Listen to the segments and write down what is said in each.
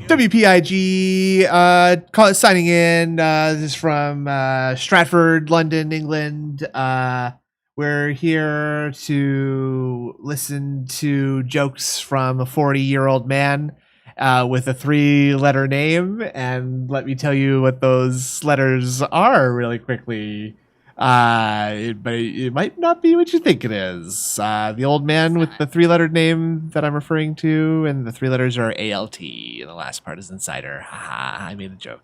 WPIG signing in. This is from Stratford, London, England. We're here to listen to jokes from a 40-year-old man with a 3-letter name. And let me tell you what those letters are really quickly. It might not be what you think it is. The old man with the 3-lettered name that I'm referring to, and the 3 letters are ALT, and the last part is Insider. Haha, I made a joke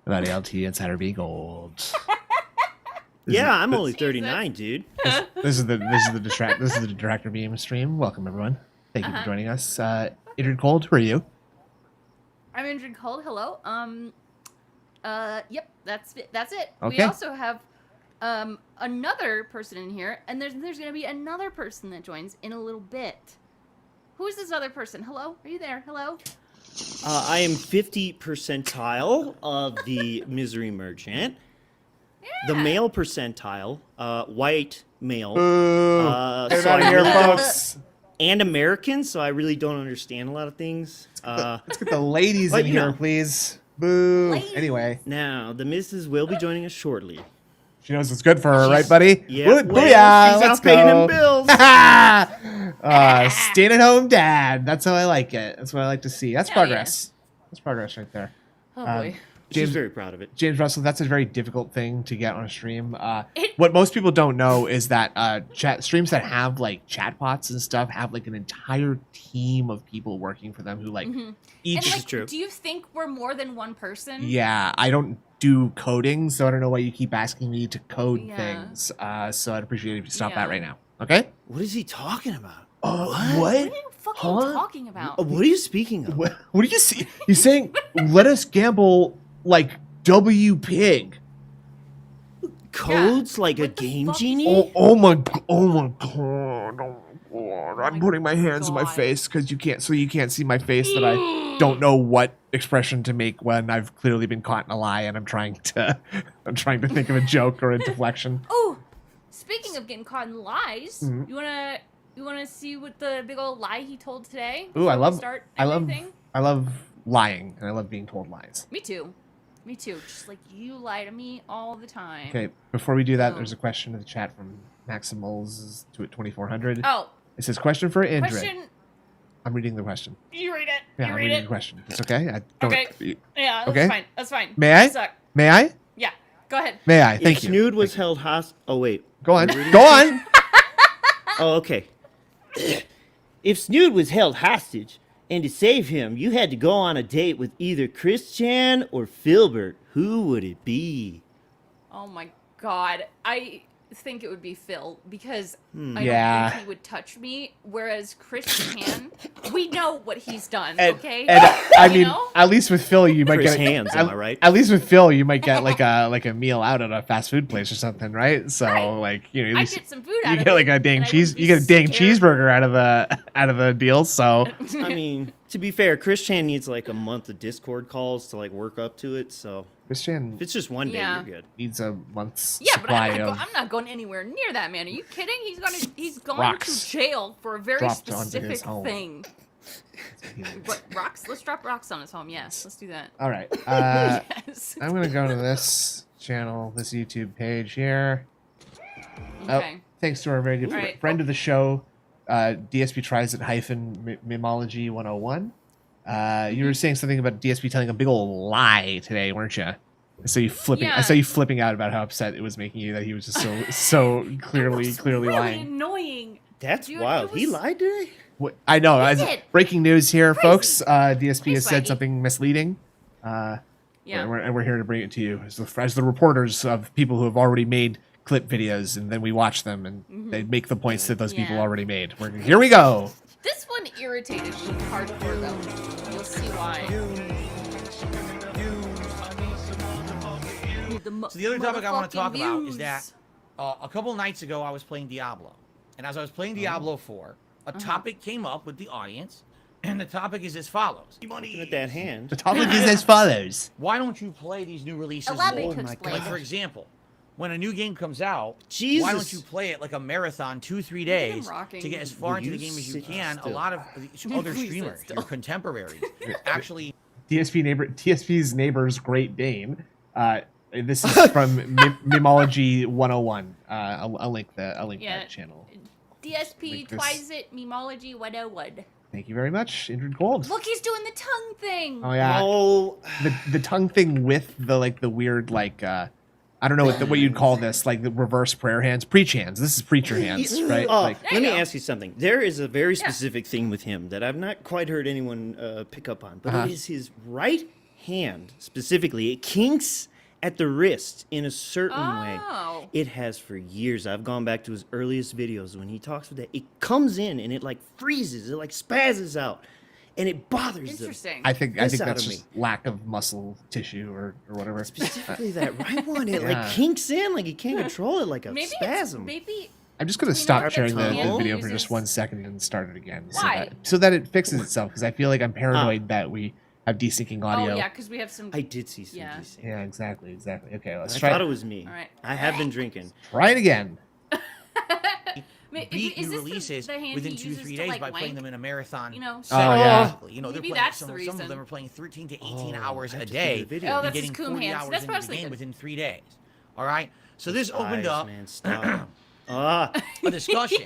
about ALT Insider being old. I'm only 39, dude. This is the Detractor beam stream. Welcome everyone. Thank you for joining us. Adrian Cold, who are you? I'm Adrian Cold. Hello. Yep, that's it. Okay. We also have another person in here, and there's going to be another person that joins in a little bit. Who is this other person? Hello? Are you there? Hello? I am 50 percentile of the Misery Merchant. Yeah. The male percentile, white male. Get out of here, folks. And American, so I really don't understand a lot of things. Let's get the ladies in here, please. Boo. Ladies. Anyway. Now, the missus will be joining us shortly. She knows what's good for her, right, buddy? Yeah. Booyah, she's let's out paying them bills. Staying at home dad. That's how I like it. That's what I like to see. That's progress. Yeah. That's progress right there. Oh, boy. James, she's very proud of it. James Russell, that's a very difficult thing to get on a stream. What most people don't know is that streams that have like chatbots and stuff have like an entire team of people working for them who like each. And, like, is true. Do you think we're more than one person? Yeah, I don't do coding, so I don't know why you keep asking me to code things. So I'd appreciate it if you stop that right now. Okay? What is he talking about? What? What are you fucking talking about? What are you speaking of? What do you see? He's saying, let us gamble like W Pig. Codes like a game genie? Oh my god. I'm putting my hands on my face because you can't see my face that I don't know what expression to make when I've clearly been caught in a lie and I'm trying to think of a joke or a deflection. Oh, speaking of getting caught in lies, you wanna see what the big old lie he told today? Ooh, I love lying and I love being told lies. Me too. Just like you lie to me all the time. Okay, before we do that, there's a question in the chat from Maximals to 2400. Oh. It says, question for Indra. Question. I'm reading the question. You read it. Yeah, I'm reading the question. It's okay? Okay. Yeah, that's fine. That's fine. May I? Suck. May I? Yeah, go ahead. May I? Thank you. Snood was held hostage. Oh, wait. Go on. Go on. Oh, okay. If Snood was held hostage, and to save him, you had to go on a date with either Christian or Filbert. Who would it be? Oh my god. I think it would be Phil because I don't think he would touch me, whereas Christian, we know what he's done, okay? And I mean, at least with Phil, you might Chris get hands, am I right? At least with Phil, you might get like a meal out at a fast food place or something, right? So like, you know, at least I get some food out of it. You get like a dang cheeseburger out of a deal. So I mean, to be fair, Christian needs like a month of Discord calls to like work up to it. So Christian, if it's just one day, you're good. Needs a month's supply of. I'm not going anywhere near that man. Are you kidding? He's going rocks to jail for a very specific thing. Rocks? Let's drop rocks on his home. Yes, let's do that. All right. Yes. I'm gonna go to this channel, this YouTube page here. Okay. Oh, thanks to our very good friend of the show, DSP tries it Mimology 101. You were saying something about DSP telling a big old lie today, weren't you? I saw you flipping. Yeah. I saw you flipping out about how upset it was making you that he was just so clearly really lying. Annoying. That's wild. He lied today. I know. Breaking news here, folks. DSP Hey, has said something misleading. And we're here to bring it to you as the reporters of people who have already made clip videos, and then we watch them and they make the points that those people already made. Here we go. This one irritated me hardcore though. You'll see why. So the other topic I want to talk about is that a couple nights ago I was playing Diablo, and as I was playing Diablo 4, a topic came up with the audience, and the topic is as follows. Looking at that hand. The topic is as follows. Why don't you play these new releases Allow me more? to explain. Like, for example, when a new game comes out, Jesus. why don't you play it like a marathon 2-3 Look at him days rocking. to get as far Will into the you game as you sit can? A still? lot of the other Please sit streamers, still. your contemporaries, actually. TSP's neighbor's Great Dane. This is from Mimology 101. I'll link that channel. DSP twice it Memology 101. Thank you very much, Indrid Gold. Look, he's doing the tongue thing. Oh yeah. Oh, The tongue thing with the weird I don't know what you'd call this, like the reverse prayer hands, preach hands. This is preacher hands, right? Let me ask you something. There is a very specific thing with him that I've not quite heard anyone pick up on, but it is his right hand specifically. It kinks at the wrist in a certain way. It has for years. I've gone back to his earliest videos when he talks with that. It comes in and it like freezes, it like spazzes out, and it bothers them. Interesting. I think that's out of just lack of muscle tissue or whatever. Specifically that right one, it like kinks in, like you can't control it, like a maybe spasm. Maybe I'm just gonna Do we know stop what sharing the tongue video for uses? just 1 second and start it again, Why? so that it fixes itself. Because I feel like I'm paranoid that we have desyncing audio. Oh yeah, because we have some. I did see some Yeah. desync. Yeah, exactly. Okay, let's I try. thought it was me. All right. I have been drinking. Try it again. Beat Is new this releases the hand within he 2-3 uses to, days like, by playing wank? them in a marathon. You know? Oh, yeah. You know, they're Maybe playing that's the some of reason. them are playing 13 to 18 Oh, hours I a have to see day the video. Oh, and that's his getting coom 40 hands. hours That's into what I was the game thinking. within 3 days. All right? So this opened Eyes, up man, stop. a discussion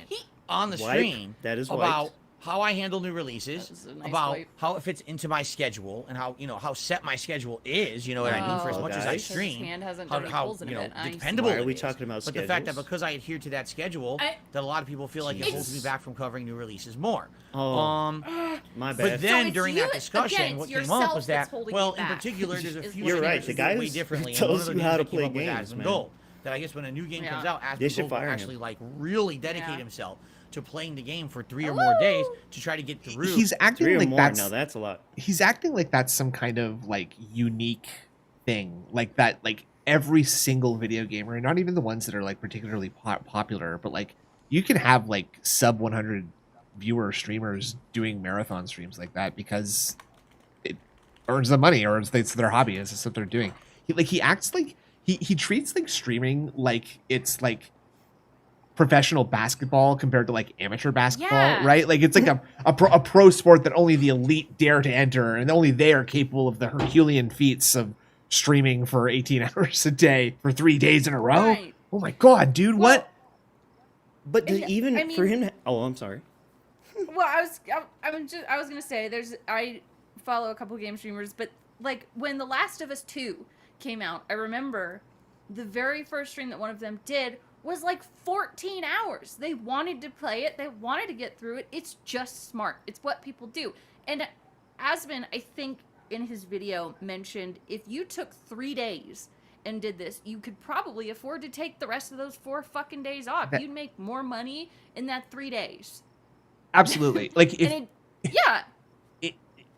on the Wipe. stream That is about wiped. how I handle new That releases, was a nice about wipe. how it fits into my schedule, and how set my schedule is. You know what I mean? For as Oh, much as I guys. His stream, hand hasn't how, done any how holes in you a know bit. I see. dependable. Why are it we is. talking about But the fact that schedules? because I adhere to that schedule, that a lot of people feel like it holds me It's- back from covering new releases more. Oh. My bad. But then it's during you- that discussion, again, what it's came up yourself was that's that, holding well, you in back, particular, there's a is few what it You're right, things the that do guy way who's- differently. tells And one of the you things how to that came play up with games, Asmund man. Gold, that I guess when a new game comes Yeah. out, They Asmund should Gold will fire him. actually like really dedicate Yeah. himself to playing the game for 3 or more days to try to get through. He's acting 3 or like more. that's Now that's a lot. he's acting like that's some kind of like unique thing, like that, like every single video gamer, not even the ones that are like particularly popular, but like you can have like sub 100 viewer streamers doing marathon streams like that because it earns them money, or it's their hobby, it's what they're doing. He acts like he treats like streaming like it's like professional basketball compared to like amateur basketball, Yeah. right? Like it's like a pro sport that only the elite dare to enter, and only they are capable of the Herculean feats of streaming for 18 hours a day for 3 days in a row. Right. Oh my god, dude, what? But Yeah, even I for mean- him to, oh, I'm sorry. Well, I was gonna say I follow a couple game streamers, but like when The Last of Us 2 came out, I remember the very first stream that one of them did was like 14 hours. They wanted to play it, they wanted to get through it. It's just smart. It's what people do. And Asmund, I think in his video mentioned if you took 3 days and did this, you could probably afford to take the rest of those 4 fucking days off. You'd make more money in that 3 days. Absolutely. Like if And yeah.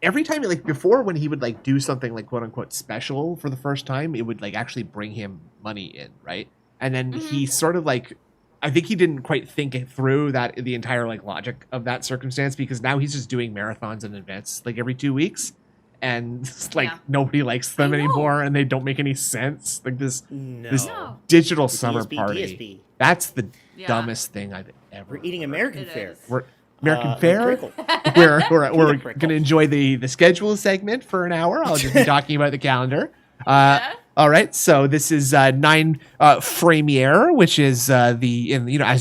every time, like before, when he would like do something like quote unquote special for the first time, it would like actually bring him money in, right? And then he sort of like, I think he didn't quite think it through, that the entire like logic of that circumstance, because now he's just doing marathons and events like every 2 weeks, and it's like Yeah. nobody likes them I know. anymore, and they don't make any sense. Like this this No. digital summer DSP, party. DSP. That's the Yeah. dumbest thing I've ever. We're eating American It fare. is. We're American Uh, Fair. Crickle. We're Prickle. going to enjoy the schedule segment for an hour. I'll just be talking about the calendar. Yeah. All right, so this is 9 Framiere, which is as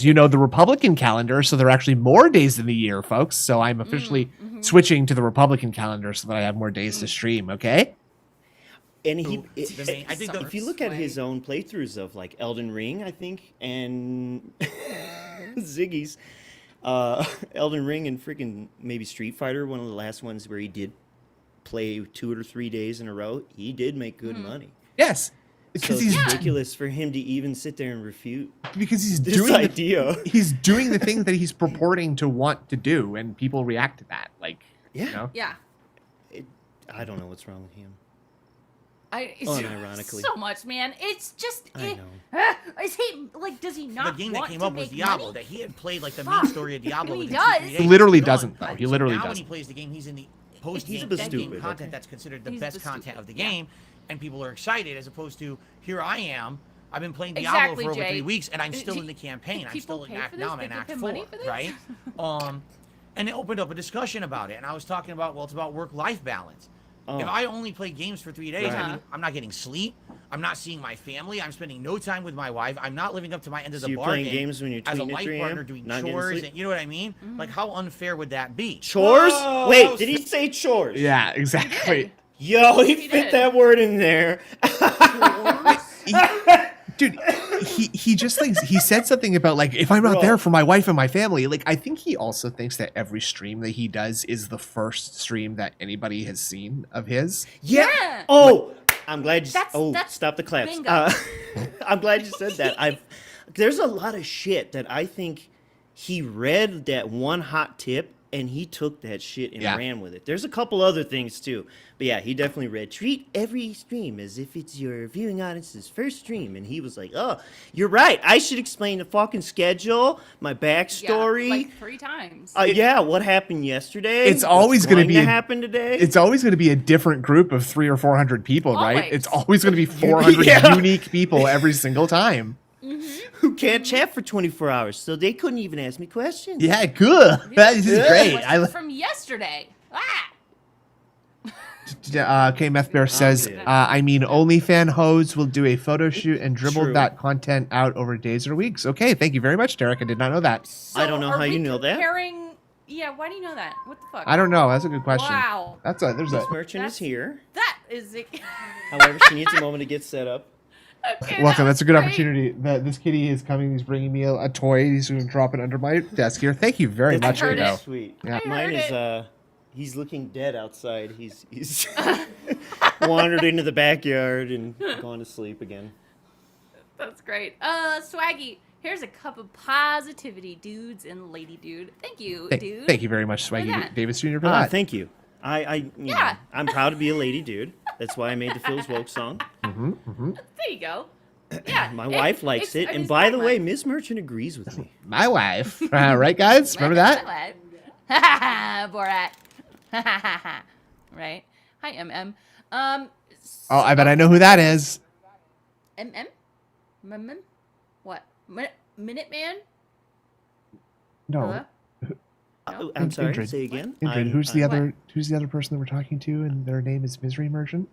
you know, the Republican calendar. So there are actually more days in the year, folks. So I'm officially switching to the Republican calendar so that I have more days to stream. Okay. And I think the- if you look at his own playthroughs of like Elden Ring, I think, and Ziggy's Elden Ring and freaking maybe Street Fighter, one of the last ones where he did play 2 or 3 days in a row, he did make good money. Yes, So because it's he's ridiculous for him to even sit there and refute he's this doing idea. he's doing the thing that he's purporting to want to do, and people react to that. Like, Yeah. you know? Yeah. I don't know what's wrong with him. Unironically. So much, man. It's just. I know. Is he like? Does he The not game want that came to up was make Diablo. money? That he had played like the Fuck. main story of Diablo. He within does. 2-3 He days. literally He's done. doesn't, though. He literally now when doesn't. he plays the game, he's in the post He's game the game stupid, content okay. that's considered the He's best the content stupid, of the yeah. game, and people are excited as opposed to here I am. I've been playing Diablo Exactly, for over Jay. 3 weeks, and I'm still in the campaign. I'm People still in pay Act for this? now. I'm in People Act pay 4, money for this? right? And it opened up a discussion about it, and I was talking about, well, it's about work-life balance. Oh. If I only play games for 3 days, I Right. mean, I'm not getting sleep. I'm not seeing my family. I'm spending no time with my wife. I'm not living up to my end of So the you're bargain. playing games when you're as a tweeting at life 3 partner a.m., doing not getting chores, sleep? and you know what I mean? Like, how unfair would that be? Chores? Whoa, that Wait, was did he say chores? Yeah, exactly. Yo, he He fit did. that word in there. Dude, he just thinks he said something about like if I'm not Bro. there for my wife and my family. Like I think he also thinks that every stream that he does is the first stream that anybody has seen of his. Yeah. Oh, I'm glad you. That's Stop the claps. bingo. I'm glad you said that. There's a lot of shit that I think he read that one hot tip and he took that shit and Yeah. ran with it. There's a couple other things too, but yeah, he definitely read treat every stream as if it's your viewing audience's first stream, and he was like, "Oh, you're right. I should explain the fucking schedule, my backstory." Yeah, like 3 times. Yeah, what happened yesterday? It's always What's gonna going be to a- happen today. It's always going to be a different group of 300 or 400 people, right? Always. It's always going to be 400 Yeah. unique people every single time. who can't chat for 24 hours, so they couldn't even ask me questions. Yeah, good. This is Yeah. great. Question from yesterday. K Meth Bear says, Okay. I mean, OnlyFan hoes will do a photo shoot and dribble True. that content out over days or weeks. Okay, thank you very much, Derek. I did not know that. So I don't know are how we you know that. comparing... Yeah, why do you know that? What the fuck? I don't know. That's a good question. Wow. There's a This merchant is here. That is... However, she needs a moment to get set up. Okay, welcome. that That's a was good great. opportunity. This kitty is coming. He's bringing me a toy. He's going to drop it under my desk here. Thank you very That's much, heard Edo. it. Sweet. Yeah. I Mine heard is he's looking dead outside. He's wandered into the backyard and gone to sleep again. That's great. Swaggy, here's a cup of positivity, dudes and lady dude. Thank you, dude. Thank you very much, Look at Swaggy that. Davis Jr. for that. Thank you. You know, Yeah. I'm proud to be a lady dude. That's why I made the Phil's Woke song. There you go. Yeah. My wife likes it. I mean, And it's by not the way, mine. Miss Merchant agrees with me. My wife. Right, guys? Remember that? Borat. Right. Hi, MM. Oh, I bet I know who that is. MM? MM? What? Minuteman? No. Hello? I'm sorry. Indrid. Say again. Indrid, who's the What? other? Who's the other person that we're talking to, and their name is Misery Merchant?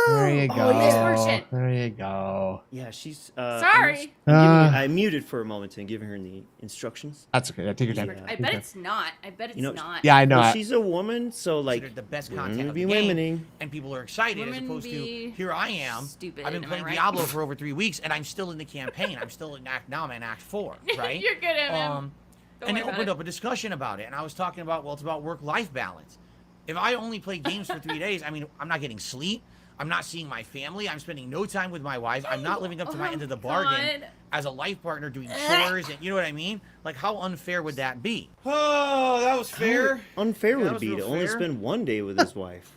There you go. Miss Merchant. There you go. Yeah, she's. Sorry. I muted for a moment and giving her the instructions. That's okay. Take your time. Yeah. I bet it's not. I bet it's You know- not. Yeah, I know. Well, she's a woman, so like Considered the best women content would of be the game, womening. and people are excited as Women opposed be to here I am. stupid, I've been am I playing right? Diablo for over 3 weeks, and I'm still in the campaign. I'm still in Act now. I'm in Act 4, right? You're good, MM. Don't And worry it about opened it. up a discussion about it, and I was talking about, well, it's about work-life balance. If I only play games for 3 days, I mean, I'm not getting sleep. I'm not seeing my family. I'm spending no time with my wife. I'm not living up to my end of the bargain God. as a life partner doing chores, and you know what I mean? Like, how unfair would that be? Oh, that was fair. Unfair Yeah, that would was be real to only fair. spend one day with his wife.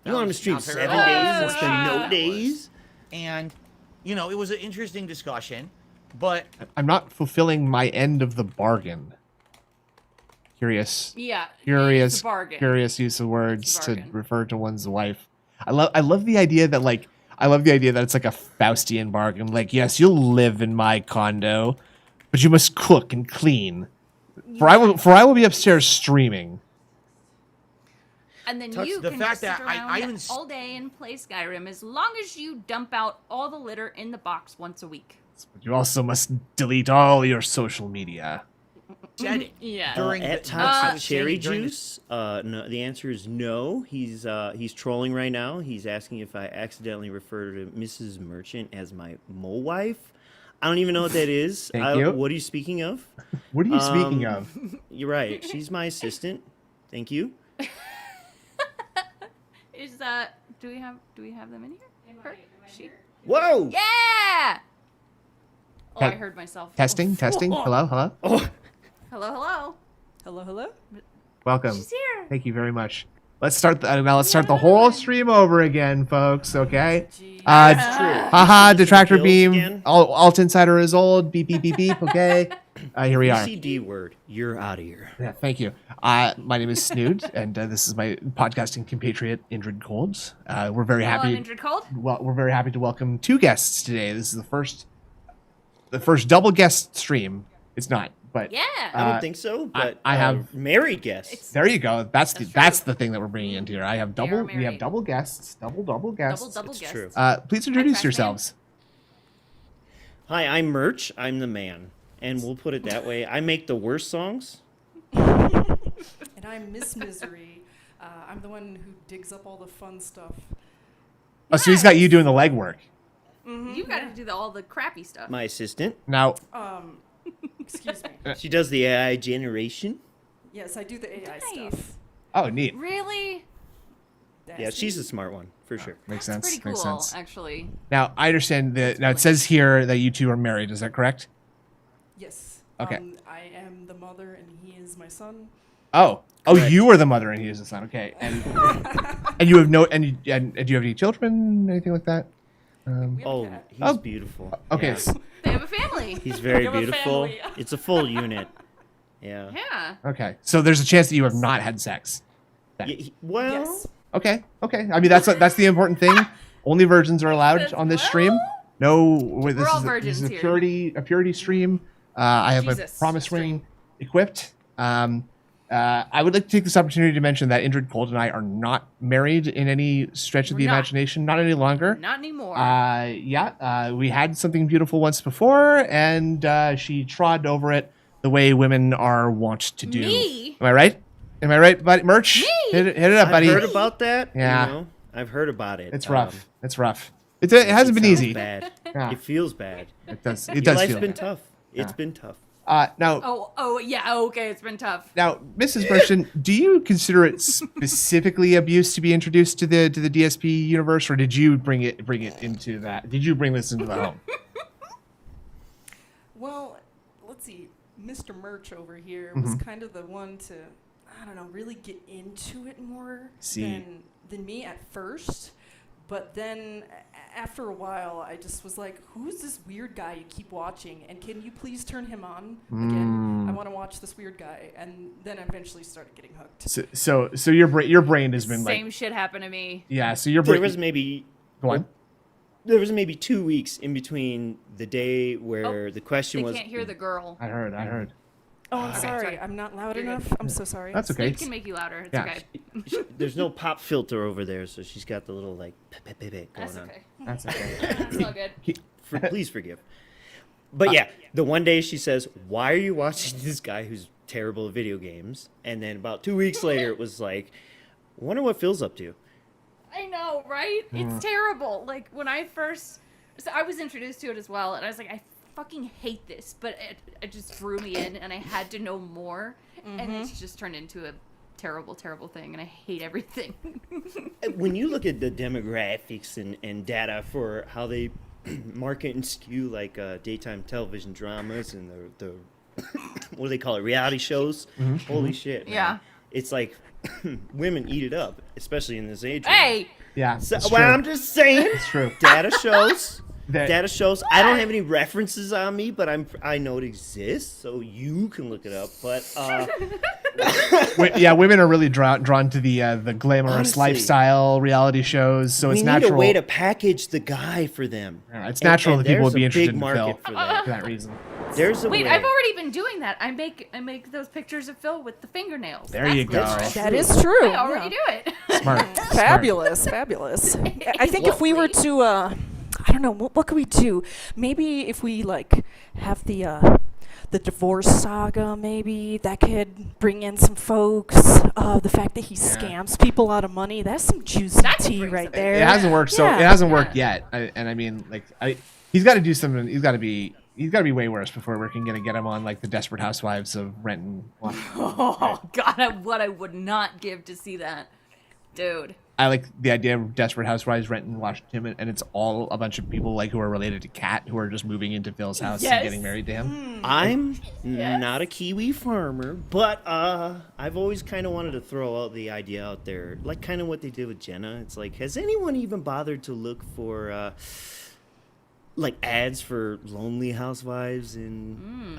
You That want him to was stream not fair 7 at days all. and spend That no was. days? And, you know, it was an interesting discussion, but I'm not fulfilling my end of the bargain. Curious. Yeah. Curious. It's a bargain. Curious use of words It's a to bargain. refer to one's wife. I love the idea that it's like a Faustian bargain. Like, yes, you'll live in my condo, but you must cook and clean. For I will be upstairs streaming. And then Touch you the can fact just that sit I around even all day and play Skyrim as long as you dump out all the litter in the box once a week. But you also must delete all your social media. said it. Yeah. During At the- times, I was cherry saying during the- juice. No, the answer is no. He's trolling right now. He's asking if I accidentally refer to Mrs. Merchant as my mole wife. I don't even know what that is. Thank you. What are you speaking of? What are you speaking of? You're right. She's my assistant. Thank you. Is do we have them in here? Her? She? Whoa! Yeah. Oh, I Te- heard myself. Testing. Hello. Oh, Hello. Hello. Hello. Welcome. She's here. Thank you very much. Let's start the whole stream over again, folks. Okay. Gee. Haha, Listen to Detractor Bills beam. again. Alt Insider is old. Beep beep beep beep. Okay. Here we are. CD word. You're out of here. Yeah, thank you. My name is Snood, and this is my podcasting compatriot Indrid Cold. We're very Hello, happy. I'm Indrid Cold. Well, we're very happy to welcome 2 guests today. This is the first double guest stream. It's not, but Yeah. I would think so, but I have- married guests. there you go. That's That's the thing that we're bringing into here. I have They are double. We have married. double guests. Double guests. Double It's guests. true. Please introduce Trash yourselves. Hi, I'm Merch. I'm the man. And we'll put it that way. I make the worst songs. And I'm Miss Misery. I'm the one who digs up all the fun stuff. Oh, so he's got you doing the legwork. You got to do all the crappy stuff. My assistant. Now, Excuse me. She does the AI generation. Yes, I do the AI Nice. stuff. oh, neat. Really? That's Yeah, she's me. a smart one, for sure. Makes That's sense. pretty Makes cool, sense. actually. Now, I understand that. Now, it says here that you 2 are married. Is that correct? Yes. Okay. I am the mother, and he is my son. Oh, Correct. you are the mother and he is the son. Okay, and and you have no and do you have any children, anything like that? We have a Oh, cat. he's Oh. beautiful. Okay, Yeah. They have a family. He's very We have a beautiful. family. It's a full unit. Yeah. Yeah. okay. So there's a chance that you have not had sex. Well, Yes. Okay. I mean, that's the important thing. Only virgins are allowed Says, on this well, stream. No, this we're all is this virgins is a here. purity stream. I have a Jesus promise stream. ring equipped. I would like to take this opportunity to mention that Indrid Cold and I are not married in any stretch of We're the not. imagination. Not any longer. Not anymore. We had something beautiful once before, and she trod over it the way women are wont to do. Me? Am I right? Am I right, buddy? Merch? Me? Hit it up, I've buddy. heard about that. Yeah. You know? I've heard about it. It's rough. It's rough. It hasn't been sounds easy. Bad. Yeah. It feels bad. It does. It Your does life's feel been bad. tough. It's Yeah. been tough. Now, Oh, yeah. Okay, it's been tough. now, Mrs. Merchant, do you consider it specifically abuse to be introduced to the DSP universe, or did you bring it into that? Did you bring this into the home? Well, let's see. Mr. Merch over here was Mm-hmm. kind of the one to, I don't know, really get into it more See. than me at first. But then after a while, I just was like, who's this weird guy you keep watching? And can you please turn him on again? I want to watch this weird guy. And then I eventually started getting hooked. So your brain has been Same like, shit happened to me. yeah. So your There brain. was maybe Go on. There was maybe 2 weeks in between the day where the question They was. can't hear the girl. I heard. Oh, I'm Okay, sorry. sorry. I'm not loud You're enough. good. I'm so sorry. That's okay. It can make you louder. It's Yeah. okay. There's no pop filter over there, so she's got the little like going That's on. okay. That's okay. That's all good. Please forgive. But yeah, the one day she says, "Why are you watching this guy who's terrible at video games?" And then about 2 weeks later, it was like, I "Wonder what Phil's up to." I know, right? It's terrible. Like when I first, so I was introduced to it as well, and I was like, I fucking hate this, but it just drew me in, and I had to know more, and it's just turned into a terrible, terrible thing, and I hate everything. When you look at the demographics and data for how they market and skew like daytime television dramas and the what do they call it, reality shows? Holy shit! Man. Yeah. It's like women eat it up, especially in this age. range. Hey, Yeah. So, it's well, true. I'm just saying. It's true. Data shows. That- Data shows. I don't have any references on me, but I know it exists, so you can look it up. But Yeah, women are really drawn to the glamorous Honestly. lifestyle reality shows, so we it's need natural. a way to package the guy for them. Yeah, it's natural that people there's would be a interested big in market Phil for that. for that reason. There's a wait, way. I've already been doing that. I make those pictures of Phil with the fingernails. There you go. That's That is true. I already do it. Smart. Fabulous, fabulous. I think if we were to, I don't know, what could we do? Maybe if we like have the divorce saga, maybe that could bring in some folks. The fact that he scams people out of money, that's some juicy That could tea bring right some- there. It hasn't worked. So Yeah. it hasn't worked Yeah. yet. And I mean, like, he's got to do something. He's got to be way worse before we're gonna get him on like the Desperate Housewives of Renton. Oh God, what I would not give to see that, dude. I like the idea of Desperate Housewives renting Washington, and it's all a bunch of people like who are related to Kat who are just moving into Phil's house and getting married to him. I'm not a Kiwi farmer, but I've always kind of wanted to throw out the idea out there, like kind of what they did with Jenna. It's like, has anyone even bothered to look for like ads for lonely housewives and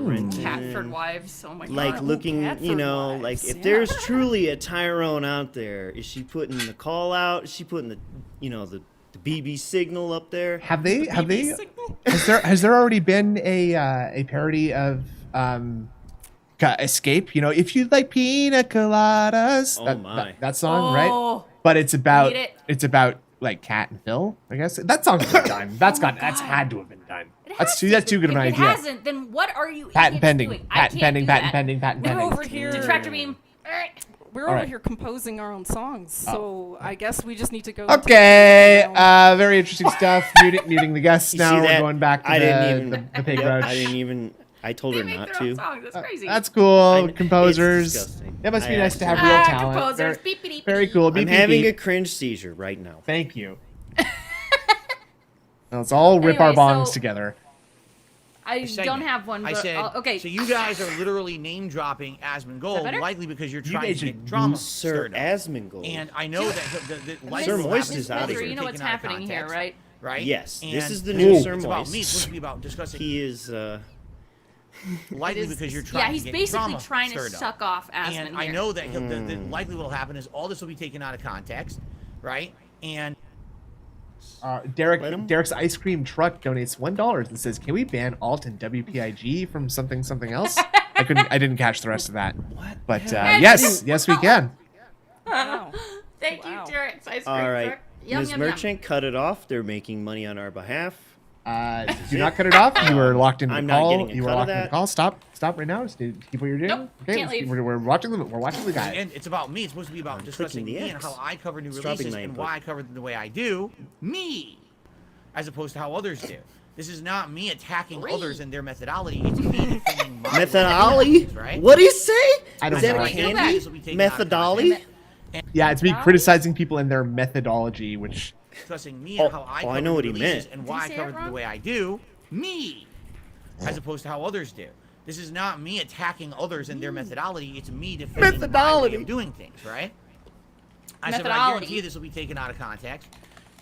renting? Catford wives. Oh my god. Like looking, you know, like if there's truly a Tyrone out there, is she putting the call out? Is she putting the, you know, the BB signal up there? Have they? Has there already been a parody of Escape? You know, if you like pina coladas. That song, right? But it's about like Kat and Phil. I guess that song's been done. That's had to have been done. That's too good of an idea. If it hasn't, then what are you patent pending? doing? Patent pending. Patent pending. Patent pending. We're over here. Detractor beam. We're over here composing our own songs, so I guess we just need to go. Okay, very interesting stuff. Muting the guests now. We're going back to the pig rush. I told her not to. That's crazy. That's cool. Composers. It's disgusting. It must be nice to have real talent. Composers. Very cool. I'm having a cringe seizure right now. Thank you. Let's all rip our bongs together. I don't have one, but I said, okay. So you guys are literally name dropping Asmongold, likely because you're trying to get drama stirred up. Asmongold. And I know that Sir Moist is out of here. You know what's happening here, right? Right? Yes. And this is the new Sir It's Moist. about me. It's supposed to be about discussing. He is likely because you're trying to he's get basically drama trying to stirred suck up. off Asmon And here. I know that the likely what will happen is all this will be taken out of context, right? And Derek's ice cream truck donates $1 and says, "Can we ban alt and WPIG from something else?" I didn't catch the rest of that. What? But yes, we can. Wow. Thank you, Derek's ice cream all right. truck. Yum, Ms. yum, Merchant, cut it off. They're making money on our behalf. Do not cut it off. You were locked into I'm the not call. getting a You were cut of locked into the that. call. Stop right now. Just keep what you're doing. Nope, can't leave. We're watching them. We're watching the guy. And it's about me. It's supposed to be about discussing clicking the me and X. how I cover new It's dropping releases my and input. why I cover them the way I do. Me. As opposed to how others do. This is not me attacking others and their methodology. It's me defending my Methodology? releases, right? What do you say? I don't Is that know. a Wait, go candy? This will be taken out of Methodology? context. Yeah, it's me criticizing people and their methodology, which Discussing me and how I cover I know what he releases meant. and Did why he I say cover it them the wrong? way I do. Me. As opposed to how others do. This is not me attacking others and their methodology. It's me defending my way of doing things, right? I said, but I guarantee you this will be taken out of context.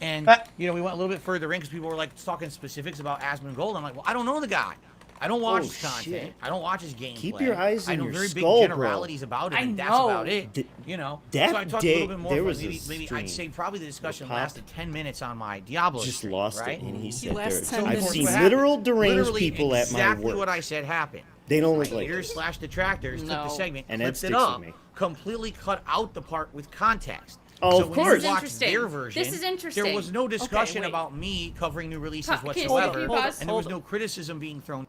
And, you know, we went a little bit further in because people were, like, talking specifics about Asmongold. I'm like, well, I don't know the guy. I don't watch his content. shit. I don't watch his gameplay. Keep your eyes I in know your very skull, big bro. generalities about it, I and that's know. about it. You know? That so I talked a day, little bit more. there For was a maybe stream I'd say probably the discussion where Pop lasted 10 minutes on my Diablo Just stream, lost right? it, and he said last there. 10 I've minutes. seen What happened? literal deranged Literally people at my exactly work. what I said happened. They don't look like Haters this. / detractors took the No. segment, And that flipped sticks it up, with me. completely cut out the part with context. Oh, so of when course. you watch Interesting. their version, This is interesting. there was no discussion wait. about me covering new releases Can you whatsoever, pause? and there was no criticism being thrown.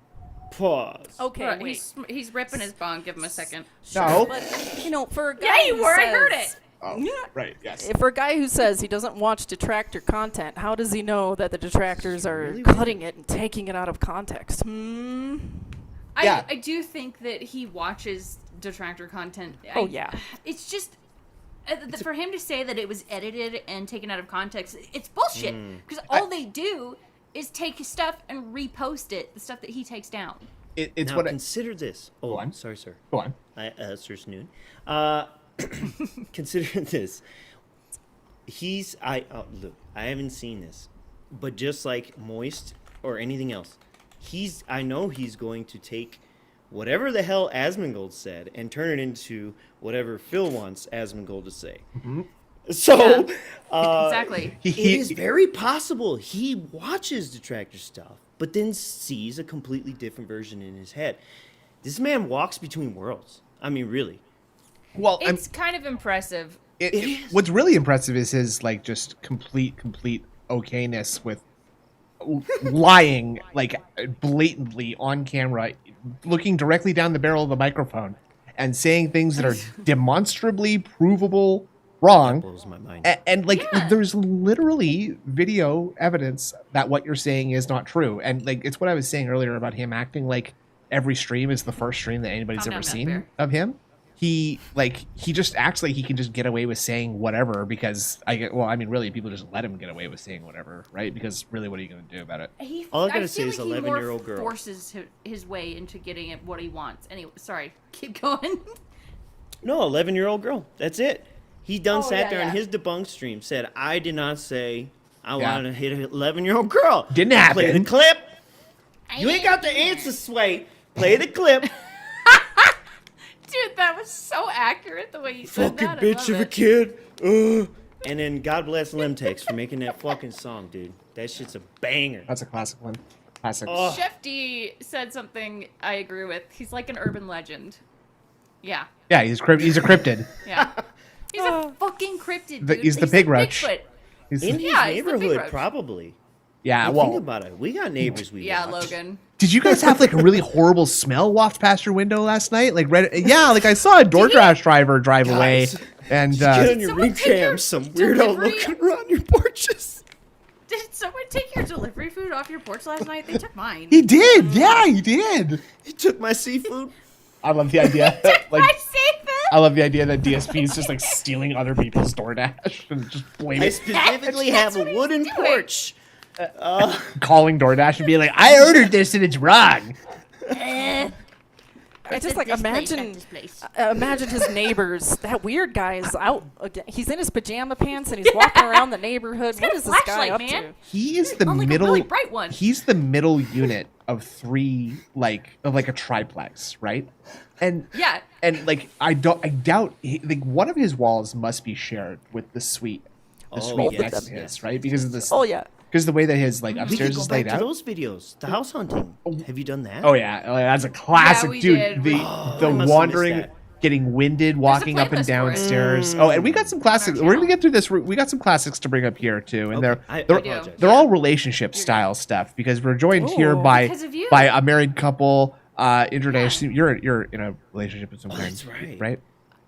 Pause. Okay, Right, wait. he's ripping his bong. Give him a second. No. But, you know, for a guy Yeah, you who were. I heard says- it. Oh, right, yes. For a guy who says he doesn't watch Detractor content, how does he know that the detractors are really cutting it and taking it out of context? Yeah. I do think that he watches Detractor content. Oh, yeah. It's just for him to say that it was edited and taken out of context. It's bullshit because all they do is take his stuff and repost it. The stuff that he takes down. It's Now what consider this. Oh, on. sorry, sir. go on. Sir Snoon. Consider this. Look, I haven't seen this, but just like Moist or anything else, I know he's going to take whatever the hell Asmongold said and turn it into whatever Phil wants Asmongold to say. So, Exactly. it is very possible he watches Detractor stuff, but then sees a completely different version in his head. This man walks between worlds. I mean, really. Well, It's kind of impressive. what's really impressive is his like just complete okayness with lying, like blatantly on camera, looking directly down the barrel of the microphone and saying things that are demonstrably provable wrong. Blows my mind. And like, there's literally video evidence that what you're saying is not true. And like, it's what I was saying earlier about him acting like every stream is the first stream that anybody's Calm ever down, seen Bear. of him. he just acts like he can just get away with saying whatever because really people just let him get away with saying whatever, right? Because really, what are you going to do about it? All I gotta feel say is like he 11-year-old more girl. forces his way into getting it what he wants. Anyway, sorry, keep going. No, 11-year-old girl. That's it. He done Oh, sat yeah, there yeah. on his debunk stream, said, I did not say I Yeah. wanted to hit an 11-year-old girl. Didn't happen. Play the clip. You ain't got the answer, Sway. Play the clip. Dude, that was so accurate the way you said Fucking that. I bitch love of a it. kid. And then God bless Lemtex for making that fucking song, dude. That shit's a banger. That's a classic one. Classic. Oh. Chef D said something I agree with. He's like an urban legend. Yeah, Yeah, he's a cryptid. yeah. He's a fucking cryptid, dude. He's the pig roach. Bigfoot. He's In his Yeah, he's the big neighborhood, roach. probably. yeah. Think Well, about it. We got neighbors we Yeah, watch. Logan. did you guys have like a really horrible smell waft past your window last night? Like, like I saw a DoorDash driver drive away, Guys, and Get on your someone ring take your cam, some weirdo delivery? looking around your porches. Did someone take your delivery food off your porch last night? They took mine. he did. Yeah, he did. He took my seafood. I love the idea. I saved them. I love the idea that DSP is just like stealing other people's DoorDash and just I blaming, specifically have a wooden doing. porch. calling DoorDash and being like, "I ordered this and it's wrong." I just like imagine his neighbors. That weird guy is out again. He's in his pajama pants and he's walking around the neighborhood. got What a is this guy flashlight, up man. to? He is the Oh, like a middle. really bright one. He's the middle unit of three, of a triplex, right? And Yeah. and like I doubt like one of his walls must be shared with the suite. The Oh, suite yes, next to his, yes. right? Because of this. Oh yeah. Because the way that his like We could upstairs go is back laid to out. those videos. The house hunting. Have you done that? Oh yeah, that's a classic, we dude. did. The I the must have wandering, missed that. getting winded, walking up and playlist for it. downstairs. Oh, and we got some classics. We're gonna get through this. We got some classics to bring up here too, and Okay, they're I they're, apologize. they're all relationship style stuff because we're joined here Ooh. by Because of you. a married couple. International. You're in a relationship with some kind, that's right. right?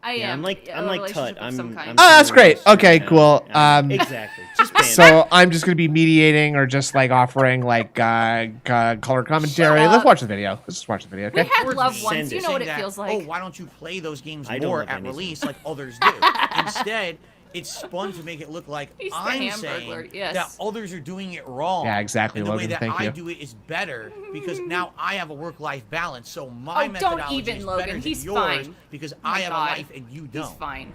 I Yeah, am. I'm like a relationship Tut. of some kind. Oh, that's great. Okay, cool. Exactly. Just ban it. So I'm just gonna be mediating or just like offering like color commentary. Shut Let's up. watch the video. Let's just watch the video. We Okay. had Words loved of ones. send You it. know what saying it that, feels like. Oh, why don't you play those games I don't more love at anything. release like others do? Instead, it's spun to make it look like He's the I'm Hamburglar, saying yes. that others are doing it wrong. Yeah, exactly, And the way Logan, that thank I you. do it is better because now I have a work-life balance. So my Oh, don't methodology even, is Logan. better than He's yours fine. because My I have God. a life and you don't. He's fine.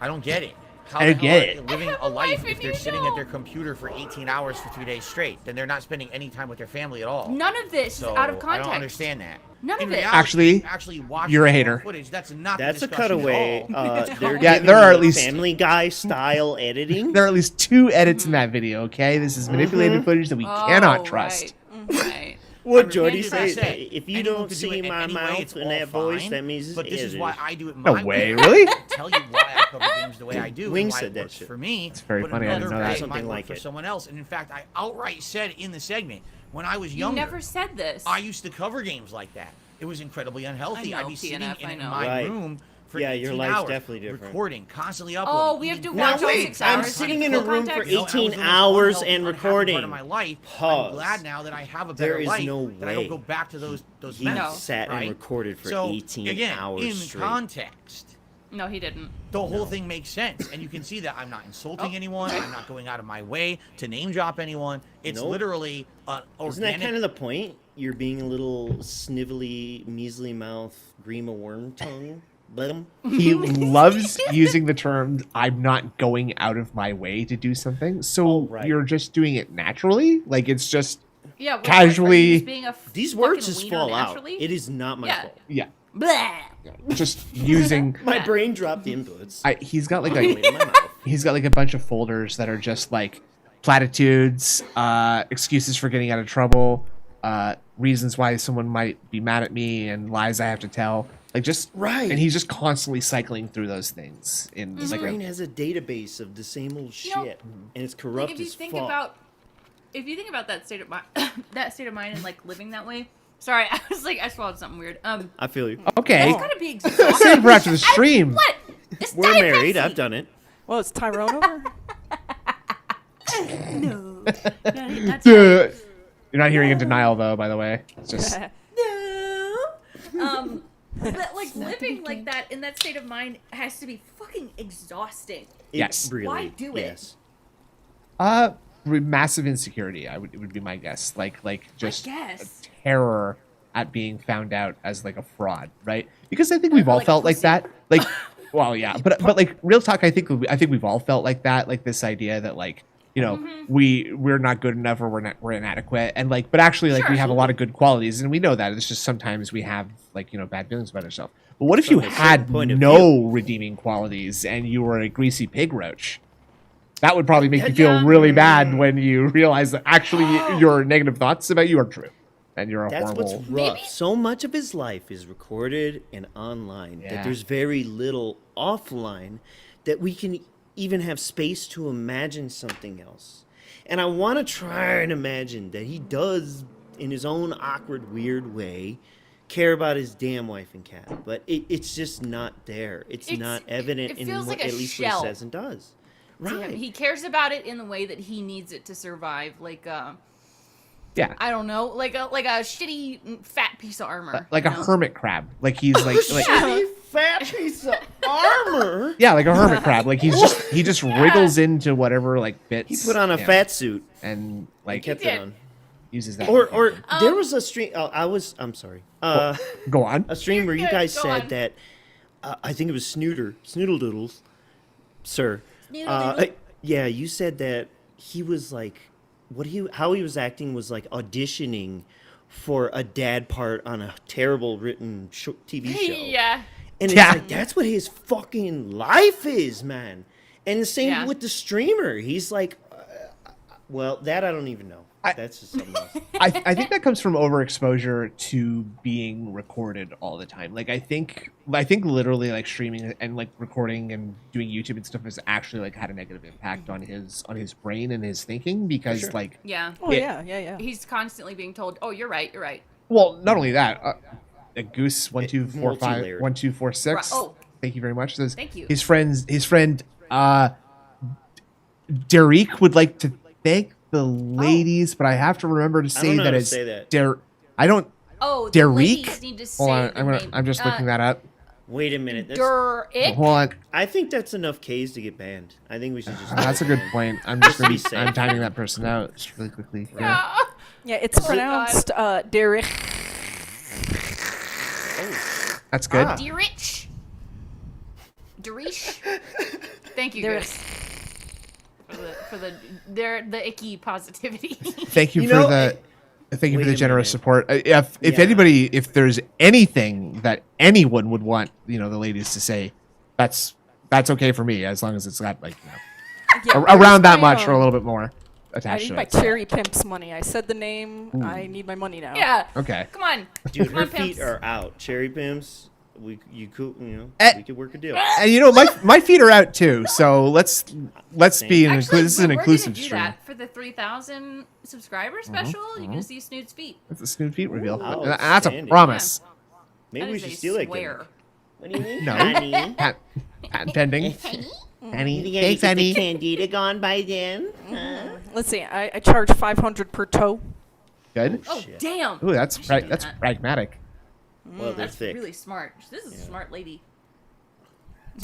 I don't get it. How I the don't hell get are it. they living I have a a life life if and they're you sitting at their don't. computer for 18 hours for 3 days straight? Then they're not spending any time with their family at all. None of this So is out of I context. don't understand that. None In of it. reality, Actually, watching you're a the hater. Footage, that's not That's the a discussion cutaway. At all. They're Yeah, giving there are you at least- Family Guy style editing. There are at least 2 edits in that video. Okay, this is manipulated footage that we cannot Oh, trust. Right. Right. What I'm Jody repeatedly say? saying, If you anyone don't could do see it my any way, mouth it's in all that voice, fine, that means it's But this is edited. why I do it No my way, really? Tell you why I cover games the way I do. Wing and why said it that works shit. for me. It's very but funny, I didn't another know that. way Something might work like for it. someone else. And in fact, I outright said in the segment when I was You younger, never said this. I used to cover games like that. It was incredibly unhealthy. I know, I'd be sitting TNF, I in know. my Right. room for Yeah, 18 your life's hours, definitely different. recording, constantly Oh, uploading. we have to eating watch that all way. 6 I'm hours. sitting to in get a full room for context? You know, that 18 was the most hours unhealthy, and unhappy recording. Part of my life. Pause. I'm glad now that I have a There better is life no that I way. don't go back to those He methods, sat right? and recorded for So, 18 again, hours in straight. context, No, he didn't. the whole thing makes sense, and you can see that I'm not insulting anyone. I'm not going out of my way to name drop anyone. It's Nope. literally an organic. Isn't that kind of the point? You're being a little snivelly, measly mouth, grima worm tongue. Blum. He loves using the term "I'm not going out of my way to do something." So Oh, right. you're just doing it naturally, like it's just Yeah. what, Casually- are you just being a These fucking words just wiener fall naturally? out. It is not my Yeah. fault. yeah, Blah. just using. My Yeah. brain dropped inputs. He's got like All the way a to my mouth. he's got like a bunch of folders that are just like platitudes, excuses for getting out of trouble, reasons why someone might be mad at me, and lies I have to tell. Like just Right. and he's just constantly cycling through those things in His like brain has a database of the same old shit, know, and it's Like, corrupt if you as think fuck. about, that state of mind, that state of mind, and like living that way. Sorry, I was like, I swallowed something weird. I feel you. okay. It's gotta be exhausting. Save it for after the stream. What? It's We're Diet married. Pepsi. I've done it. Well, is Tyrone over? No. That's Duh. You're not hearing in denial though, by the way. It's just no. But like living like that in that state of mind has to be fucking exhausting. Yes. Really, Why do it? yes. Massive insecurity. It would be my guess. Like just guess. terror at being found out as like a fraud, right? Because I think we've Or all like a felt like pussy. that. Like, well, yeah, but like real talk, I think we've all felt like that. Like this idea that like, you know, we're not good enough or we're inadequate, and like, but actually like Sure, we have a lot of good qualities, and we know that. It's just sometimes we have like, you know, bad feelings about ourselves. But what if you From a had certain point of no redeeming qualities and you were a greasy pig roach? That would probably make you feel really bad when you realize that actually your negative thoughts about you are true, and you're a That's horrible. what's rough. So much of his life is recorded and online Yeah. that there's very little offline that we can even have space to imagine something else. And I want to try and imagine that he does, in his own awkward, weird way, care about his damn wife and cat. But it's just not there. It's not evident it in feels what, like a at least shell what he says and does. to him. Right. He cares about it in the way that he needs it to survive. Like Yeah, I don't know, like a shitty fat piece of armor. like a you know? hermit crab. Like he's like Shitty fat piece of armor. yeah, like a hermit crab. Like he just wriggles into whatever like fits. He put on a him fat suit and like kept did. it on. uses that. Or there was a stream. I'm sorry. Go on. A stream where you Yeah, guys go said on. that. I think it was Snoodle Doodles, sir. Snoodle-doodle? Yeah, you said that he was like, how he was acting was like auditioning for a dad part on a terrible written TV show. Yeah. And it's Yeah. like, that's what his fucking life is, man. And the same Yeah. with the streamer. He's like, well, that I don't even know. That's just something else. I think that comes from overexposure to being recorded all the time. Like I think literally like streaming and like recording and doing YouTube and stuff has actually like had a negative impact on his brain and his thinking because sure. like Yeah. Oh Yeah. yeah. He's constantly being told, "Oh, you're right. You're right." well not only that a goose 1245 multi-layered. 1246 Right. Oh. thank you very much says Thank you. his friend Derek would like to thank the ladies, but I have to remember to say know how that to it's say that. I don't Oh, the Derek? ladies need to say hold on the name. I'm just looking that up. Wait a minute. Derek. Hold on. I think that's enough K's to get banned. I think we should just. That's a good point. I'm just to gonna be be safe. I'm timing that person out just really quickly. Yeah. Yeah, it's God. pronounced Derek. That's good. Ah. Derich. Derish. Thank you, Derek. guys. For the icky positivity. Thank you, You for know, thank you wait for the a generous minute. support. If Yeah. if there's anything that anyone would want, you know, the ladies to say, that's okay for me as long as it's got like, you know, Yeah, around that my, much or a little bit more I attached need to my it. cherry pimp's money. I said the name. I need my money now. Yeah. Okay. Come on. Dude, Come her on, feet pimps. are out. Cherry pimps. We Eh. could work a deal. And you know, my feet are out too. So let's be an Actually, this is an we're inclusive gonna do stream. that for the 3,000 subscriber special. You're gonna see Snoot's feet. That's a Snood feet reveal. Ooh, And that's a outstanding. promise. Maybe That we is should a steal that swear. gimmick. What do you mean? No. Honey? Patent pending. You Penny. think Thanks, the Penny. candida gone by then? Let's see. I charge 500 per toe. Good. Oh Shit. damn! Ooh, that's I should do that's that. pragmatic. Well, they're That's thick. really smart. This is a smart lady.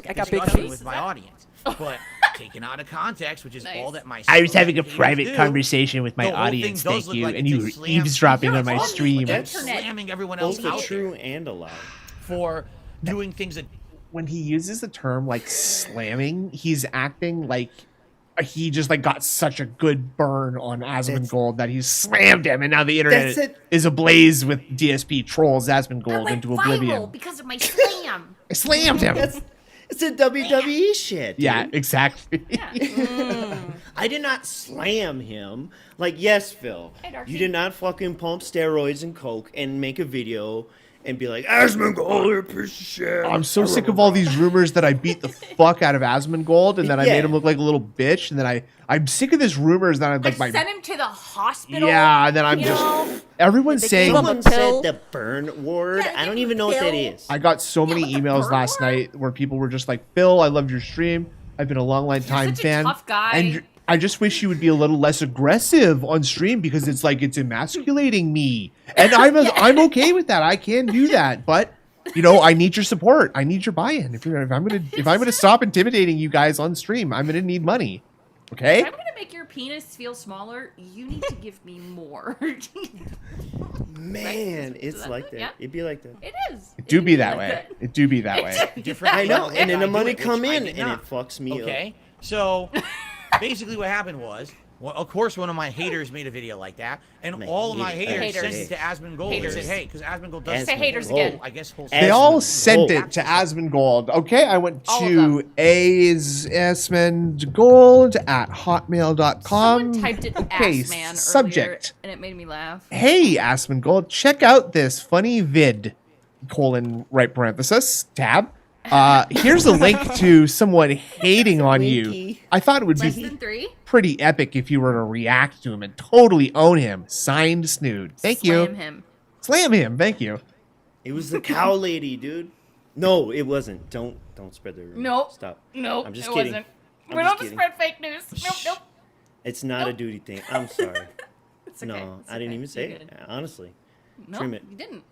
I got big Discussion feet. with my audience, but taken out of context, which is Nice. all that my. I was having a videos private do, conversation with my the whole thing audience, does thank look you, like and it's you a were slam- eavesdropping You're on my on the stream. That's slamming everyone else both out true there and a lie. for doing things that When he uses the term like slamming, he's acting like he just like got such a good burn on Asmongold that he slammed him, and now the internet That's it. is ablaze with DSP trolls That Asmongold went into viral oblivion. because of my slam. I slammed him. It's a WWE shit. Dude. Yeah, exactly. I did not slam him. Like, yes, Phil, Hey, Darcy. you did not fucking pump steroids and coke and make a video and be like, Asmongold, you're a piece of shit. I'm so sick of all these rumors that I beat the fuck out of Asmongold and that I Yeah. made him look like a little bitch, and then I'm sick of this rumors that I'm I like my sent him to the hospital. yeah, and then I'm you just know? everyone's They saying gave him a Someone pill. said the burn word. Yeah, I don't give even him know a what that pill. is. I got so many Yeah, emails burn last word? night where people were just like, Phil, I loved your stream. I've been a long time such a fan. tough guy. And I just wish you would be a little less aggressive on stream because it's like it's emasculating me. And I'm okay with that. I can do that. But you know, I need your support. I need your buy-in. If I'm gonna stop intimidating you guys on stream, I'm gonna need money. Okay? If I'm gonna make your penis feel smaller, you need to give me more. Man, Right? it's Is like that. Yeah, It'd be like that. it is. It do be that like way. It do be that way. Different. I know, no, and then I the do money it, which come I in, did and not. it fucks me up. Okay, so basically what happened was, well, of course, one of my haters made a video like that, and Man, all of my haters haters. sent it to Asmongold and said, Haters. "Hey, because Asmongold does Say haters again. I guess whole They all Asmongold. sent it to Asmongold. Okay, I went All of to asmongold at hotmail.com. Someone typed it Okay, ass man subject. earlier, and it made me laugh. Hey, Asmongold, check out this funny vid, right parenthesis, tab. Here's a link to someone hating on you. Winky. I thought it would Less be than 3. pretty epic if you were to react to him and totally own him. Signed, Snood. Thank Slam you. him. Slam him. Thank you. It was the cow lady, dude. No, it wasn't. Don't spread the rumor. Nope. Stop. Nope, I'm just it kidding. wasn't. I'm We just don't kidding. spread fake news. Nope, nope. It's not a Nope. duty thing. I'm sorry. It's okay. No, It's I didn't okay. even say You're it. good. Honestly. No, Trim it. you didn't.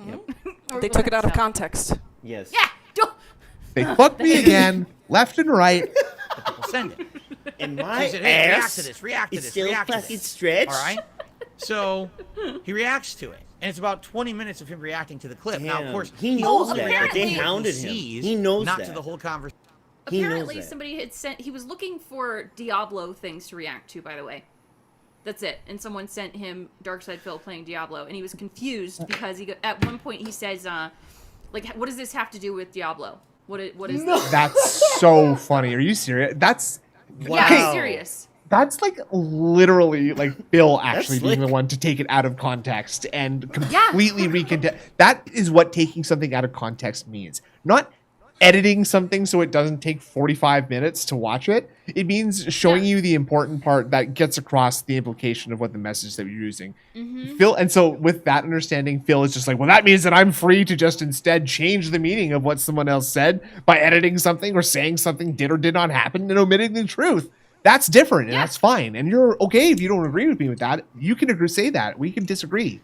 Yep. They took it out of So- context. Yes. Yeah. Don't. They fucked me again, left and right. people send it. And my He said, "Hey, react ass to this, react to is this, still react to fucking this." stretched. All right. So he reacts to it, and it's about 20 minutes of him reacting to the clip. Now, of Damn. course, He knows that. reacting They to what hounded he him. sees, He knows not that. to the whole conversation. He knows Apparently, that. somebody had sent. He was looking for Diablo things to react to. By the way, that's it. And someone sent him Darkside Phil playing Diablo, and he was confused because at one point he says, "Like, what does this have to do with Diablo? What is this?" That's so funny. Are you serious? That's Yeah, I'm Wow. serious. That's like literally like Bill actually being slick. the one to take it out of context and completely recontext. That is what taking something out of context means. Not editing something so it doesn't take 45 minutes to watch it. It means showing you the important part that gets across the implication of what the message that you're using. Phil, and so with that understanding, Phil is just like, well, that means that I'm free to just instead change the meaning of what someone else said by editing something or saying something did or did not happen and omitting the truth. That's different and that's fine. And you're okay if you don't agree with me with that. You can say that. We can disagree.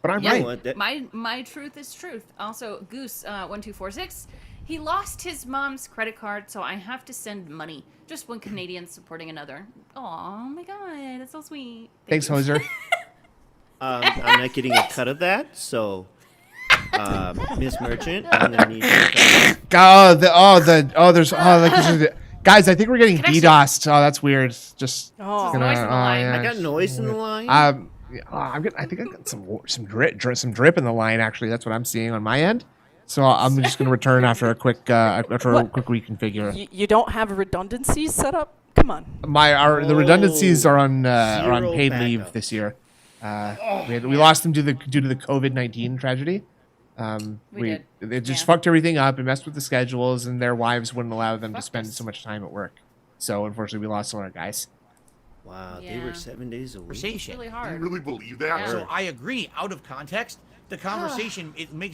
But I'm Yeah, right. What, that- my truth is truth. Also, Goose 1246. He lost his mom's credit card, so I have to send money. Just one Canadian supporting another. Oh my god, that's so sweet. Thanks, you. Hoser. I'm not getting a cut of that, so Miss Merchant, I'm gonna need you to cut. Guys, I think we're getting Connection. DDoSed. Oh, that's weird. Just Oh. There's noise in the line. yeah. I got noise in the line. I think I got some drip in the line. Actually, that's what I'm seeing on my end. So I'm just going to return after a quick reconfigure. You don't have a redundancy set up? Come on. The redundancies are on Zero paid backup. leave this year. We lost them due to the COVID-19 tragedy. We did. It just Yeah. fucked everything up and messed with the schedules, and their wives wouldn't allow them to spend so much time at work. So unfortunately, we lost all our guys. Wow, they Yeah. were 7 days a week. It's Conversation. really Do you hard. really believe that? Yeah. So I agree. Out of context, the conversation it's made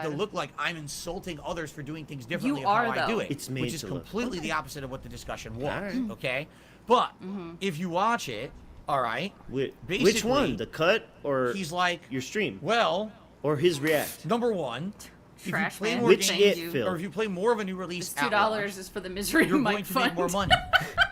to God. look like I'm insulting others for doing things differently You of how are, I though. do it, It's made which is to look- completely the opposite of what the discussion was. Alright. Okay, but Mm-hmm. if you watch it, all right, Which Basically, one? The cut or he's like, your stream well, or his react? number one, if you Trash play man. more Which Thank games, it, you. Phil? or if you play more of a new release, This at $2 launch, is for the misery you're of my going to fund. make more money.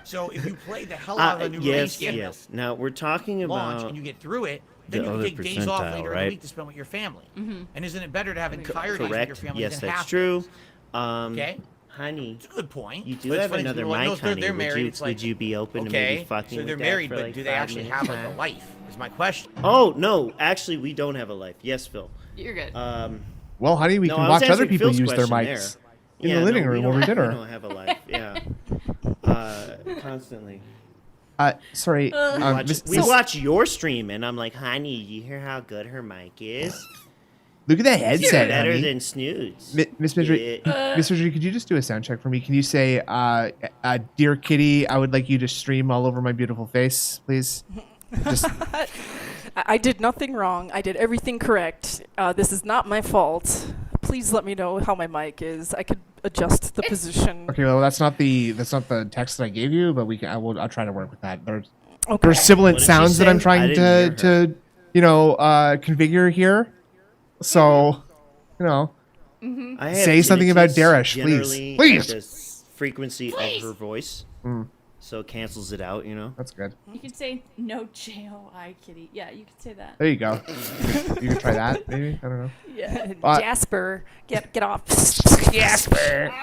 So if you play the hell out of a new Yes, release, yes. Now we're talking launch about and you get through it, then the you can other take days off percentile, later in right? the week to spend with your family. Mm-hmm. And isn't it better to have entire days with your correct. family Yes, than that's half true. days? Okay, Honey, it's a good point. you do But it's have funny, another people are like, mic, no, honey. they're married. It's like, would you be open to okay, maybe fucking so with they're that married, for but like do they 5 actually minutes have like a time? life? Is my question. Oh no, actually, we don't have a life. Yes, Phil. You're good. Well, honey, we No, can I was watch other answering people Phil's use their question mics there. in the living no, we room don't- over dinner. We don't have a life. Yeah. Constantly. Sorry, We watch your stream, and I'm like, honey, you hear how good her mic is? look at that headset, Better honey. than Snoods. Miss Midri, Yeah. Miss Midri, could you just do a sound check for me? Can you say, "Dear Kitty, I would like you to stream all over my beautiful face, please"? Just I did nothing wrong. I did everything correct. This is not my fault. Please let me know how my mic is. I could adjust the position. okay. Well, that's not the text that I gave you, but I'll try to work with that. There's Okay. sibilant What did she sounds that I'm say? I trying didn't hear her. to configure here. So, I have Say something about tinnitus Darish, please. generally Please. at the frequency of her voice, so it cancels it out. You know. That's good. You can say no J-O-I kitty. Yeah, you can say that. There you go. You can try that, maybe. I don't know. Yeah. Jasper, get off. Jasper.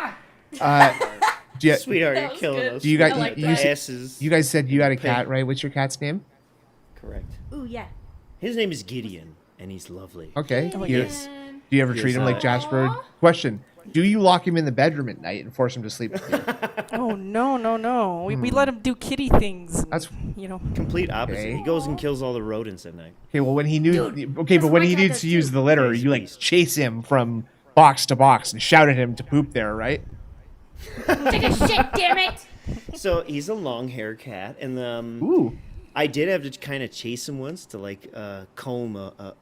Do you, Sweetheart, That you're was killing good. us. Do you got- I like you that. asses? you guys said you got a Pig. cat, right? What's your cat's name? Correct. Ooh, yeah. His name is Gideon, and he's lovely. Okay. Oh, You- yes. Do you ever treat him like Yes. Jasper? Aw. Question. Do you lock him in the bedroom at night and force him to sleep with you? Oh no. We let him do kitty things. And, That's- you know. Complete opposite. Okay. He goes and kills all the rodents at night. Okay, well, when he knew... Dude, okay, that's but when what he my cat needs does to use too. the litter, Please, you, like, please. chase him from box to box and shout at him to poop there, right? Take a shit, damn it! So he's a long-haired cat, and Ooh. I did have to kind of chase him once to like comb a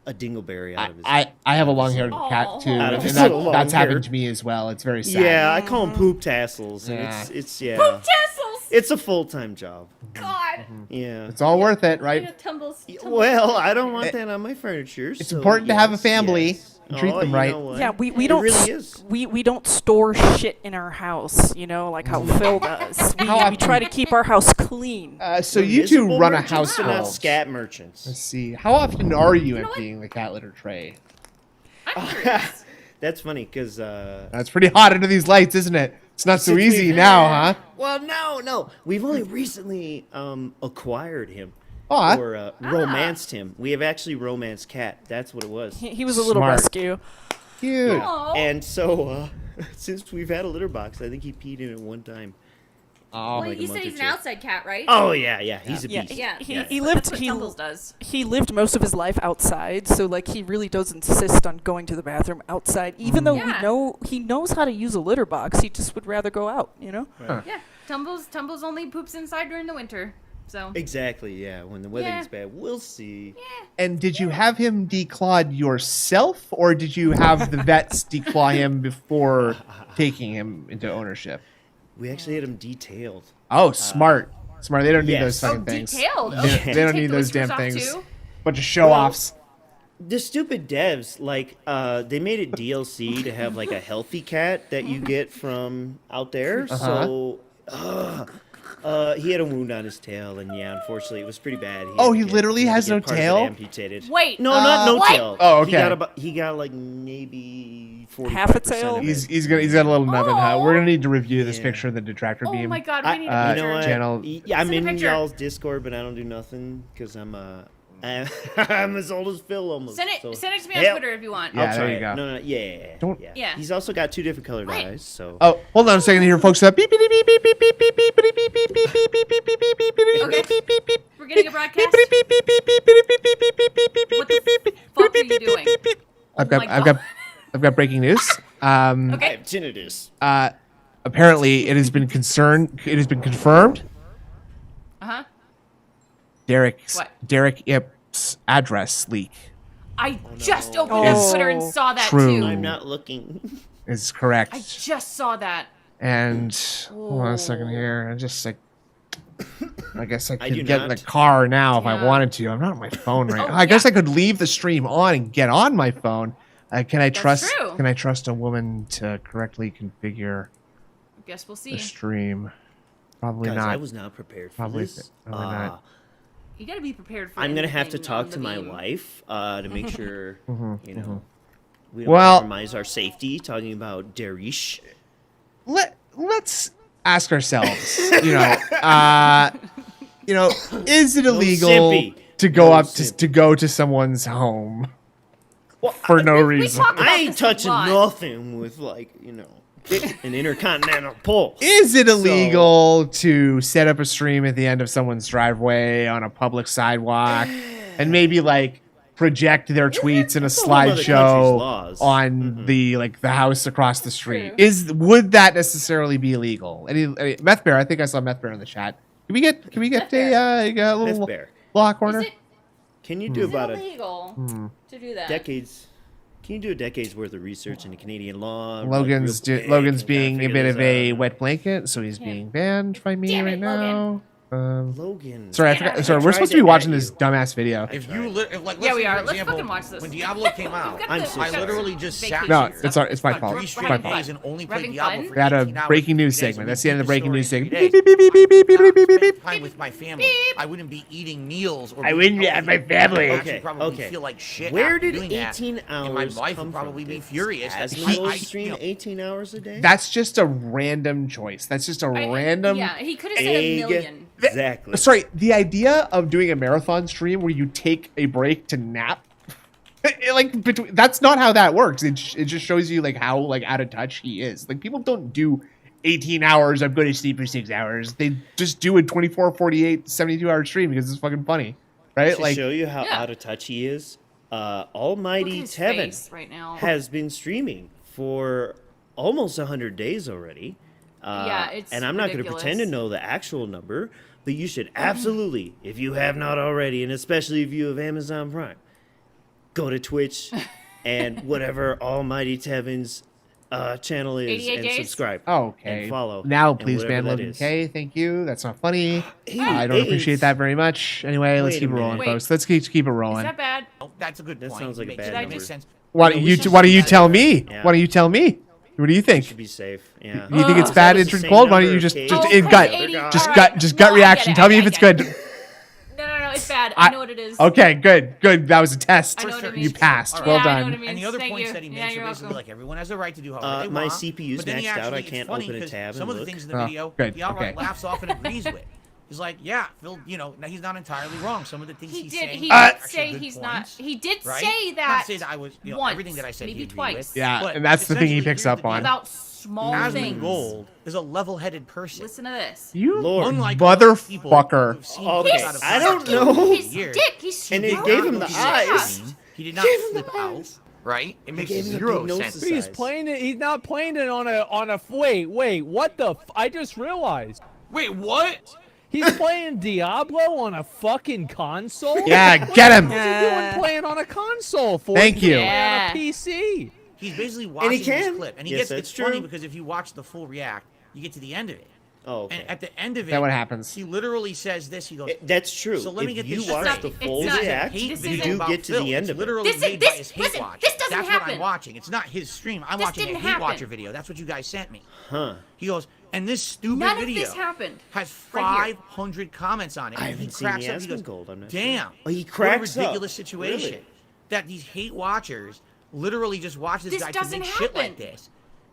dingleberry out of his. I have a long-haired Aw. cat, too, Out of and his that's long happened hair. to me as well. It's very sad. Yeah, I call him poop tassels. And Yeah. it's yeah. Poop tassels! It's a full-time job. God! Yeah. It's all worth it, Yeah, right? tumbles. Well, I don't want that on my furniture. It's so important to have a yes, family yes. and treat Oh, them you right. know what? Yeah, we It don't really is. we don't store shit in our house, you know, like how Phil does. We, How we often- try to keep our house clean. So We're you two visible run a merchants, but not household. scat merchants. Let's see. How often are you know what? emptying the cat litter tray? I'm curious. That's funny because That's pretty hot under these lights, isn't it? It's not so Since easy we've- now, huh? well, no, we've only recently acquired him Aw. or romanced him. We have actually romanced Cat. That's what it was. He was a little Smart. rescue. Cute. Aw. And so since we've had a litter box, I think he peed in it one time. Oh, Well, like a you month said or he's two. an outside cat, right? Oh yeah, he's a Yeah, beast. Yeah. he, Yeah. he That's lived what he Tumbles does. he lived most of his life outside, so like he really does insist on going to the bathroom outside, even though Yeah. we know he knows how to use a litter box. He just would rather go out, you know. Yeah. Tumbles only poops inside during the winter. So. Exactly. Yeah. When the weather Yeah. gets bad, we'll see. And did you have him declawed yourself, or did you have the vets declaw him before taking him into ownership? We actually had him detailed. Oh, smart. Smart. They don't need those yes. fucking Oh, things. detailed. They, Okay. they don't Take need the those damn whiskers off, things. too? Bunch of show-offs. The stupid devs, like, they made it DLC to have like a healthy cat that you get from out there. So, he had a wound on his tail, and yeah, unfortunately, it was pretty bad. Oh, had to he get- literally had to has get no part of it tail? amputated. Wait. No, not no what? tail. Oh, He got okay. about he got like maybe 45% Half a tail? of it. He's got a little nubbin, huh? Oh. We're gonna need to review this Yeah. picture of the detractor Oh beam. my god, I- we need uh, a You picture. know what? Channel- Yeah, I'm Send a in picture. y'all's Discord, but I don't do nothing because I'm as old as Phil almost. Send it so- to me on Yep. Twitter if you want. Yeah, I'll there try you it. go. No, yeah. Don't- Yeah. He's also got 2 different colored Right. eyes, so. Oh, hold on a second here, folks. Beep, beep, beep, beep, beep, beep, beep, beep, beep, beep, beep, beep, beep, beep, beep, beep, beep, beep, beep, beep, Okay. beep, beep, beep, We're getting a broadcast. beep, beep, beep, beep, beep, beep, beep, beep, beep, beep, beep, beep, What beep, the beep, beep, fuck beep, are you beep, beep, doing? beep, beep. Oh my I've got breaking news. Okay. I have tinnitus. Apparently, it has been confirmed. Uh-huh. Derek What? Ip's address leak I just opened no. up Twitter and saw that True. too. I'm not looking. is correct. I just saw that. And hold on a second Oh. here. I guess I I could do get in the not. car now if I Yeah. wanted to. I'm not on my phone right Oh, now. I guess yeah. I could leave the stream on and get on my phone. Can I trust? true. Can I trust a woman to correctly configure Guess we'll see. the stream? Probably Guys, not. I was not prepared for Probably this. probably not. You gotta be prepared for. I'm gonna have to anything talk on to the my beam. wife to make sure we don't Well- compromise our safety. Talking about Darish. Let's ask ourselves. Is it illegal simpy. to go No up simpy. to go to someone's home Well, for no we reason? talked about I ain't this a touching lot. nothing with an intercontinental pole. Is it illegal to set up a stream at the end of someone's driveway on a public sidewalk and maybe project their tweets in a That's a whole other country's slideshow laws. on the house across the street? True. Would that necessarily be illegal? Any Meth Bear? I think I saw Meth Bear in the chat. Can we get a little Meth Bear. block corner? Is it, Can you do is it about illegal to do that? decades? Can you do a decade's worth of research into Canadian law? Logan's real quick Logan's and kinda being a figure bit this of a out? wet blanket, so he's being banned by me Damn right it, now. Logan. Logan. Sorry, I Get forgot. out of Sorry, here. we're I supposed to tried be to watching at this you. dumbass video. If tried. you like, Yeah, let's we say, are. for Let's example, fucking watch this. when Diablo came out, We've got I'm the- so we've I got the literally just sat vacations. No, here it's our- it's my We're fault. three It's having my straight fault. days and only We're played having Diablo fun. for We had 18 a hours breaking for news 3 days, segment. and That's we the end of the beat breaking news story segment. every Beep, day. beep, beep, beep, beep, beep, I would beep, beep, spend beep. time with my family. I wouldn't be eating meals or I being wouldn't be healthy. at my family. I would actually Okay, probably okay. feel like shit Where after did doing that, 18 and my hours wife come would probably from? be Did furious. That Asmongold I stream you know, 18 hours a day? That's just a random choice. That's just a random. Yeah, he could have said a million. Exactly. Sorry, the idea of doing a marathon stream where you take a break to nap, like between, that's not how that works. It just shows you like how like out of touch he is. Like people don't do 18 hours. I'm going to sleep for 6 hours. They just do a 24, 48, 72-hour stream because it's fucking funny, right? To Like show you how Yeah. out of touch he is, Look at Almighty his Tevin face right now. has been streaming for almost 100 days already. Yeah, it's and I'm not going to pretend to ridiculous. know the actual number, but you should absolutely, if you have not already, and especially if you have Amazon Prime, go to Twitch and whatever Almighty Tevin's channel is 88 and days? subscribe. okay, and follow. now and please whatever ban that Logan is. K. Thank you. That's not funny. Hey, I don't appreciate that very much. Anyway, let's Wait keep a it rolling, minute. folks. Let's keep it Is rolling. that bad? Oh, that's a good That point. sounds like a Makes- bad that number. makes sense. Why Yeah, don't we you should Why don't be you better. tell me? Yeah. Why don't you tell me? What do you You think? should be safe. Yeah. You think it's Ugh. bad Is that the entered same cold? Why don't number you of just Ks? just Oh, in 'cause gut 80 just all gut right. just No, gut I reaction? get it, Tell me I if it's get it. good. No, it's bad. I know what it is. Okay, good. That was a test. I know what it You means. passed. Yeah, Well I know what done. it means. And the other Thank points you. that he Yeah, makes you're are basically welcome. like everyone has the right to do however they My want. CPU's but then he maxed out. actually, I it's can't funny open a 'cause tab some and of the look. things in the Oh, video, good, he outright okay. laughs off and agrees with. He's like, yeah, Phil, you know, he's not entirely wrong. Some of the things He he's did. saying He are did actually say good he's points, not. He did right? say Not that. to say that I was, you know, once, everything that I said maybe he agreed twice. with. Yeah, But and that's the thing he essentially, picks here's up the on. deal. About small Asmongold things. is a level-headed person. Listen to this. You Lord. Unlike a lot of people motherfucker. who've seen Okay, clips out of I don't context know. over the His years, dick. He's And he it did gave not him go the to eyes. stream. He did not Gave him the flip out, eyes. right? It makes gave him the zero big nose sense. to He's size. playing it. He's not playing it on a. Wait, what the? I just realized. Wait, what? He's playing Diablo on a fucking console. Yeah, get him. What's he doing playing on a console for? Thank He can you. play Yeah. on a PC. He's basically he watching this can. clip, and he Yes, gets. that's It's funny true. because if you watch the full react, you get to the end of it, Oh, okay. and at the end of it, That what happens. he literally says this. He goes, That's true. So let me if get you this watch straight. the It's full not- react, hate you video do about get to Phil. the end It's of it. literally This made is- by this- his hate listen, watch. this doesn't That's what happen. I'm watching. It's not his stream. I'm This watching a didn't hate happen. watcher video. That's what you guys sent me. Huh. He goes, and this stupid None of video this happened. has Right here. 500 comments on it. I and he haven't seen cracks the up. He goes, Asmongold, I'm not sure. damn. Oh, he what a cracks up. ridiculous situation Really? that these hate watchers literally just watch this This guy to doesn't make shit like happen. this.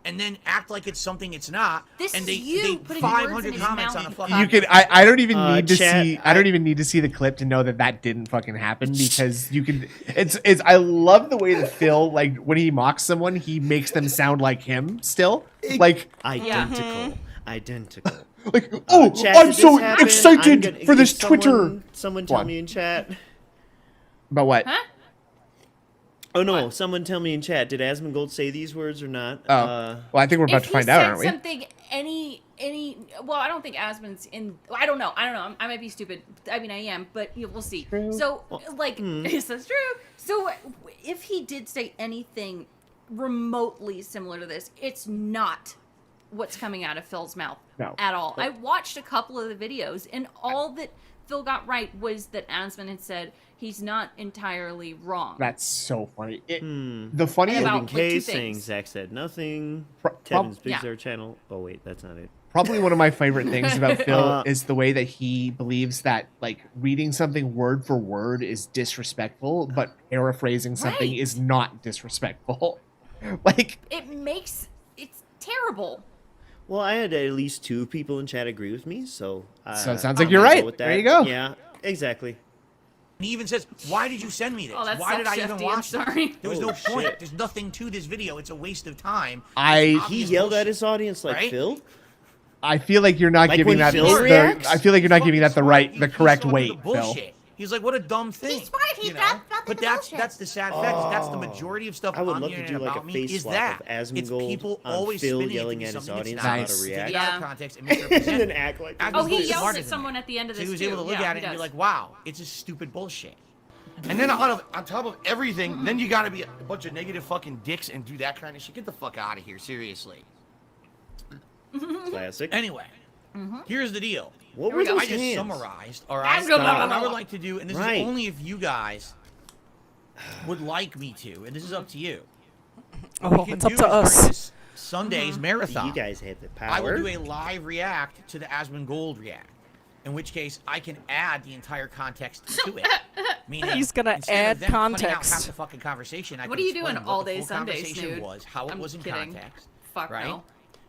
And then act like it's something it's not. This and is they, you they putting words in 500 his comments mouth, on a you fucking. You could. I don't even need to chat, see. I don't even need to see the clip to know that didn't fucking happen because you can. It's. I love the way that Phil, like when he mocks someone, he makes them sound like him. Still, like Identical. like oh, Chat, I'm did so this happen? excited I'm gonna- for this if someone- Twitter. Someone Go tell on. me in chat. About what? Huh? Oh no! Someone tell me in chat. Did Asmongold say these words or not? Oh, well, I think we're about If to he find said out, aren't we? something, well, I don't think Asmon's in. I don't know. I might be stupid. I mean, I am, but we'll see. So, like, is this true? So, if he did say anything remotely similar to this, it's not what's coming out of Phil's mouth No. at all. I watched a couple of the videos, and all that Phil got right was that Asmon had said he's not entirely wrong. That's so funny. The And funniest, about- Logan like, K two saying things. Zach said nothing. Pro- Tevin's yeah. Big Zero channel. Oh wait, that's not it. probably one of my favorite things about Phil Uh, is the way that he believes that like reading something word for word is disrespectful, but paraphrasing something Right. is not disrespectful. Like, It's terrible. Well, I had at least 2 people in chat agree with me, so. So it sounds I'm like you're gonna right. go with There that. you go. Yeah, exactly. And he even says, why did you send me this? Oh, that Why did I sucks, even Shefty, I'm watch this? sorry. There was Oh, no point. shit. There's nothing to this video. It's a waste of time. I He Obvious yelled at bullshit, his audience like right? Phil. feel like you're not Like giving when that. Phil The, reacts? I feel like you're not giving that the Fucking right, smart. the He's correct going through weight, the Phil. bullshit. He's like, what a dumb thing. smart. He's you know? not But the that's bullshit. the sad fact. That's the majority of stuff I would on love the to internet do like about a me face is swap that. of It's Asmongold people on always Phil spinning yelling it at into his something audience it's on not. how to Nice. react. Take it out Yeah. of context and and misrepresent then it. act like Act Oh, as he though yells smarter at than someone me. at the end of So this he was too. able to look Yeah, at it he and be does. like, wow, it's just stupid bullshit. And then on top of everything, then you gotta be a bunch of negative fucking dicks and do that kind of shit. Get the fuck out of here, seriously. Classic. Anyway, here's the deal. What Here were we go. those I just hands? summarized, all right? Stop. What I would like to do, and this Right. is only if you guys would like me to, and this is up to you. What Oh, we can it's up do to is during us. this Sunday's marathon. You guys have the power. I will do a live react to the Asmongold react. In which case, I can add the entire context to it. Meaning, He's gonna instead add of them cutting out context. half the fucking conversation, I What can are you doing explain all what the day full Sunday, conversation Snoot? was, how it I'm was in kidding. context. Fuck right? no.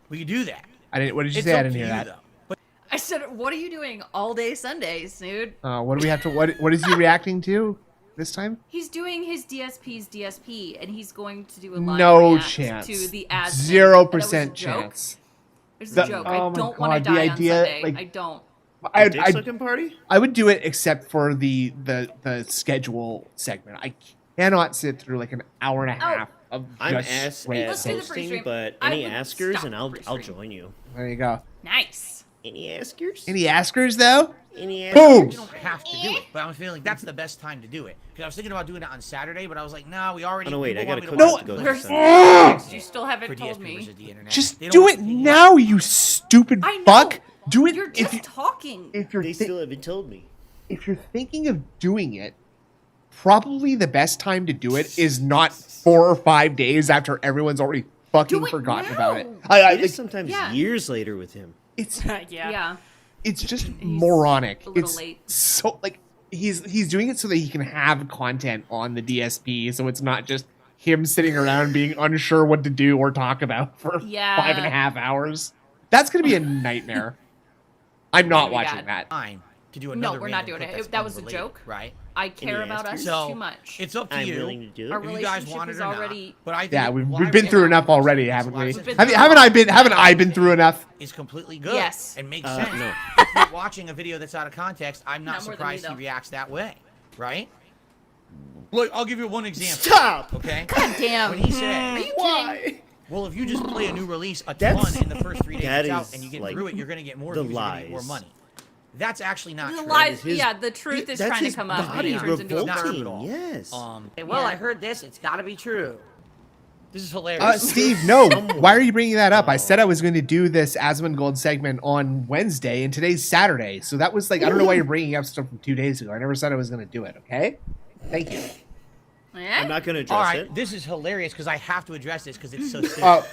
We could do that. I didn't. What did you It's say? I up didn't to hear you, that. though. But I said, what are you doing all day Sunday, Snood? What do we have to? What is he reacting to this time? He's doing his DSP's DSP, and he's going to do a live No react chance. to the ad. 0% chance. It's The- a joke. oh I my don't want to God, the die idea, on Sunday. like- I don't. Dick sucking party? I would do it except for the schedule segment. I cannot sit through like an hour and a half of I'm just ass straight at Let's do the hosting, pre-stream. but I any would askers, stop and the I'll pre-stream. join you. There you go. Nice. Any askers? Any askers though? Any Boom! askers? you don't have to do it. But I'm feeling that's the best time to do it. Because I was thinking about doing it on Saturday, but I was like, nah, we already. Oh, no, wait, people I gotta want me cook No, up to go to Where's Sunday. You still haven't for told DSP me. versus the internet. Just They don't do want it to take now, you stupid I know. fuck. Do it You're if just you talking. if you're They thi- still haven't told me. if you're thinking of doing it. Probably the best time to do it is not 4 or 5 days after everyone's already fucking Do it forgotten about it. now. It is sometimes yeah. years later with him. It's Yeah. it's just moronic. a little It's late. so like he's doing it so that he can have content on the DSP, so it's not just him sitting around being unsure what to do or talk about for Yeah. 5.5 hours. That's gonna be a nightmare. I'm not Oh my watching God. that. time to do No, another we're not random doing clip it. that's That was a unrelated, joke. right? I care Any about us askers? So too much. it's up to I'm you. willing to do Our it. If you guys relationship want it is or already- not. But I think Yeah, we've live been through react enough already, is haven't we? We've been Haven't through haven't I been through enough? Is completely good. Yes. And makes No. sense. If you're watching a video that's out of context, I'm not Not more than surprised me, he though. reacts that way, right? Look, I'll give you one example. Stop! Okay. God damn. When he said, Are you kidding? Why? well, if you just play a new release a That's- ton in the first 3 days that it's out is, and you get like, through it, you're gonna get more the views, you're gonna get more lies. money. That's actually not The true. lies, his- yeah, the truth is That's trying to his come up and body it turns into a Not true bird. at all. Yes. Well, Yeah. I heard this. It's got to be true. This is hilarious. Steve, no. Why are you bringing that up? I said I was going to do this Asmongold segment on Wednesday, and today's Saturday. So that was like, I don't know why you're bringing up stuff from 2 days ago. I never said I was going to do it, okay? Thank you. Eh? I'm not going to address All right, it. this is hilarious because I have to address this because it's so stupid. Oh,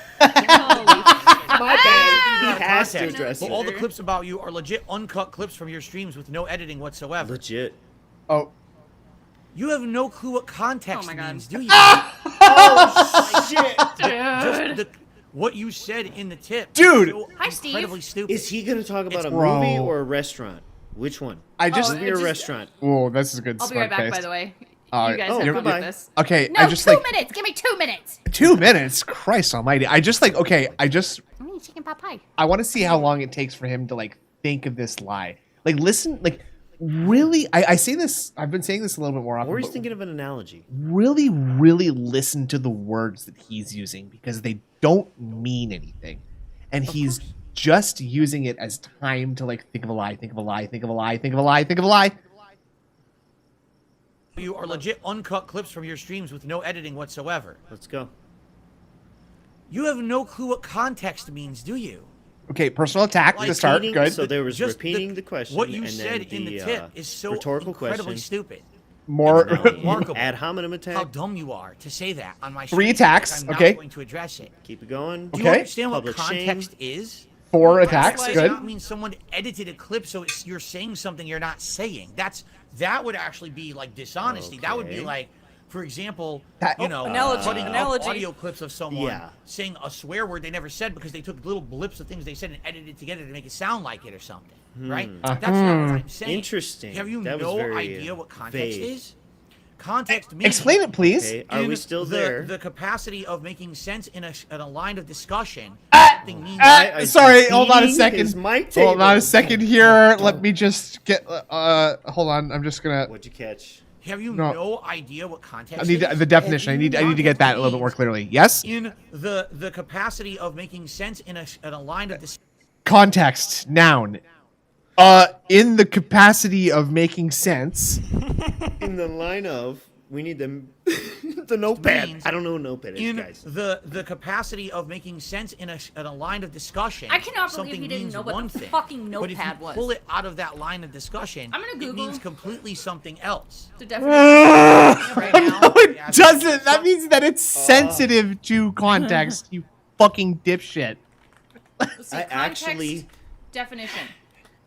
My bad. He has to Context. address Well, all the it. clips about you are legit uncut clips from your streams with no editing whatsoever. Legit. oh. You have no clue what context Oh my God. means, do you? Shit. Just what you said in the tip. Dude. is so Hi, Steve. incredibly stupid. Is he going to talk about It's a bro. movie or a restaurant? Which one? I just, Movie or just- restaurant? oh, this is a good I'll be right smart back, by face. the way. Oh, You guys oh, have to goodbye. do this. Okay, No, I just 2 like minutes. Give me 2 minutes. 2 minutes. Christ almighty. I just like, okay, I'm eating chicken pot pie. I want to see how long it takes for him to like think of this lie. Like, listen, like, really, I say this, I've been saying this a little bit more often. Or he's but thinking of an analogy. really, really listen to the words that he's using because they don't mean anything. And he's just using it as time to like think of a lie, think of a lie, think of a lie, think of a lie, think of a lie. You are legit uncut clips from your streams with no editing whatsoever. Let's go. You have no clue what context means, do you? Okay, personal attack Like to start. repeating- Good. so there was Just repeating the question. What you and said then in the the, tip is so rhetorical incredibly question. stupid. More. Now, Remarkable. ad hominem How attack. dumb you are to say that on my 3 stream. attacks, I'm not okay. going to address it. Keep it going. Do you Okay. understand what Public context shame. is? 4 attacks. Context Good. does not mean someone edited a clip so you're saying something you're not saying. That would actually be like dishonesty. That would be Okay. like, for example, That- you know, Analogy, putting up analogy. audio clips of someone Yeah. saying a swear word they never said because they took little blips of things they said and edited it together to make it sound like it or something. Right? That's not what I'm saying. Interesting. Have you That was no very, idea what context vague. is? Context means Explain it, please. Okay, are we in still the, there? The capacity of making sense in a line of discussion. Something means I- Sorry, hold on a beating second. his mic Hold on a table. second here. Let me just get. Hold on. I'm just gonna. What'd you catch? Have you No. no idea what context I need is? the definition. I need to get that a little bit more clearly. Yes. In the capacity of making sense in a line of discussion. Context. Noun. In the capacity of making sense. In the line of We need them. The notepad. Means I don't know what notepad is, in guys. the capacity of making sense in a line of discussion. I cannot believe something you didn't means know what one the thing, fucking but if you notepad was. pull it out of that line of discussion, I'm gonna it Google. means completely something else. The definition right now. No, it Yeah, doesn't. That means that it's sensitive to context, you fucking dipshit. Let's see, I context, actually- definition.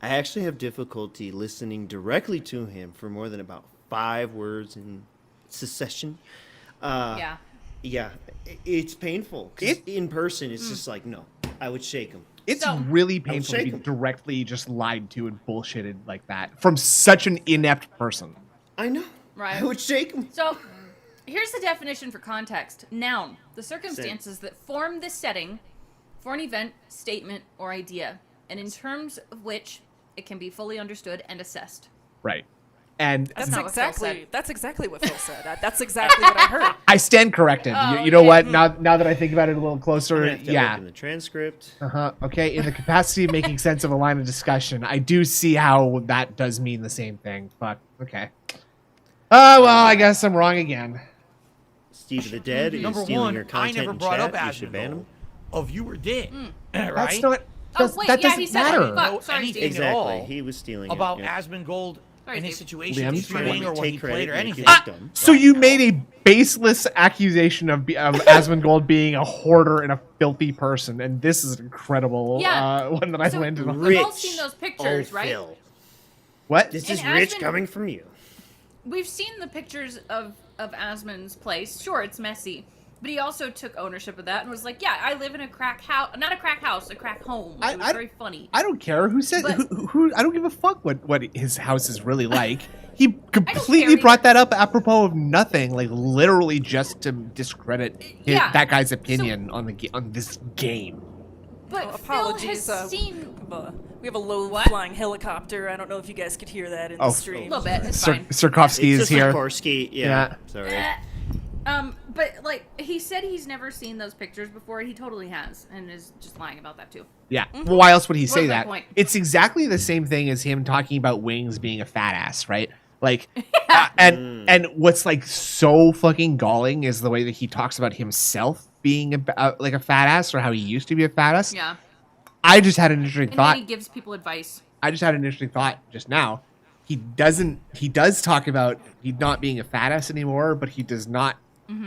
I actually have difficulty listening directly to him for more than about 5 words in succession. Yeah. Yeah, it's painful. 'Cause in person, it's just like, no, I would shake him. It's So- really painful to shake be 'em. directly just lied to and bullshitted like that from such an inept person. I know. Right. I would shake him. So, here's the definition for context. Noun, the circumstances that form the setting for an event, statement, or idea, and in terms of which it can be fully understood and assessed. Right. And That's not what Phil said. That's exactly what Phil said. That's exactly what I heard. I stand corrected. Oh, you know yeah. what? Now that I think about it a little I'm closer, gonna have to yeah. look in the transcript. Okay, in the capacity of making sense of a line of discussion, I do see how that does mean the same thing. Fuck. Okay. Well, I guess I'm wrong again. Steve of the Dead is Number stealing one, your I content never in brought chat. up You should ban him. Asmongold. A viewer did, right? That's not. Oh, Does, wait, that yeah, doesn't he said matter. it. Fuck, Know sorry, anything Steve. at Exactly. all He was stealing about it. Yeah. Asmongold Sorry, and his Steve. situation, Liam, his trying to training, or what take he credit played, or and anything. make you dumb. So you made a baseless accusation of Asmongold being a hoarder and a filthy person, and this is an incredible Yeah. one that I So landed on. we've all Rich. seen those pictures, Oh, right? Phil. What? This And is rich Asmon- coming from you. We've seen the pictures of Asmon's place. Sure, it's messy. But he also took ownership of that and was like, yeah, I live in a crack house. Not a crack house, a crack home. It was very funny. I don't care who said But- who. I don't give a fuck what his house is really like. He completely care either. brought that up apropos of nothing, like literally just to discredit Yeah. that guy's opinion on this game. But Oh, Phil apologies. has seen... We have a low What? flying helicopter. I don't know if you guys could hear that in the Oh, A stream. little bit, it's fine. Sirkovsky is It's a here. Sikorsky. Yeah. Yeah. Sorry. But, like, he said he's never seen those pictures before. He totally has, and is just lying about that, too. Yeah. Well, why else would he say was my that? point? It's exactly the same thing as him talking about Wings being a fat ass, right? Like, and what's like so fucking galling is the way that he talks about himself being like a fat ass, or how he used to be a fat ass. Yeah. I just had an interesting And thought. then he gives people advice. I just had an interesting thought just now. He does talk about he not being a fat ass anymore, but he does not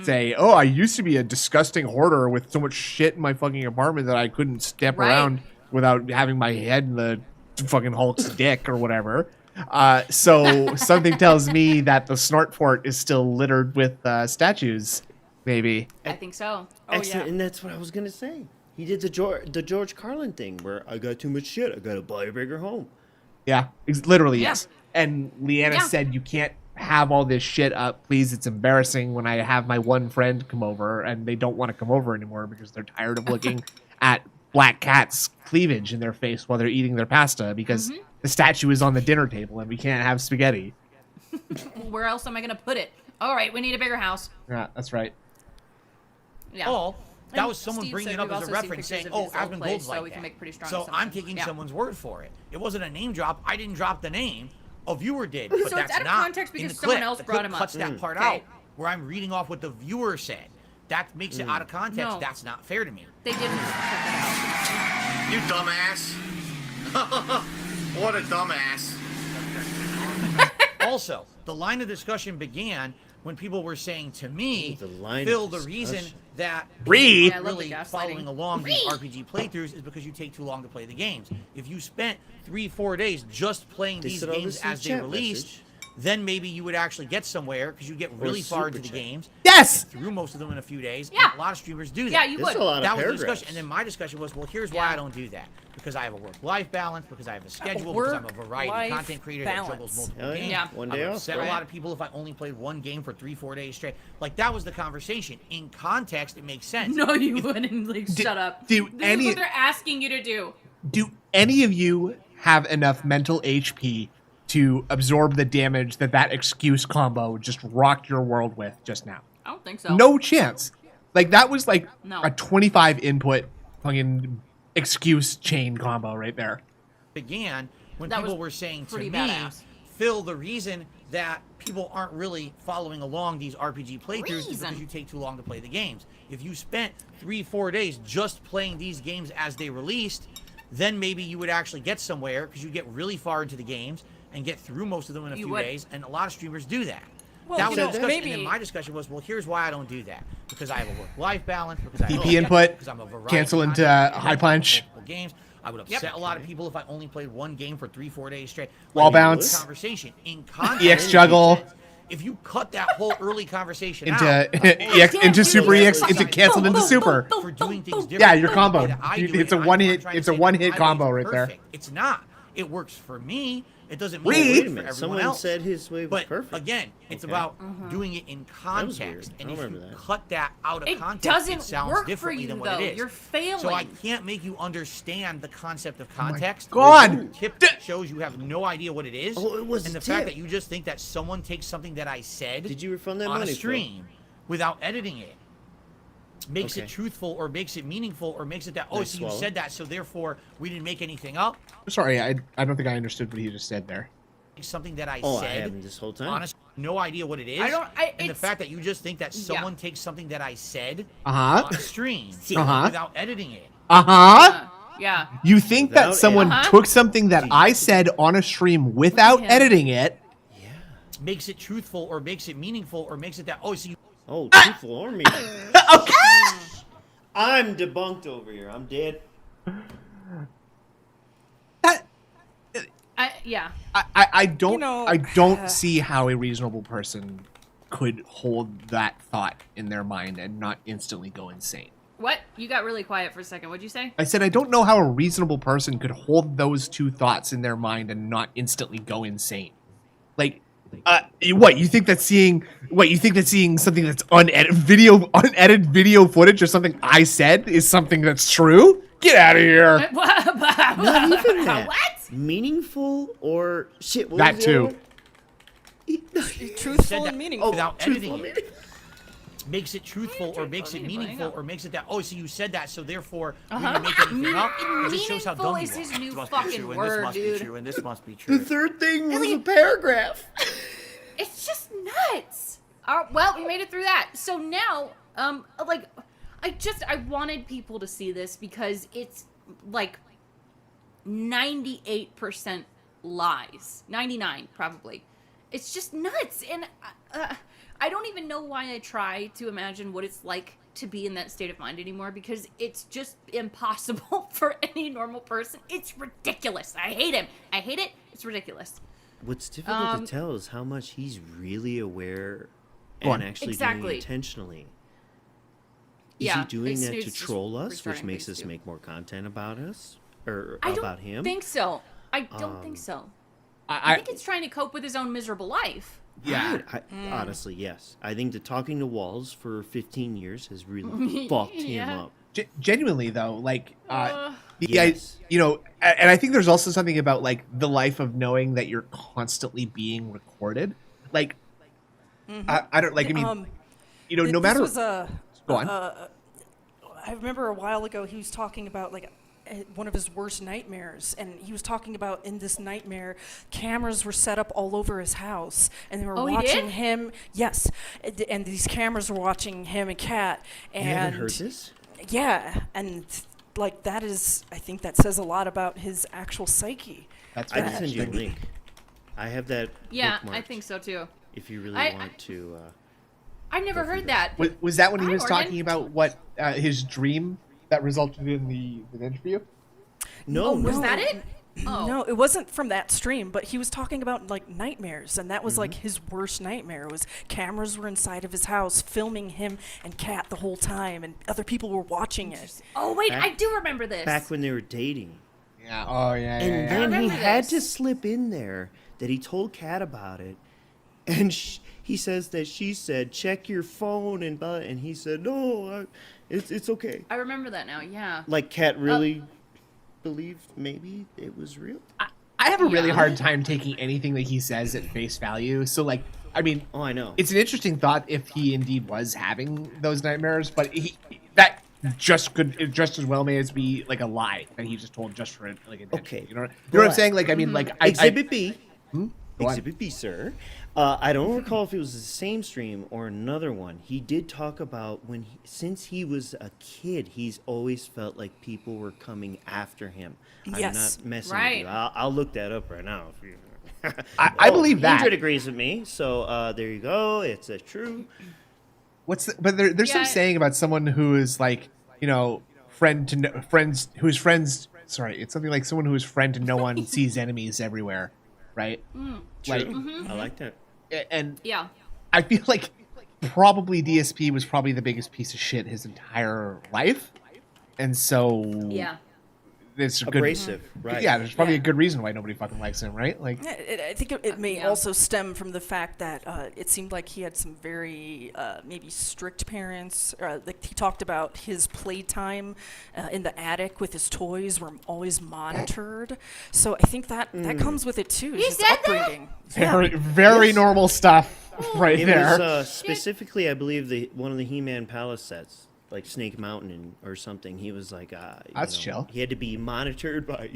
say, "Oh, I used to be a disgusting hoarder with so much shit in my fucking apartment that I couldn't step Right. around without having my head in the fucking Hulk's dick or whatever." So something tells me that the snort fort is still littered with statues, maybe. I think so. Oh, Excellent. yeah. And that's what I was gonna say. He did the George Carlin thing where I got too much shit. I gotta buy a bigger home. Yeah, literally, Yeah. yes. And Leanna Yeah. said, "You can't have all this shit up, please. It's embarrassing when I have my one friend come over and they don't want to come over anymore because they're tired of looking at black cat's cleavage in their face while they're eating their pasta because the statue is on the dinner table and we can't have spaghetti." Where else am I going to put it? All right, we need a bigger house. Yeah, that's right. Yeah. Oh, that And was someone Steve bringing said it up we've as a also seen reference, pictures saying, of "Oh, his old Asmongold's place, so like we can that." make pretty strong So I'm assumptions. taking Yeah. someone's word for it. It wasn't a name drop. I didn't drop the name. A viewer did, but So it's that's out of not context in because the someone clip. else The brought clip him up. cuts that part Okay. out where I'm reading off what the viewer said. That makes it out of context. No. That's not fair to me. They didn't check that You dumbass. What a dumbass. Also, the line of discussion began when people were saying to me, The line Phil, of the reason discussion. that Reed. Yeah, I people love the really gaslighting. following along these Reed. RPG playthroughs is because you take too long to play the games. If you spent 3-4 days just playing They these said all games this in the as they chat released, message. then maybe you would actually get somewhere because you get really far super into the chat. games. Yes! Through most of them in a few days. Yeah. And a lot of streamers do that. Yeah, you This would. is a lot of That was the paragraphs. discussion, and then my discussion was, well, here's why Yeah. I don't do that. Because I have a work-life balance, because I have a schedule, because I'm a variety work-life content creator that juggles balance. multiple Hell games. Yeah. One I day would off. upset a lot of people if I only played one game for 3-4 days straight. Like, that was the conversation. In context, it makes sense. out. No, you wouldn't. Like, shut up. do This any- is what they're asking you to do. Do any of you have enough mental HP to absorb the damage that excuse combo just rocked your world with just now? I don't think so. No chance. Like, that was like No. a 25 input fucking excuse chain combo right there. Began when That people was were saying to pretty me, badass. Phil, the reason that people aren't really following along these RPG playthroughs is because you take too long to play the games. If you spent 3-4 days just playing these games as they released, then maybe you would actually get somewhere because you get really far into the games and get through most of them in a few days, and a lot of streamers do that. Well, That was the discussion, maybe... and then my discussion was, well, here's why I don't do that. Because I have a work-life balance, because I have PP input, because I'm a variety cancel of into content, high punch. multiple games. I would upset a lot of people if I only played one game for 3-4 days straight. Wall bounce. Conversation in context. EX juggle. If you cut that whole early conversation Into out, EX, into super EX, into canceled into super. for doing things differently, Yeah, your combo. the way that I do It's it, a I'm one-hit. trying to It's a say that one-hit my combo way is right there. perfect. It's not. It works for me. It doesn't mean Wait it a works for minute, everyone someone else. said his way was but perfect. again, it's Okay. about doing it in was context. weird. And I if you remember that. cut that out of It context, doesn't it sounds work for differently you, than though. what it is. You're failing. So I can't make you understand the concept of context. God! Tip shows you have no idea what it is. Oh, it was and the a fact tip. that you just think that someone takes something that I said Did you refund that on money, a Phil? stream without editing it makes Okay. it truthful or makes it meaningful or makes it that, oh, Nice so you swallow. said that, so therefore we didn't make anything up. Sorry, I don't think I understood what he just said there. Something that I Oh, I said. haven't this whole time. Honestly, no idea what it is. I don't- and the it's- fact that you just think that someone takes something that I said Uh-huh. on a stream Uh-huh. without editing it. Uh-huh. Yeah. You think that Without someone editing. took something that I said on a stream without him. editing it? Makes it truthful or makes it meaningful or makes it that, oh, so you Oh, truthful or me. Okay. I'm debunked over here. I'm dead. That Yeah. I don't You know, I don't see how a reasonable person could hold that thought in their mind and not instantly go insane. What? You got really quiet for a second. What'd you say? I said I don't know how a reasonable person could hold those two thoughts in their mind and not instantly go insane. Like what you think that seeing something that's unedited video footage or something I said is something that's true? Get out of here. Not even that. What? Meaningful or shit. What That was the other too. one? Truthful said and that meaningful. without editing Truthful. it. Makes it truthful or makes it meaningful or makes it that, oh, so you said that, so therefore we didn't make anything up. It just shows how dumb you Meaningful is are. his new This must be fucking true, and word, this must dude. be true, and this must be The true. third thing was a paragraph. It's just nuts. Well, we made it through that. So now, like, I wanted people to see this because it's like 98% lies. 99 probably. It's just nuts, and I don't even know why I try to imagine what it's like to be in that state of mind anymore, because it's just impossible for any normal person. It's ridiculous. I hate him. I hate it. It's ridiculous. What's difficult to tell is how much he's really aware Go on. and actually doing Exactly. it intentionally. Is Yeah, he doing that to Snoop's just troll us, which restarting makes things us too. make more content about us? Or I about don't him? think so. I don't think so. I I think it's trying to cope with his own miserable life. yeah. Honestly, yes. I think that talking to walls for 15 years has really fucked him Yeah. up. Genuinely though, like Yes. you know, and I think there's also something about like the life of knowing that you're constantly being recorded. Like I don't like. I mean, you know, no matter. This was Go on. I remember a while ago he was talking about like one of his worst nightmares, and he was talking about in this nightmare cameras were set up all over his house, and they were Oh, he watching did? him. Yes, and these cameras were watching him and Kat. And You haven't heard this? yeah, and like that is, I think that says a lot about his actual psyche. That's I very can send you a interesting. link. I have that Yeah, I bookmarked think so too. if you really I- want to. I've never heard that. Was that when he Hi, was Morgan. talking about what his dream that resulted in the interview? No, Was no. that it? Oh. No, it wasn't from that stream, but he was talking about like nightmares, and that was like his worst nightmare. Was cameras were inside of his house filming him and Kat the whole time, and other people were watching it. Oh wait, Back- I do remember this. Back when they were dating. Yeah. Oh yeah. And yeah, then he remember had this. to slip in there that he told Kat about it, and he says that she said check your phone and he said no, it's okay. I remember that now. Yeah. Like Kat really believed maybe it was real. I have a really Yeah. hard time taking anything that he says at face value. So like, I mean, Oh, I know. it's an interesting thought if he indeed was having those nightmares, but that just as well may as be like a lie that he just told just for like a Okay. You know what I'm But- saying? Like I mean, like Exhibit B. Go on. Exhibit B, sir. I don't recall if it was the same stream or another one. He did talk about since he was a kid, he's always felt like people were coming after him. Yes. I'm not messing Right. with you. I'll look that up right now. If you... I believe that. Kindred agrees with me, so there you go. It's true. But there's some Yeah. saying about someone who is like, you know, friends. Sorry, it's something like someone who is friend to no one sees enemies everywhere, right? True. Like, I like that. and Yeah. I feel like probably DSP was probably the biggest piece of shit his entire life, and so Yeah. it's a good. Abrasive, right? Yeah, there's probably a good reason why nobody fucking likes him, right? Like, I think it may Yeah. also stem from the fact that it seemed like he had some very maybe strict parents. Like he talked about his playtime in the attic with his toys were always monitored. So I think that comes with it too. He His said that? upbringing. very normal stuff right It there. was specifically, I believe, one of the He-Man Palace sets, like Snake Mountain or something. He was like, That's chill. He had to be monitored by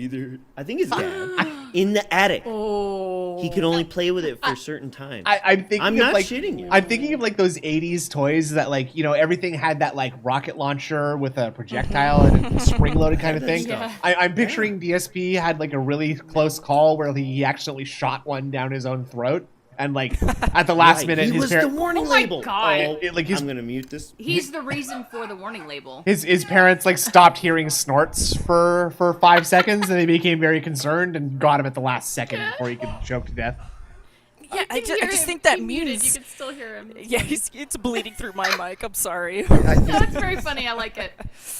I think his dad, in the attic. Oh. He could only play with it for certain times. I'm thinking I'm of not like, shitting you. I'm thinking of like those 80s toys that like, you know, everything had that like rocket launcher with a projectile and a spring loaded kind of That thing. stuff. I'm picturing DSP had like a really close call where he accidentally shot one down his own throat. And like at the last Right, minute, he his was the warning Oh my label. God. like his I'm gonna mute this. He's the reason for the warning label. his parents like stopped hearing snorts for 5 seconds, and they became very concerned and got him at the last second before he could choke to death. Yeah, I can just hear him. think that He muted. means. You can still hear him. Yeah, it's bleeding through my mic. I'm sorry. That's very funny. I like it.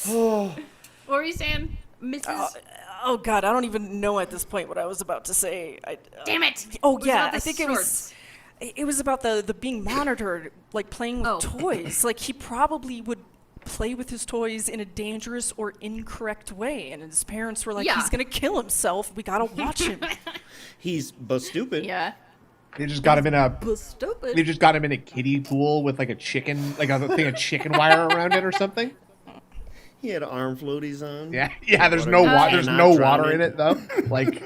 What were you saying, Mrs.? Oh God, I don't even know at this point what I was about to say. Damn it! Oh It was yeah, about the I think it swords. was. It was about the being monitored, like playing with Oh. toys. Like he probably would play with his toys in a dangerous or incorrect way, and his parents were like, Yeah. "He's gonna kill himself. We gotta watch him." He's but stupid. Yeah. They just got him in a Was stupid. they just got him in a kiddie pool with like a chicken, like a thing of chicken wire around it or something. He had arm floaties on. Yeah. There's no water. There's no water in it though. Like.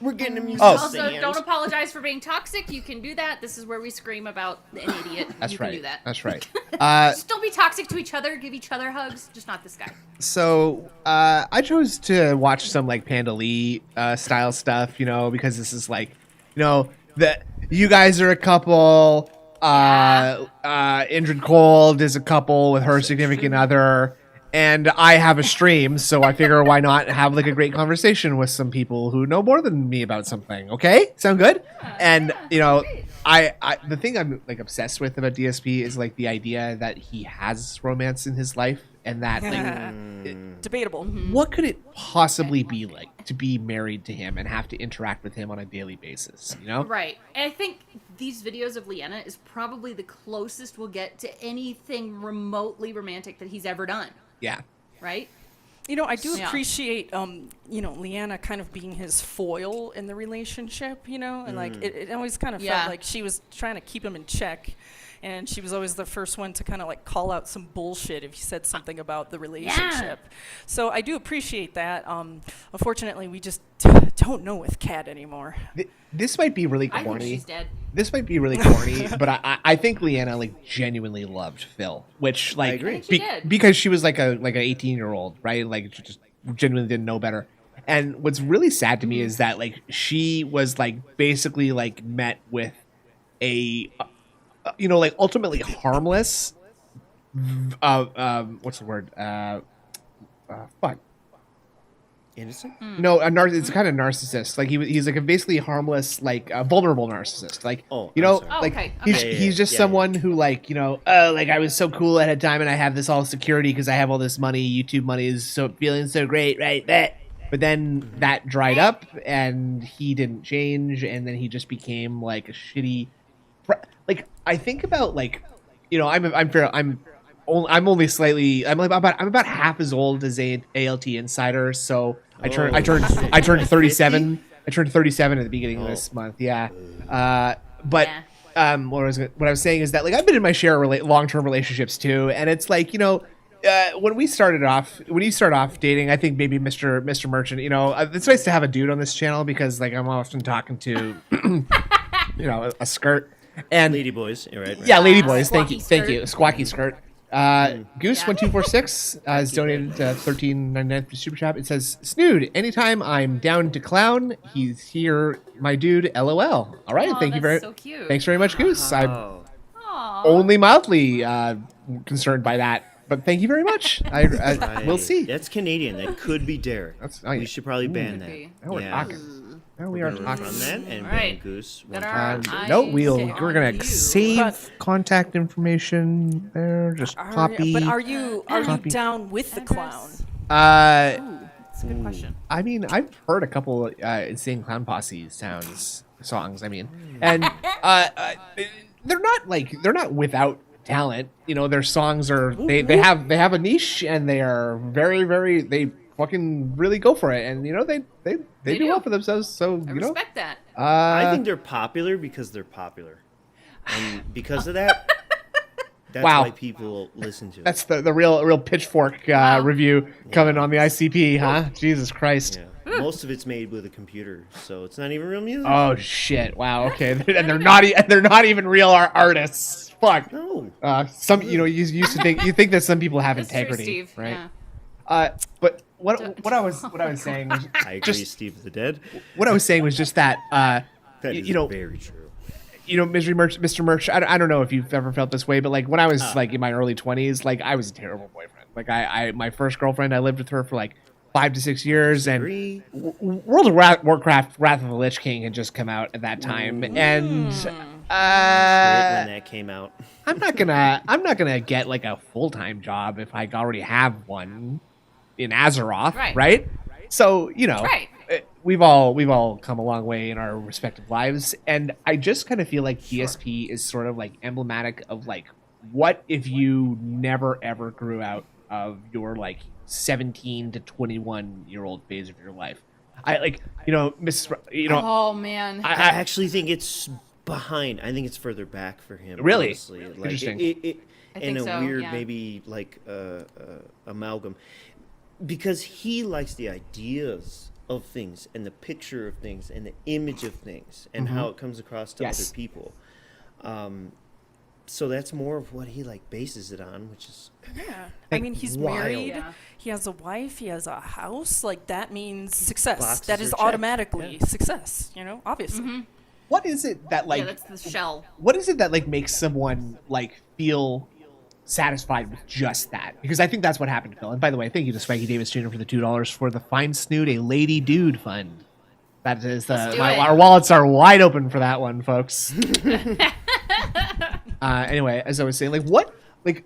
We're getting him used Oh. to Also, sand. don't apologize for being toxic. You can do that. This is where we scream about an idiot. That's you right. can do that. That's right. Just don't be toxic to each other. Give each other hugs. Just not this guy. So I chose to watch some like Panda Lee style stuff, you know, because this is like, you know, that you guys are a couple. Indrid Cold is a couple with her significant other, and I have a stream, so I figure why not have like a great conversation with some people who know more than me about something. Okay, sound good? And you know, I the thing I'm like obsessed with about DSP is like the idea that he has romance in his life, and that like. Debatable. What could it possibly be like to be married to him and have to interact with him on a daily basis, you know? Right. And I think these videos of Leanna is probably the closest we'll get to anything remotely romantic that he's ever done. Yeah. Right? You know, I do Yeah. appreciate, you know, Leanna kind of being his foil in the relationship, you know, and like it always kind of Yeah. felt like she was trying to keep him in check, and she was always the first one to kind of like call out some bullshit if he said something about the relationship. So I do appreciate that. Unfortunately, we just don't know with Kat anymore. This might be really I think corny. she's dead. This might be really corny, but I think Leanna like genuinely loved Phil, which like agree. I think she did. because she was like a 18-year-old, right? Like she just genuinely didn't know better. And what's really sad to me is that like she was like basically like met with a you know, like ultimately harmless what's the word? Fuck. Innocent? No, it's kind of narcissist. Like he's like a basically harmless, like vulnerable narcissist. Like Oh, you I'm know, sorry. Oh, like okay, he's okay. Yeah, he's just yeah, someone who like you know, like I was so cool at a time and I have this all security because I have all this money. YouTube money is so feeling so great, right? But then that dried up and he didn't change, and then he just became like a shitty. Like I think about like, you know, I'm only slightly I'm about half as old as a ALT insider, so I turned 37. I turned 37 at the beginning of this month. Yeah. But what I was saying is that like I've been in my share of long-term relationships too, and it's like, you know, when you start off dating, I think maybe Mr. Merchant, you know, it's nice to have a dude on this channel because like I'm often talking to, you know, a skirt and Lady boys, you're right. yeah, lady boys. Thank Squawky you, squawky skirt. Goose1246 has donated $13.99 for super chat. It says, "Snood, anytime I'm down to clown, he's here, my dude. LOL." All right, Aw, thank you that's very, so cute. thanks very much, Goose. I'm Oh, Aw. only mildly concerned by that, but thank you very much. I right. we'll see. That's Canadian. That could be Derek. Oh, yeah. We should probably ban that. be. Now we're Yeah. talking. Now we We're are gonna talking. run that and All ban right. Goose. Got one our time. eyes No, we're on gonna you. save But- contact information there. Just copy. But are you Copy. down with the clown? Uh, That's a good question. I mean, I've heard a couple Insane Clown Posse songs. I mean, and they're not without talent. You know, their songs are they have a niche and they are very they fucking really go for it, and you know they do do. well for themselves. So I you know, respect that. I think they're popular because they're popular, and because of that, that's Wow. why people listen to it. that's the real pitchfork review coming on the ICP, huh? Jesus Christ. Yeah. Most of it's made with a computer, so it's not even real music. Oh shit! Wow. Okay, and they're not even real artists. Fuck. No. Some you used to think that some people have That's true, integrity, Steve. right? Yeah. But what I was saying was I agree, Steve the Dead. what I was saying was just that That is you know very true. Mr. Merch. I don't know if you've ever felt this way, but like when I was like in my early 20s, like I was a terrible boyfriend. Like I my first girlfriend, I lived with her for like 5 to 6 years, and Agree. World of Warcraft: Wrath of the Lich King had just come out at that time, and when that came out. I'm not gonna get like a full-time job if I already have one in Azeroth, right? So you know, Right. we've all come a long way in our respective lives, and I just kind of feel like DSP is sort of like emblematic of like what if you never ever grew out of your like 17 to 21-year-old phase of your life. I like, you know, Mrs. You know, Oh man. I actually think it's behind. I think it's further back for him. Really? Honestly. Like, Interesting. I in think a so, weird, yeah. maybe like amalgam, because he likes the ideas of things and the picture of things and the image of things and how it comes across to Yes. other people. So that's more of what he like bases it on, which is Yeah. I mean, he's wild. married. Yeah. He has a wife. He has a house. Like that means success. Boxes That are is checked. automatically success. You know, obviously. what is it that like yeah, that's the shell. what is it that like makes someone like feel satisfied with just that? Because I think that's what happened to Phil. And by the way, thank you to Spiky Davis Jr. for the $2 for the Fine Snood, a Lady Dude Fund. That is do it. our wallets are wide open for that one, folks. Anyway, as I was saying, like what, like,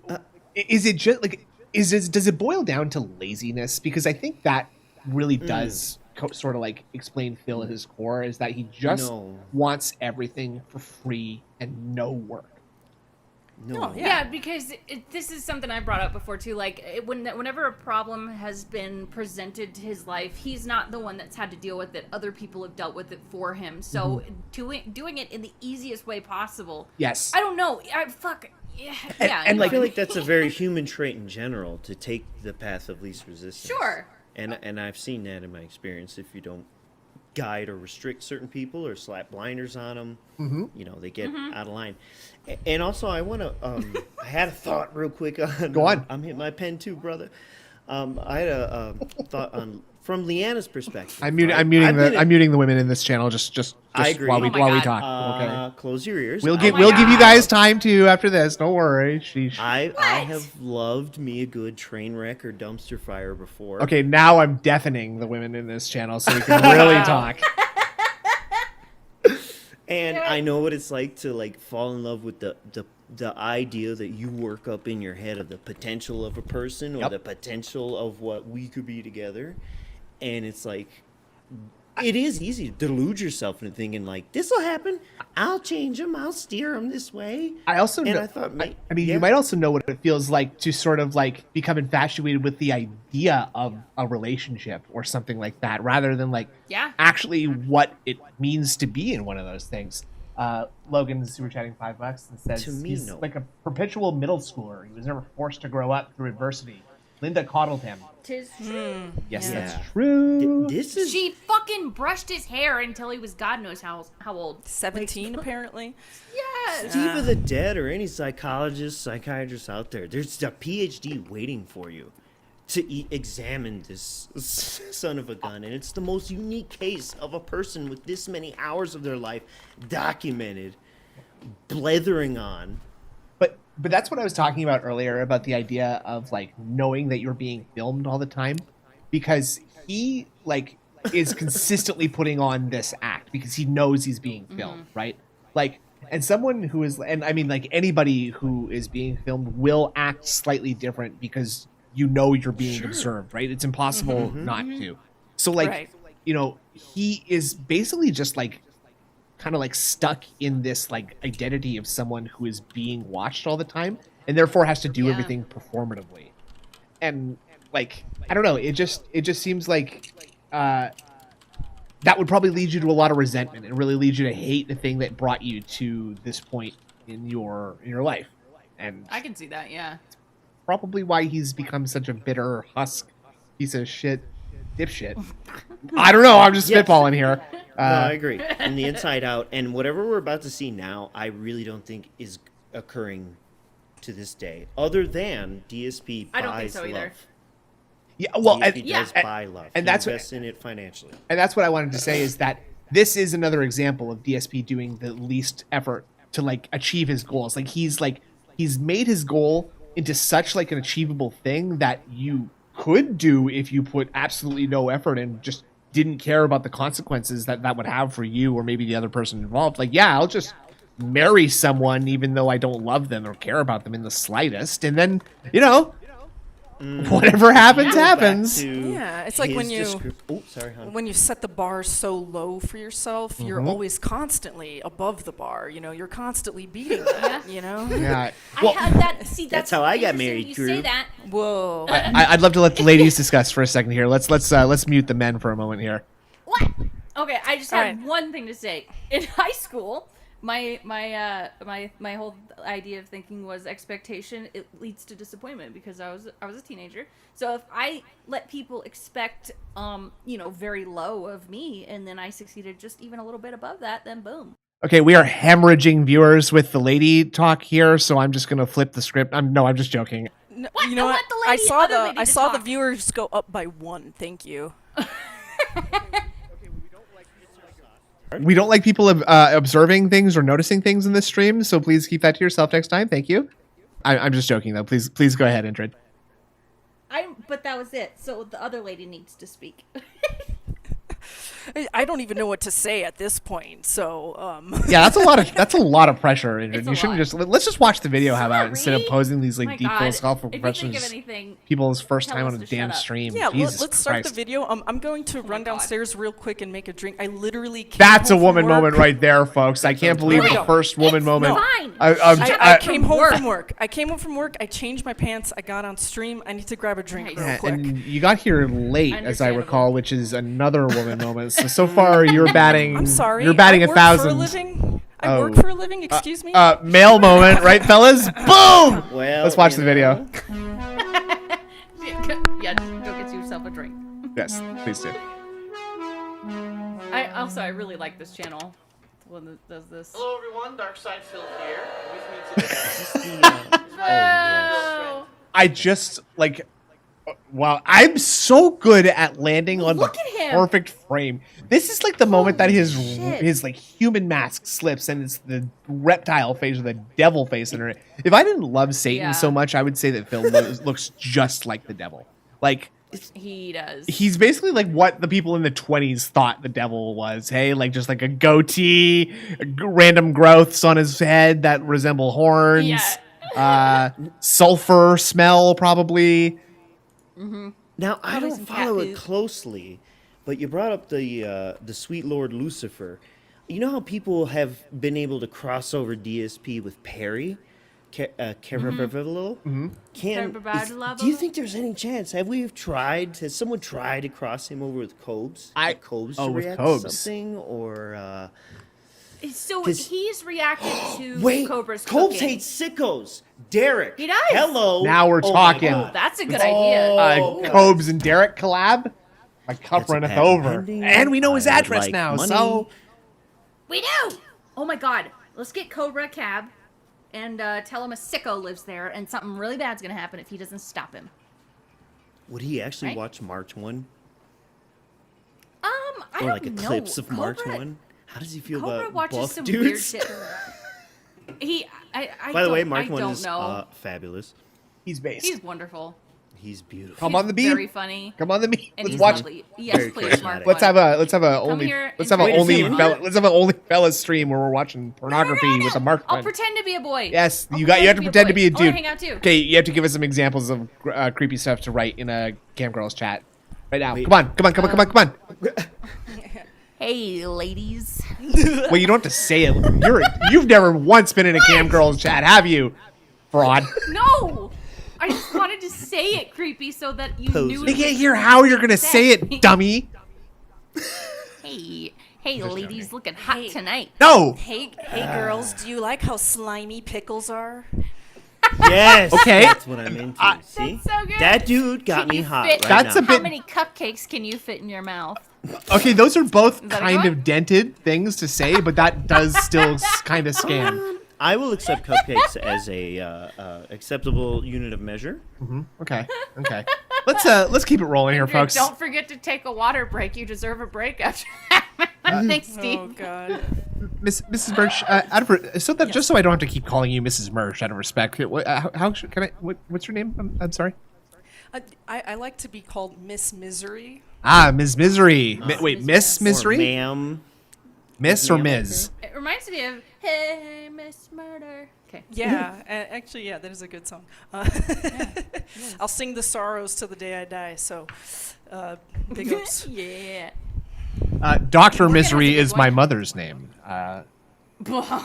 is it just like does it boil down to laziness? Because I think that really does sort of like explain Phil at his core, is that he just No. wants everything for free and no work. no. Yeah, because this is something I brought up before too. Like whenever a problem has been presented to his life, he's not the one that's had to deal with it. Other people have dealt with it for him. So doing it in the easiest way possible. Yes. I don't know. Yeah. and, you like- I feel like that's a very human trait in general, to take the path of least resistance. Sure. And I've seen that in my experience. If you don't guide or restrict certain people or slap blinders on them, you know, they get out of line. And also, I want to. I had a thought real quick on. Go on. I'm hitting my pen too, brother. I had a thought on from Leanna's perspective. I'm right? muting the women in this channel just I agree. while we Oh my while we God. talk. Okay. Close your ears. We'll Oh give my we'll give you God. guys time to after this. Don't worry. Sheesh. I What? have loved me a good train wreck or dumpster fire before. Okay, now I'm deafening the women in this channel so we can really talk. And I know what it's like to like fall in love with the idea that you work up in your head of the potential of a person or Yep. the potential of what we could be together. And it's like, it is easy to delude yourself into thinking like, this will happen. I'll change him. I'll steer him this way. I also And know, I thought, I mean, yeah. you might also know what it feels like to sort of like become infatuated with the idea of a relationship or something like that, rather than like Yeah. actually what it means to be in one of those things. Logan's super chatting $5 and says To me, he's no. like a perpetual middle schooler. He was never forced to grow up through adversity. Linda coddled him. Tis true. Yes, Yeah. that's true. This is She fucking brushed his hair until he was God knows how old. 17 apparently. Yes. Steve of the Dead or any psychologist, psychiatrist out there. There's a PhD waiting for you to examine this son of a gun, and it's the most unique case of a person with this many hours of their life documented, blethering on. But that's what I was talking about earlier about the idea of like knowing that you're being filmed all the time, because he like is consistently putting on this act because he knows he's being filmed, right? Like, and someone who is, and I mean like anybody who is being filmed will act slightly different because you know you're being observed, right? It's impossible not to. So like, Right. you know, he is basically just like kind of like stuck in this like identity of someone who is being watched all the time and therefore has to do Yeah. everything performatively. And like, I don't know, it just seems like that would probably lead you to a lot of resentment and really lead you to hate the thing that brought you to this point in your life. And I can see that, yeah. probably why he's become such a bitter husk piece of shit dipshit. I don't know, I'm just Yes. spitballing here. No, I agree. From the inside out, and whatever we're about to see now, I really don't think is occurring to this day, other than DSP buys I don't think so love. either. Yeah, well, DSP and, does and- buy love. and He that's what- invests in it financially. and that's what I wanted to say is that this is another example of DSP doing the least effort to like achieve his goals. Like he's made his goal into such like an achievable thing that you could do if you put absolutely no effort and just didn't care about the consequences that would have for you or maybe the other person involved. Like, yeah, I'll just marry someone even though I don't love them or care about them in the slightest, and then you know whatever happens happens. Yeah, it's like when you Oh, sorry, hon. when you set the bar so low for yourself, you're always constantly above the bar. You know, you're constantly beating that. You know. Yeah. I Well, had that. See, That's how I got interesting married, You Drew. say that. Whoa. I'd love to let the ladies discuss for a second here. Let's mute the men for a moment here. What? Okay, I just All had right. one thing to say. In high school, my whole idea of thinking was expectation. It leads to disappointment because I was a teenager. So if I let people expect, very low of me, and then I succeeded just even a little bit above that, then boom. Okay, we are hemorrhaging viewers with the lady talk here, so I'm just gonna flip the script. I'm just joking. No, What? you know I what? want the I lady- saw other the lady I to saw the talk. viewers go up by 1. Thank you. We don't like people observing things or noticing things in this stream, so please keep that to yourself next time. Thank you. I'm just joking though. Please go ahead, Indrid. But that was it. So the other lady needs to speak. I don't even know what to say at this point. So, Yeah, that's a lot of pressure, Indrid. It's a You shouldn't lot. let's just watch the video. How about instead of Sorry. posing these like My deep God. philosophical If you think of questions, anything, people's first tell time us on a to damn shut up. stream. yeah, Jesus let's start Christ. the video. I'm going to run Oh God. downstairs real quick and make a drink. I literally came That's a home from woman work. moment right there, folks. I can't believe Here we the go. first woman It's moment. fine. I came home from work. I came home from work. I changed my pants. I got on stream. I need to grab a drink real Yeah, quick. and you got here late, as I Understandable. recall, which is another woman moment. So far, you're batting. I'm sorry. You're batting I a work thousand. For a living. I Oh. work for a living. Excuse me. Male moment, right, fellas? Boom! Well, Let's watch you the video. know, Yeah, go get yourself a drink. Yes, please do. I really like this channel. The one that does this. Hello everyone, Darkside Phil here. With me today Oh. I just like. Wow, I'm so good at landing on Look the at him. perfect frame. This is like the moment that Holy his shit. like human mask slips and it's the reptile face or the devil face in it. If I didn't love Satan Yeah. so much, I would say that Phil looks just like the devil. Like He does. he's basically like what the people in the 20s thought the devil was. Hey, like just like a goatee, random growths on his head that resemble horns, sulfur smell probably. Now I Probably don't some cat follow it poop. closely, but you brought up the sweet Lord Lucifer. You know how people have been able to cross over DSP with Perry? Can do you think there's any chance? Has someone tried to cross him over with Cobes? I- Cobes oh, to with react Cobes. to something or So 'Cause- he's reacted to Wait, Cobra's Cobes cooking. hates sickos. Derek. He does. Hello. Now we're Oh my talking. Oh, God. that's a good idea. Oh. Cobes and Derek collab. My cup That's a runneth patent over, pending. and we know his I would address like now. money. So We do. Oh my God. Let's get Cobra a cab, and tell him a sicko lives there, and something really bad's gonna happen if he doesn't stop him. Would he actually Right? watch March 1? I Or don't like a know. clips of March Cobra- 1? How does he feel Cobra about watches buff some dudes? weird shit. By the way, I Mark 1 don't is know. fabulous. he's based. He's wonderful. He's beautiful. Come He's on the beam. Very funny. Come on the beam. And Let's he's watch. lovely. Yes, Very please, charismatic. Mark. Let's have a only. here Let's and have a try to only. see him. Let's have an only fella stream where we're watching pornography with a Mark. I'll pretend to be a boy. Yes, I'll you have to pretend to be a I wanna dude. hang out too. Okay, you have to give us some examples of creepy stuff to write in a Cam Girls chat right now. Wait. Come on. Hey, ladies. Well, you don't have to say it. You've never once been in a Cam Girls chat, have you? Fraud. No! I just wanted to say it creepy so that you Poser. knew. They can't hear how you're gonna say it, dummy. Hey, ladies, looking hot Hey. tonight. No. Hey, girls, do you like how slimy pickles are? Yes. Okay. That's what I'm into. See? That's so good. That dude got Can me you hot fit- right That's now. a bit- How many cupcakes can you fit in your mouth? Okay, those are both that a kind good of dented things to say, but that does still kind of scam. I will accept cupcakes as a acceptable unit of measure. Okay. Let's keep it rolling here, folks. Don't forget to take a water break. You deserve a break after. Thanks, Steve. Oh God. Mrs. Merch, just so I don't have to keep calling you Mrs. Merch out of respect. What's your name? I'm sorry. I like to be called Miss Misery. Ah, Ms. Misery. Wait, Miss Or Misery? ma'am. Miss or ma'am, Ms? It reminds me of Hey, Miss Murder. Okay. Yeah, actually, yeah, that is a good song. I'll sing the sorrows till the day I die. So, big ups. Yeah. Dr. Morgan has a Misery good is my one. mother's name.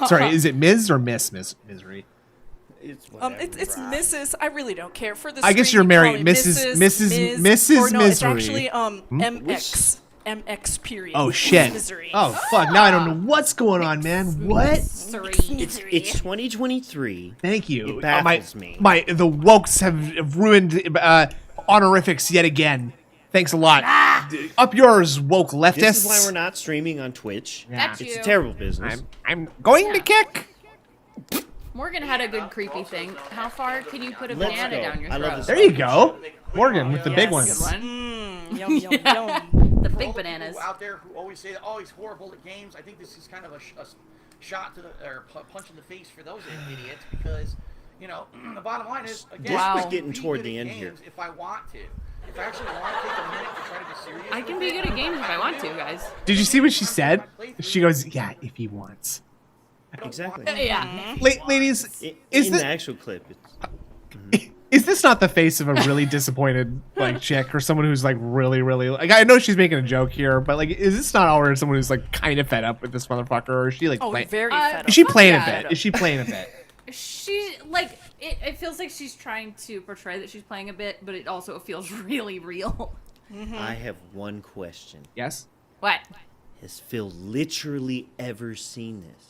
Sorry, is it Ms. or Miss Misery? It's It's Mrs. I really don't care for this. I guess you're married, Mrs. Or no, it's Misery. actually MX period. Oh Miss shit. Misery. Oh fuck. Now I don't know what's going on, man. What? Sorry. It's 2023. Thank you. It baffles me. The wokes have ruined honorifics yet again. Thanks a lot. Up yours, woke leftists. This is why we're not streaming on Twitch. Got It's you. a terrible business. I'm going to kick. Morgan had a good creepy thing. How far can you put a Let's banana go. down your I throat? love this. There you go, Morgan with the big Yes. ones. Good one. Yum yum yum. The For big all the bananas. people out there who always say that, oh, he's horrible at games. I think this is kind of a shot to the or punch in the face for those idiots because, you know, the bottom line is again, Wow. I This can was getting be toward good the at end here. games if I want to. If I actually want to take a minute to try to be serious, I can be good at games if I want to, guys. Did you see what she said? She goes, "Yeah, if he wants." Exactly. Yeah. Ladies, In is the this actual clip, it's, is this not the face of a really disappointed like chick or someone who's like really like I know she's making a joke here, but like is this not already someone who's like kind of fed up with this motherfucker, or is she like Oh, playing? very fed up. Is she playing yeah. a bit? Is she playing a bit? She like it feels like she's trying to portray that she's playing a bit, but it also feels really real. I have one question. Yes. What? Has Phil literally ever seen this?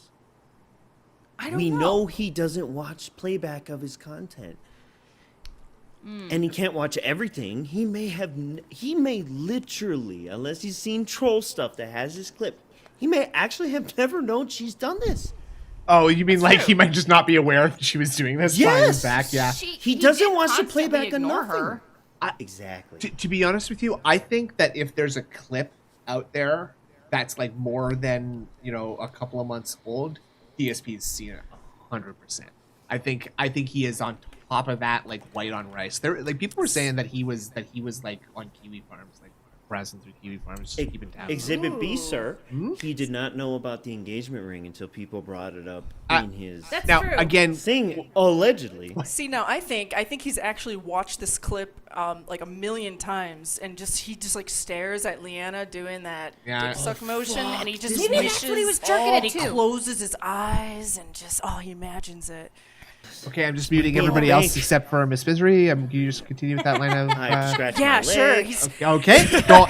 I don't We know. know he doesn't watch playback of his content. And he can't watch everything. He may literally, unless he's seen troll stuff that has this clip, he may actually have never known she's done this. Oh, you mean like he might just not be aware that she was doing this behind his Yes. back? Yeah. He doesn't watch the playback of ignore nothing. her. Exactly. To be honest with you, I think that if there's a clip out there that's like more than a couple of months old, DSP's seen it 100%. I think he is on top of that, like white on rice. There, like people were saying that he was like on Kiwi Farms, like browsing through Kiwi Farms, just keeping tabs. Exhibit B, sir. He did not know about the engagement ring until people brought it up in his That's Now true. again, thing, allegedly. See, now I think he's actually watched this clip like a million times, and he just like stares at Leanna doing that Yeah. dick suck motion, and he just Maybe wishes, that's what he was jerking and it he to. closes his eyes and he imagines it. okay, I'm just muting everybody else except for Miss Misery. Can you just continue with that line of? I have to scratch Yeah, my sure. leg. He's Okay. Go.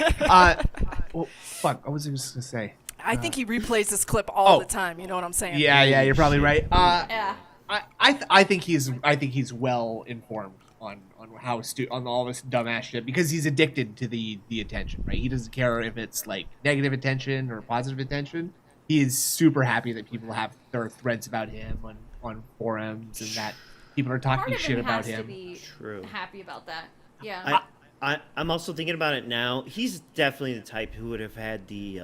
Well, fuck. What was I just gonna say? I think he replays this clip all Oh. the time. You know what I'm saying? Yeah, you're probably right. Yeah. I think he's well informed on how on all this dumbass shit because he's addicted to the attention, right? He doesn't care if it's like negative attention or positive attention. He is super happy that people have their threads about him on forums and that people are Part talking of shit him about has to him. be True. happy about that. Yeah. I'm also thinking about it now. He's definitely the type who would have had the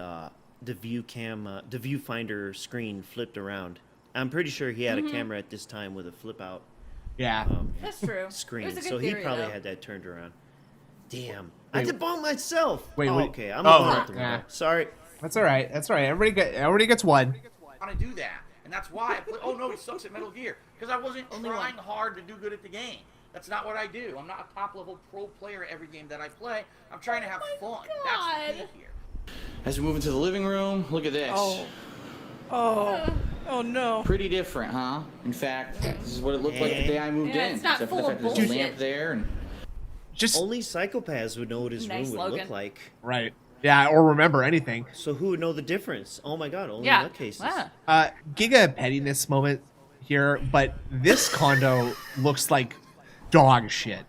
viewfinder screen flipped around. I'm pretty sure he had a camera at this time with a flip out Yeah. That's true. screen, It was a good so he theory, probably though. had that turned around. Damn, I Wait. did bomb myself. Wait, oh, wait. okay, I'm Oh, looking out the yeah. window. Sorry. That's all right. Everybody gets one. Want to do that, and that's why I play. Oh no, he sucks at Metal Gear because I wasn't trying hard to do good at the game. That's not what I do. I'm not a top level pro player at every game that I play. I'm trying to have fun. That's the key here. As we move into the living room, look at this. Oh no. Pretty different, huh? In fact, this is what it looked like the day I moved Yeah, in. it's not Except for the full fact of there's a bullshit. lamp there and Just Only psychopaths would know what his Nice room would slogan. look like. right. Yeah, or remember anything. So who would know the difference? Oh my god, only Yeah. nutcases. Yeah. Giga pettiness moment here, but this condo looks like dog shit.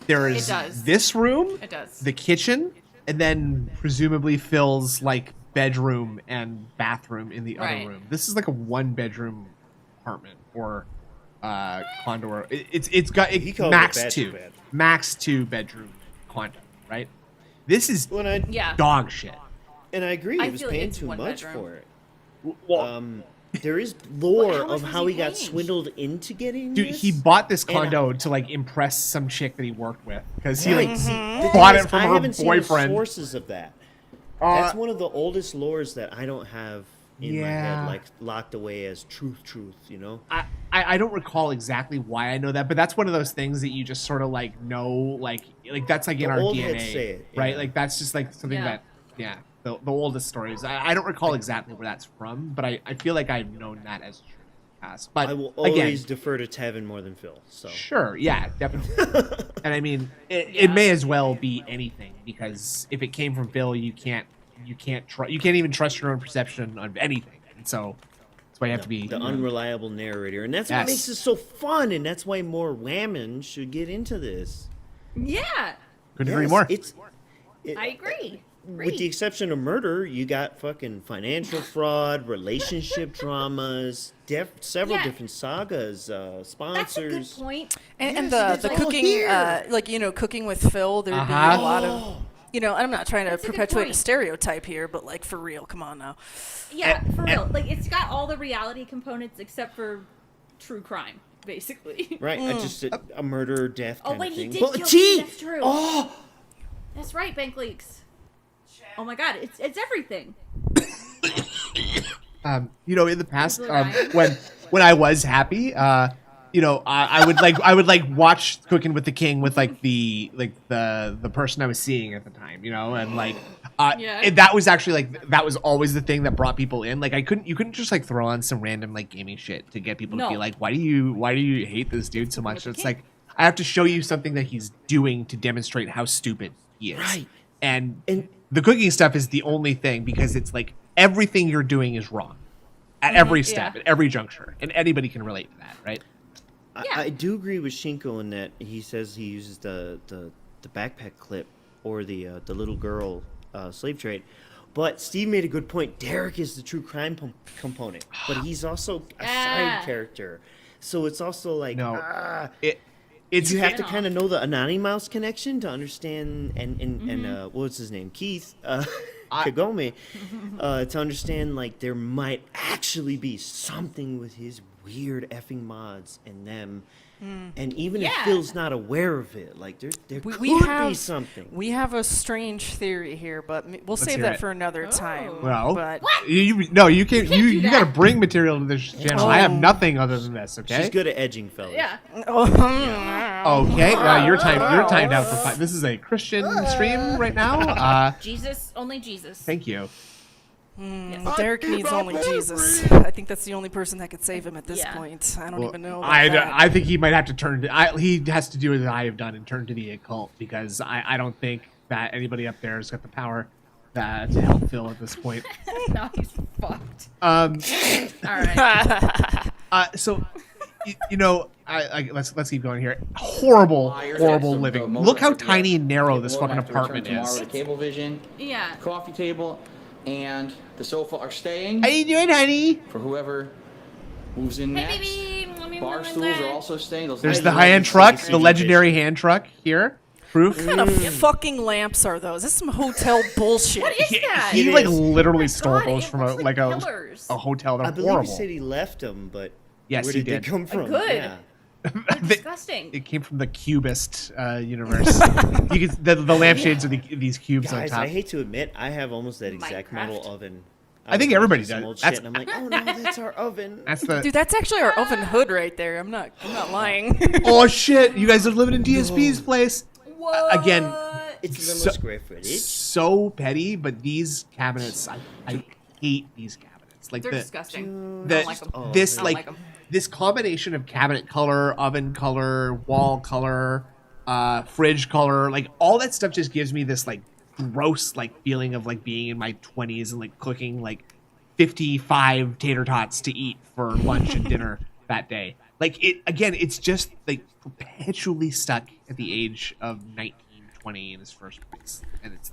There is It does. this room, It does. the kitchen, and then presumably Phil's like bedroom and bathroom in the Right. other room. This is like a 1-bedroom apartment or condo. Or it's got He called max it bad 2, too bad. max 2-bedroom condo, right? This is When I Yeah. dog shit. and I agree, I he was feel like paying it's too one much bedroom. for it. Well, There is Well, lore how much of was how he he got paying? swindled into getting dude, this. he bought this And condo to like impress some chick that he worked with because he Right, like see, the bought thing it is, from I her haven't seen the boyfriend. sources of that. Uh, That's one of the oldest lores that I don't have in my Yeah. head, like locked away as truth, you know? I don't recall exactly why I know that, but that's one of those things that you just sort of like know, like that's like in The our old DNA, heads say it, right? yeah. Like that's just like something Yeah. that the oldest stories. I don't recall exactly where that's from, but I feel like I've known that as true in the past. But I will again, always defer to Tevin more than Phil. So sure, yeah, definitely. And I mean, it may as well be anything because if it came from Phil, you can't even trust your own perception of anything, and so that's why you have to be the unreliable narrator, and that's Yes. what makes it so fun, and that's why more women should get into this. Yeah. Couldn't agree Yes, more. I agree. With the exception of murder, you got fucking financial fraud, relationship dramas, several Yeah. different sagas, That's a sponsors. good point. And Yes, the it's all cooking, here. like cooking with Phil, there'd be Uh-huh. a lot of, I'm not trying to That's a good perpetuate a point. stereotype here, but like for real, come on now. Yeah, for real. Like it's got all the reality components except for true crime, basically. Right, just a murder, death Oh kind wait, of he thing. did But kill. gee! That's true. Oh, That's right, bank leaks. Oh my god, it's everything. In the past, People are dying. when I was happy, I would like watch Cooking with the King with like the person I was seeing at the time, and like Yeah. that was actually like that was always the thing that brought people in. Like you couldn't just like throw on some random like gaming shit to get people to be No. like, why do you hate this dude so much? the It's King. like I have to show you something that he's doing to demonstrate how stupid he is. Right. And And- the cooking stuff is the only thing because it's like everything you're doing is wrong at every step, yeah. at every juncture, and anybody can relate to that, right? Yeah. I do agree with Shinko in that he says he uses the backpack clip or the little girl slave trade. But Steve made a good point. Derek is the true crime component, but he's also a Yeah. side character. So it's also like No, ah, it's you have to Yeah. kind of know the Anani Mouse connection to understand and what's his name, Keith Kagome, to understand like there might actually be something with his weird effing mods and them, and even if Yeah. Phil's not aware of it, like there could We have be something. We have a strange theory here, but we'll save hear that it. for another time. well, but you can't you do you got to that. bring material to this channel. I have Oh. nothing other than this. Okay. She's good at edging, fellas. Yeah. Okay. You're timed out for 5. This is a Christian stream right now. Jesus, only Jesus. Thank you. Yes. Derek needs only Jesus. I think that's the only person that could save him at this Yeah. point. I don't Well, even know about that. I think he might have to turn to. He has to do what I have done and turn to the occult because I don't think that anybody up there has got the power to help Phil at this point. Now he's fucked. All right. So, let's keep going here. Horrible living. Look how tiny and narrow this fucking apartment is. The cable vision, Yeah. coffee table, and the sofa are staying. How you doing, honey? For whoever moves in next. Hey, baby. Bar stools are also staying. There's the high-end truck, the legendary hand truck here. Proof. What kind of fucking lamps are those? This is some hotel bullshit. What is that? He like literally stole God, those it from looks like a pillars. hotel. They're I believe horrible. he said he left them, but Yes, where he did they did. come from? Good. Yeah. They're disgusting. It came from the cubist universe. You can, the lampshades are these cubes Guys, on top. I hate to admit, I have almost that exact Minecraft. model oven. I think was everybody watching some does. old That's- shit, and I'm like, oh no, that's our oven. That's the. Dude, that's actually our oven hood right there. I'm not lying. Oh shit! You guys are living in DSP's place. What? Again, It's So- minimal square footage. so petty, but these cabinets, I hate these cabinets. Like They're the disgusting. I the don't like 'em. Oh, this I don't like like 'em. this combination of cabinet color, oven color, wall color, fridge color, like all that stuff just gives me this like gross like feeling of like being in my 20s and like cooking like 55 tater tots to eat for lunch and dinner that day. Like it again, it's just like perpetually stuck at the age of 19, 20 in his first place. And it's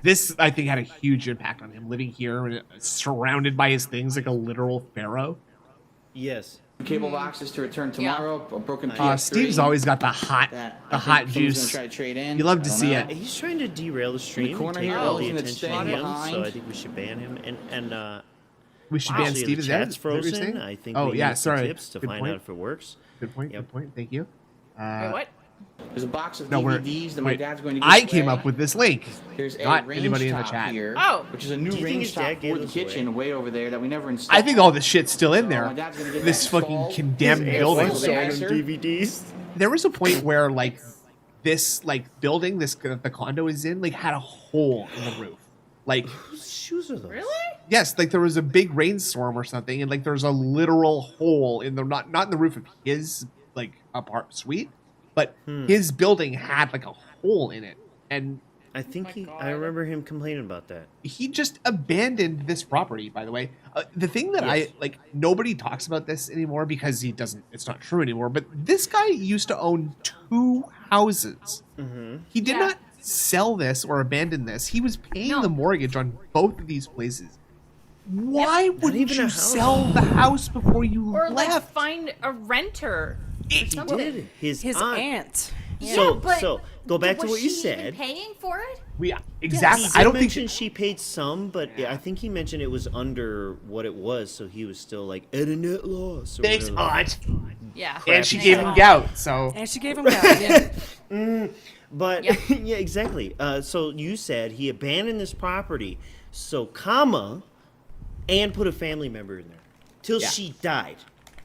this I think had a huge impact on him living here and surrounded by his things like a literal pharaoh. Yes. Cable boxes to return tomorrow. A broken PS3. Steve's always got the hot that I think Phil's juice. gonna try to trade in. You love I to don't see know. it. He's trying to derail the stream and corner take here, all the Elton that's attention on staying him, so behind. I think we should ban him. And We should wow, ban see, Steve. the Is that chat's what you're frozen. saying? I think Oh we yeah, need some sorry. tips to Good find point. out if it works. Good point. Yep. Good point. Thank you. Wait, what? There's a box of No, we're. DVDs that my Wait, dad's going to give I away. came up with this link. There's a not range anybody in the top chat. here, Oh. which is a new Do you think range his dad top gave for the those kitchen away? way over there that we never installed. I think all this shit's still in So there. my dad's gonna get This that fucking installed. condemned His building. airflow nicer. DVDs. There was a point where like this like building this the condo is in like had a hole in the roof. Like Whose shoes are those? Really? yes, like there was a big rainstorm or something, and like there's a literal hole in the not in the roof of his like apart suite, but his building had like a hole in it, and I think my I God. remember him complaining about that. he just abandoned this property. By the way, the thing that Yes. I like nobody talks about this anymore because he doesn't. It's not true anymore. But this guy used to own 2 houses. He did Yeah. not sell this or abandon this. He was paying No. the mortgage on both of these places. Why wouldn't even you a house. sell the house before you Or like left? find a renter. He something. His His aunt. aunt. So go back to was what you she even said. paying for it? We exactly. He I don't did think mention she paid some, but I think he mentioned it was under what it was, so he was still like at a net loss. Or thanks, whatever. aunt. Yeah. And she Thanks, gave him Aunt. gout. So And she gave him that. Yeah. But Yeah. yeah, exactly. So you said he abandoned this property, so comma, and put a family member in there till Yeah. she died.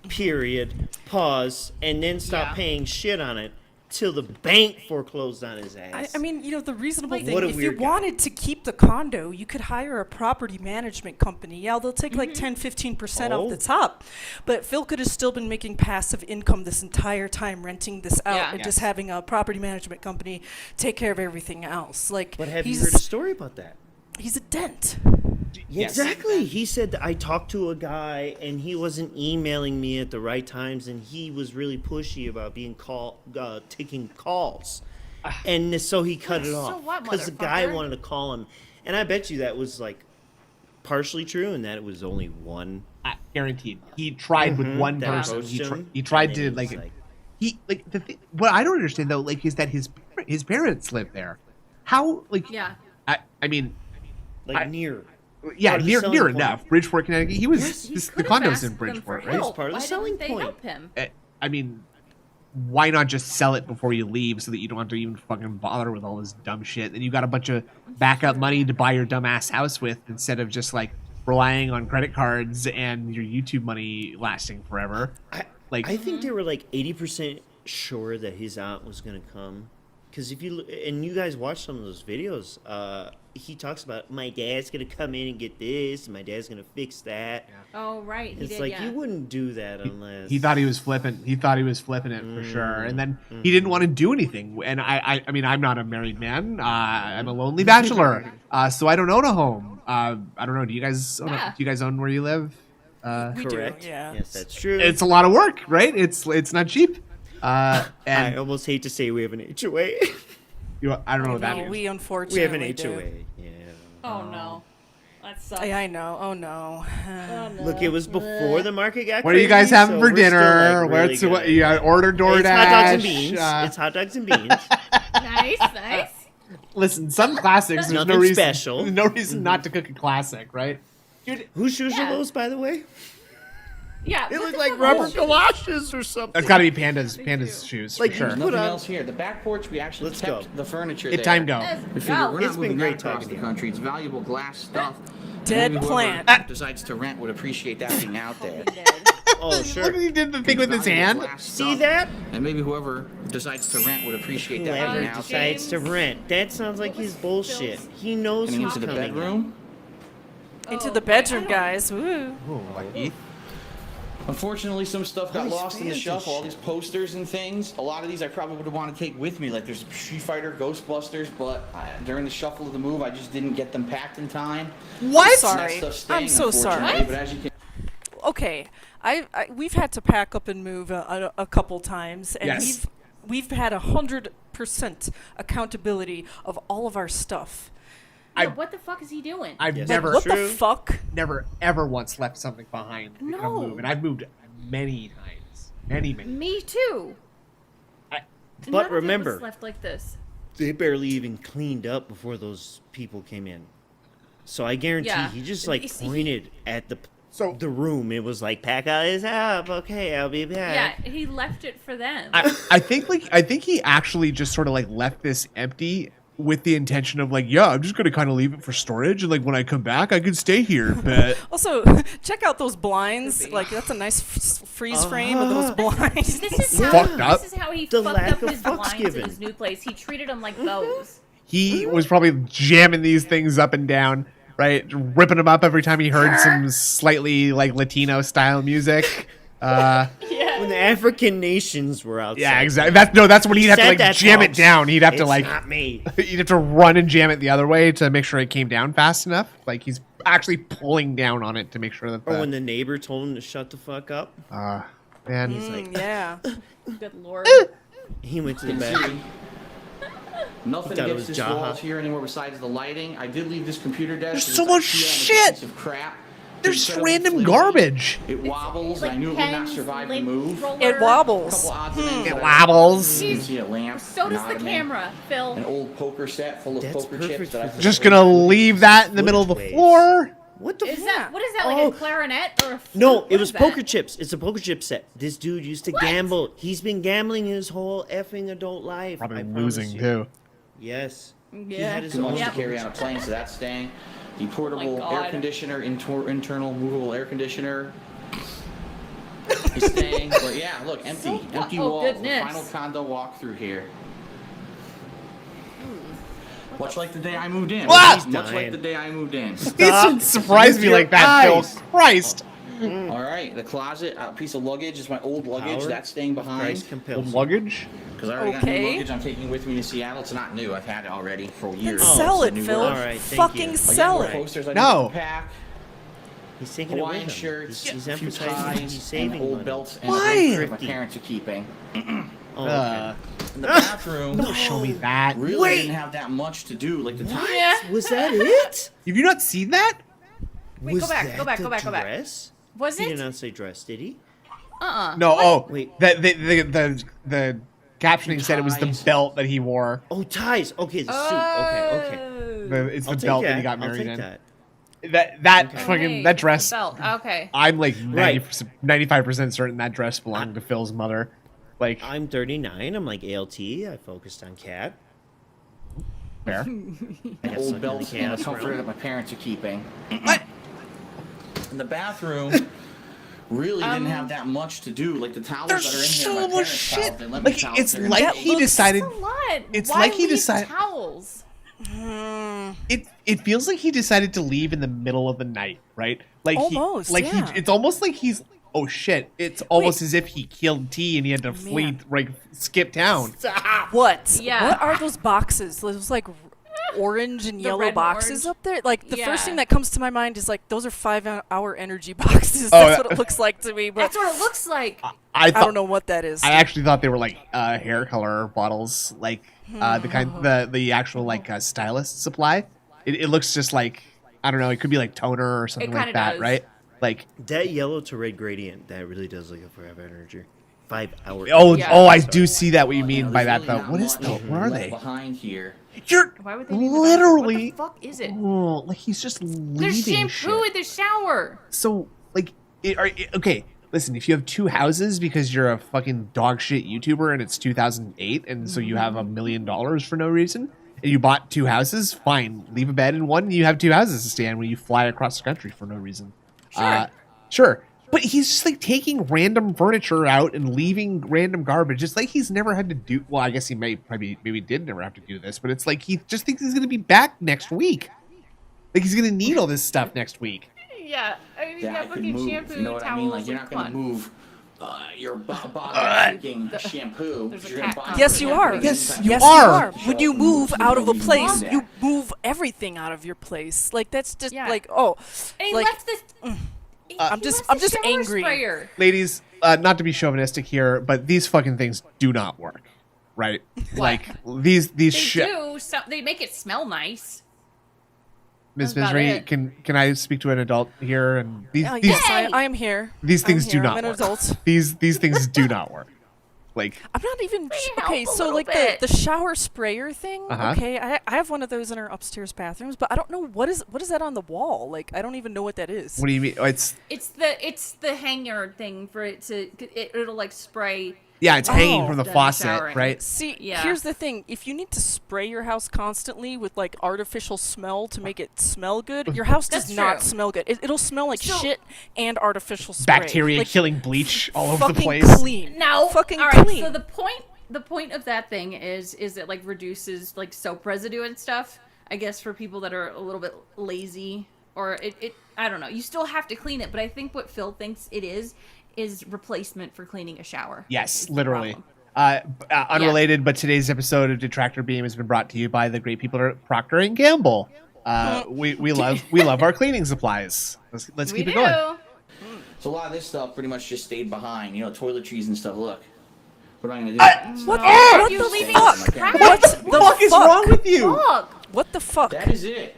Period. Pause, and then stop Yeah. paying shit on it till the bank foreclosed on his ass. I mean, the reasonable thing, What a if you weird guy. wanted to keep the condo, you could hire a property management company. Yeah, they'll take like 10, 15% Oh. off the top. But Phil could have still been making passive income this entire time, renting this out Yeah. and just having a property management company take care of everything else. Like, But have you he's, heard a story about that? he's a dent. Yes. Exactly. He said that I talked to a guy and he wasn't emailing me at the right times, and he was really pushy about being taking calls, and so he cut it So off what, because the guy motherfucker? wanted to call him, and I bet you that was like partially true, and that it was only one. guaranteed. He tried with one that person. approached him, He tried and to then like he's he like the thing. What I don't understand though, like, is that his parents live there. How like Yeah. I mean like I- near. yeah Part of the near selling point. enough. Bridgeport, Connecticut. He was Yes, he the Could've condos asked in them for Bridgeport, right? help. part of the Why selling didn't they point. help him? I mean, why not just sell it before you leave so that you don't have to even fucking bother with all this dumb shit? And you got a bunch of backup money to buy your dumbass house with instead of just like relying on credit cards and your YouTube money lasting forever. I think they were like 80% sure that his aunt was gonna come, because if you and you guys watch some of those videos, he talks about my dad's gonna come in and get this, and my dad's gonna fix that. Oh right, he It's did. like Yeah. you wouldn't do that unless He thought he was flipping. He thought he was flipping it for sure. And then he didn't want to do anything. And I mean, I'm not a married man. I'm a lonely bachelor. So I don't own a home. I don't know. Do you guys own? Yeah. Do you guys own where you live? We correct. do, yeah. Yes, that's true. It's a lot of work, right? It's not cheap. I And almost hate to say we have an HOA. I don't know what that No, means. we unfortunately we have an do. HOA. Yeah. Oh no, that sucks. I know. Oh no. Look, it was before the market got What are you crazy, guys having so for we're still, dinner? like, Where's really what? good. You got order DoorDash. It's hot dogs and beans. It's hot dogs and beans. Nice, nice. Listen, some classics. There's no Nothing reason. special. No reason not to cook a classic, right? Dude, Whose shoes Yeah. are those, by the way? Yeah. They what look the like fuck rubber is- galoshes or something. that's got to be Panda's shoes Like, for sure. Put Nothing on- else here. The back porch, we actually Let's kept go. the furniture It there. time go. Let's We figure go. we're It's not been moving great that across talking the to you. country. It's valuable glass stuff. Dead Maybe plant. whoever decides to rent would appreciate that being out there. Oh, Look, sure. he did the thing with his hand. Valuable glass See stuff, that? And maybe whoever decides to rent would appreciate that Whoever being out there. decides to rent. That sounds like his bullshit. He knows And who's into the coming. bedroom. Into Oh, the wait, bedroom, I don't- guys. Woo. Unfortunately, some stuff got these lost in the fancy shuffle. All shit. these posters and things. A lot of these I probably would have wanted to take with me. Like there's Street Fighter, Ghostbusters, but during the shuffle of the move, I just didn't get them packed in time. What? And that Sorry. stuff's staying, I'm so sorry. unfortunately, But as you can Okay, we've had to pack up and move a couple times, and Yes. we've had 100% accountability of all of our stuff. Yeah, what the fuck is he doing? I've Yes. never, What True. the fuck? never, ever once left something behind in a No. move, and I've moved many times, many. Me too. I- But None of it was remember- left like this. They barely even cleaned up before those people came in. So I guarantee Yeah. he just like You see- pointed at the So- the room. It was like, pack all this up. Okay, I'll be back. Yeah, he left it for them. I think he actually just sort of like left this empty with the intention of like, yeah, I'm just gonna kind of leave it for storage, and like when I come back, I can stay here. But Also, check out those blinds. Like that's a nice freeze frame of those blinds. This is how Fucked up. this is how he The fucked lack up of his fucks blinds given. in his new place. He treated them like those. he was probably jamming these things up and down, right, ripping them up every time he heard some slightly like Latino style music. When the African nations were outside. Yeah, exactly. That's when he'd have to Said like that, jam it folks. down. He'd have to It's like not me. you'd have to run and jam it the other way to make sure it came down fast enough. Like he's actually pulling down on it to make sure that. Or when the neighbor told him to shut the fuck up. Man, He's like, Yeah. Good lord. he went to the can bathroom. see, nothing Thought it against was this Jaha. walls here anymore besides the lighting. I did leave this computer desk. There's It's so like much Kia and it's a shit. piece of crap. there's It's just incredibly random flimsy. garbage. It wobbles. Like I knew it would not pens, survive the lint move. roller. It A wobbles. couple odds and ends It that I- wobbles. You can see a lamp. So does the nodding. camera, Phil. An old poker set full of That's poker perfect chips that I for put Just away. gonna leave that in the middle of the Waves. floor. What the Is fuck? that what is that like Oh. a clarinet or a flute? No, What it is was that? poker chips. It's a poker chip set. This dude used to What? gamble. He's been gambling his whole effing adult life. Probably I promise losing you. too. Yes. He Yeah. had his Too much own. Yep. to carry on a plane, so that's staying. The portable Oh my air God. conditioner, internal movable air conditioner is staying. But yeah, look, empty, empty oh, walls. goodness. The final condo walkthrough here. Much like the day I moved in. Ah! Much Dying. like the day I moved in. It doesn't surprise me Your like that, Phil. eyes. Christ. All right, the closet, a piece of luggage is my old luggage. Power That's staying Christ behind. compels. Old luggage. Because I already got new Okay. luggage I'm taking with me to Seattle. It's not new. I've had it already for years. Then Oh, sell It's it, a new Phil. luggage. All right, thank Fucking you. sell More it. posters I No. need to pack. He's taking it Hawaiian with him. shirts, He's a few emphasizing ties, he's and saving old money. belts and Why? a that my Thrifty. parents are keeping. Oh, okay. In the bathroom, Don't show me that. really Wait. didn't have that much to do. Like the time. Yeah. Was that it? Have you not seen that? Wait, Was go back, that go back, the go back, go back. dress? Was He it? did not say dress, did he? No. Oh, Wait. The captioning said it was the Ties. belt that he wore. Oh, ties. Okay, the suit. Okay, okay. It's I'll the take belt that that. he got I'll married take in. that. That Okay. fucking that dress. Belt. Okay. I'm like Right. 95% certain that dress belonged to Phil's mother. Like I'm 39. I'm like ALT. I focused on cat. fair. An got old sucked belts in the and a chaos comforter realm. that my parents are keeping. What? In the bathroom, really didn't have that much to do. Like the towels There's that are in here, so my much parents' shit. towels, they let me Like towels, it's they're in like there. he decided. That's a lot. It's Why like he leave decided- towels. It feels like he decided to leave in the middle of the night, right? Like Almost, yeah. it's almost like he's oh shit. It's almost as if he killed T and he had to flee, like skip town. What? Yeah. What are those boxes? Those like orange and The yellow red and boxes orange? up there? Like the Yeah. first thing that comes to my mind is like those are 5-hour energy boxes. Oh, That's what it looks like to me. But That's what it looks like. I don't know what that is. I actually thought they were like hair color bottles, like the actual like stylist supply. It looks just like I don't know. It could be like toner or something like kinda that, does. right? Like That yellow to red gradient, that really does look like forever energy. 5 hour. Yeah. I do see that. What you mean by There's that really though? not What is much that? What are left they? behind here? You're Why would they be in the bathroom? literally. What the fuck is it? Oh, like he's just leaving There's shampoo shit. in the shower. So like, okay. Listen, if you have 2 houses because you're a fucking dog shit YouTuber and it's 2008 and so you have $1 million for no reason and you bought 2 houses, fine. Leave a bed in one and you have 2 houses to stay in when you fly across the country for no reason. Sure. But he's just like taking random furniture out and leaving random garbage. It's like he's never had to do. Well, I guess he maybe did never have to do this, but it's like he just thinks he's going to be back next week. Like he's going to need all this stuff next week. Yeah, I mean, you That got I could fucking move. shampoo, You know what I mean? Like towels, you're not gonna come on. move your bottle of freaking shampoo. There's a You're gonna cat buy on Yes, it. you shampoo are. and Yes, then you Yes, are. you are. When you move out of a You place, do you that. move everything out of your place. Like that's just Yeah. like oh, And he like left the. I'm he just- left the I'm just shower angry. Sprayer. Ladies, not to be chauvinistic here, but these fucking things do not work, right? Like these They shit. do. So, they make it smell nice. Ms. That's about Misery, it. can I speak to an adult here? And these yes, Hey! I am here. these things I'm do here. not I'm an work. adult. These things do not work. Like I'm not even help okay. a So little like bit. the shower sprayer thing. Uh-huh. Okay, I have one of those in our upstairs bathrooms, but I don't know what is that on the wall. Like I don't even know what that is. what do you mean? Oh, it's It's the hanger thing for it to. It'll like spray. yeah, it's hanging Oh. from the Done faucet, showering. right? See, Yeah. here's the thing. If you need to spray your house constantly with like artificial smell to make it smell good, your house does That's not true. smell good. It'll smell like So- shit and artificial spray. Bacteria like, killing bleach all over the fucking place. clean. No. fucking all right. clean. So the point of that thing is it like reduces like soap residue and stuff. I guess for people that are a little bit lazy or it I don't know. You still have to clean it, but I think what Phil thinks it is replacement for cleaning a shower. Yes, is the literally. problem. Unrelated, but today's episode of Detractor Beam has been brought to you by the great people at Procter and Gamble. We love our cleaning supplies. Let's We keep do. it going. So a lot of this stuff pretty much just stayed behind. You know, toiletries and stuff. Look, what am I gonna do? What, Are what you the leaving fuck? crap? What What the fuck is wrong with you? Fuck. What the fuck? That is it.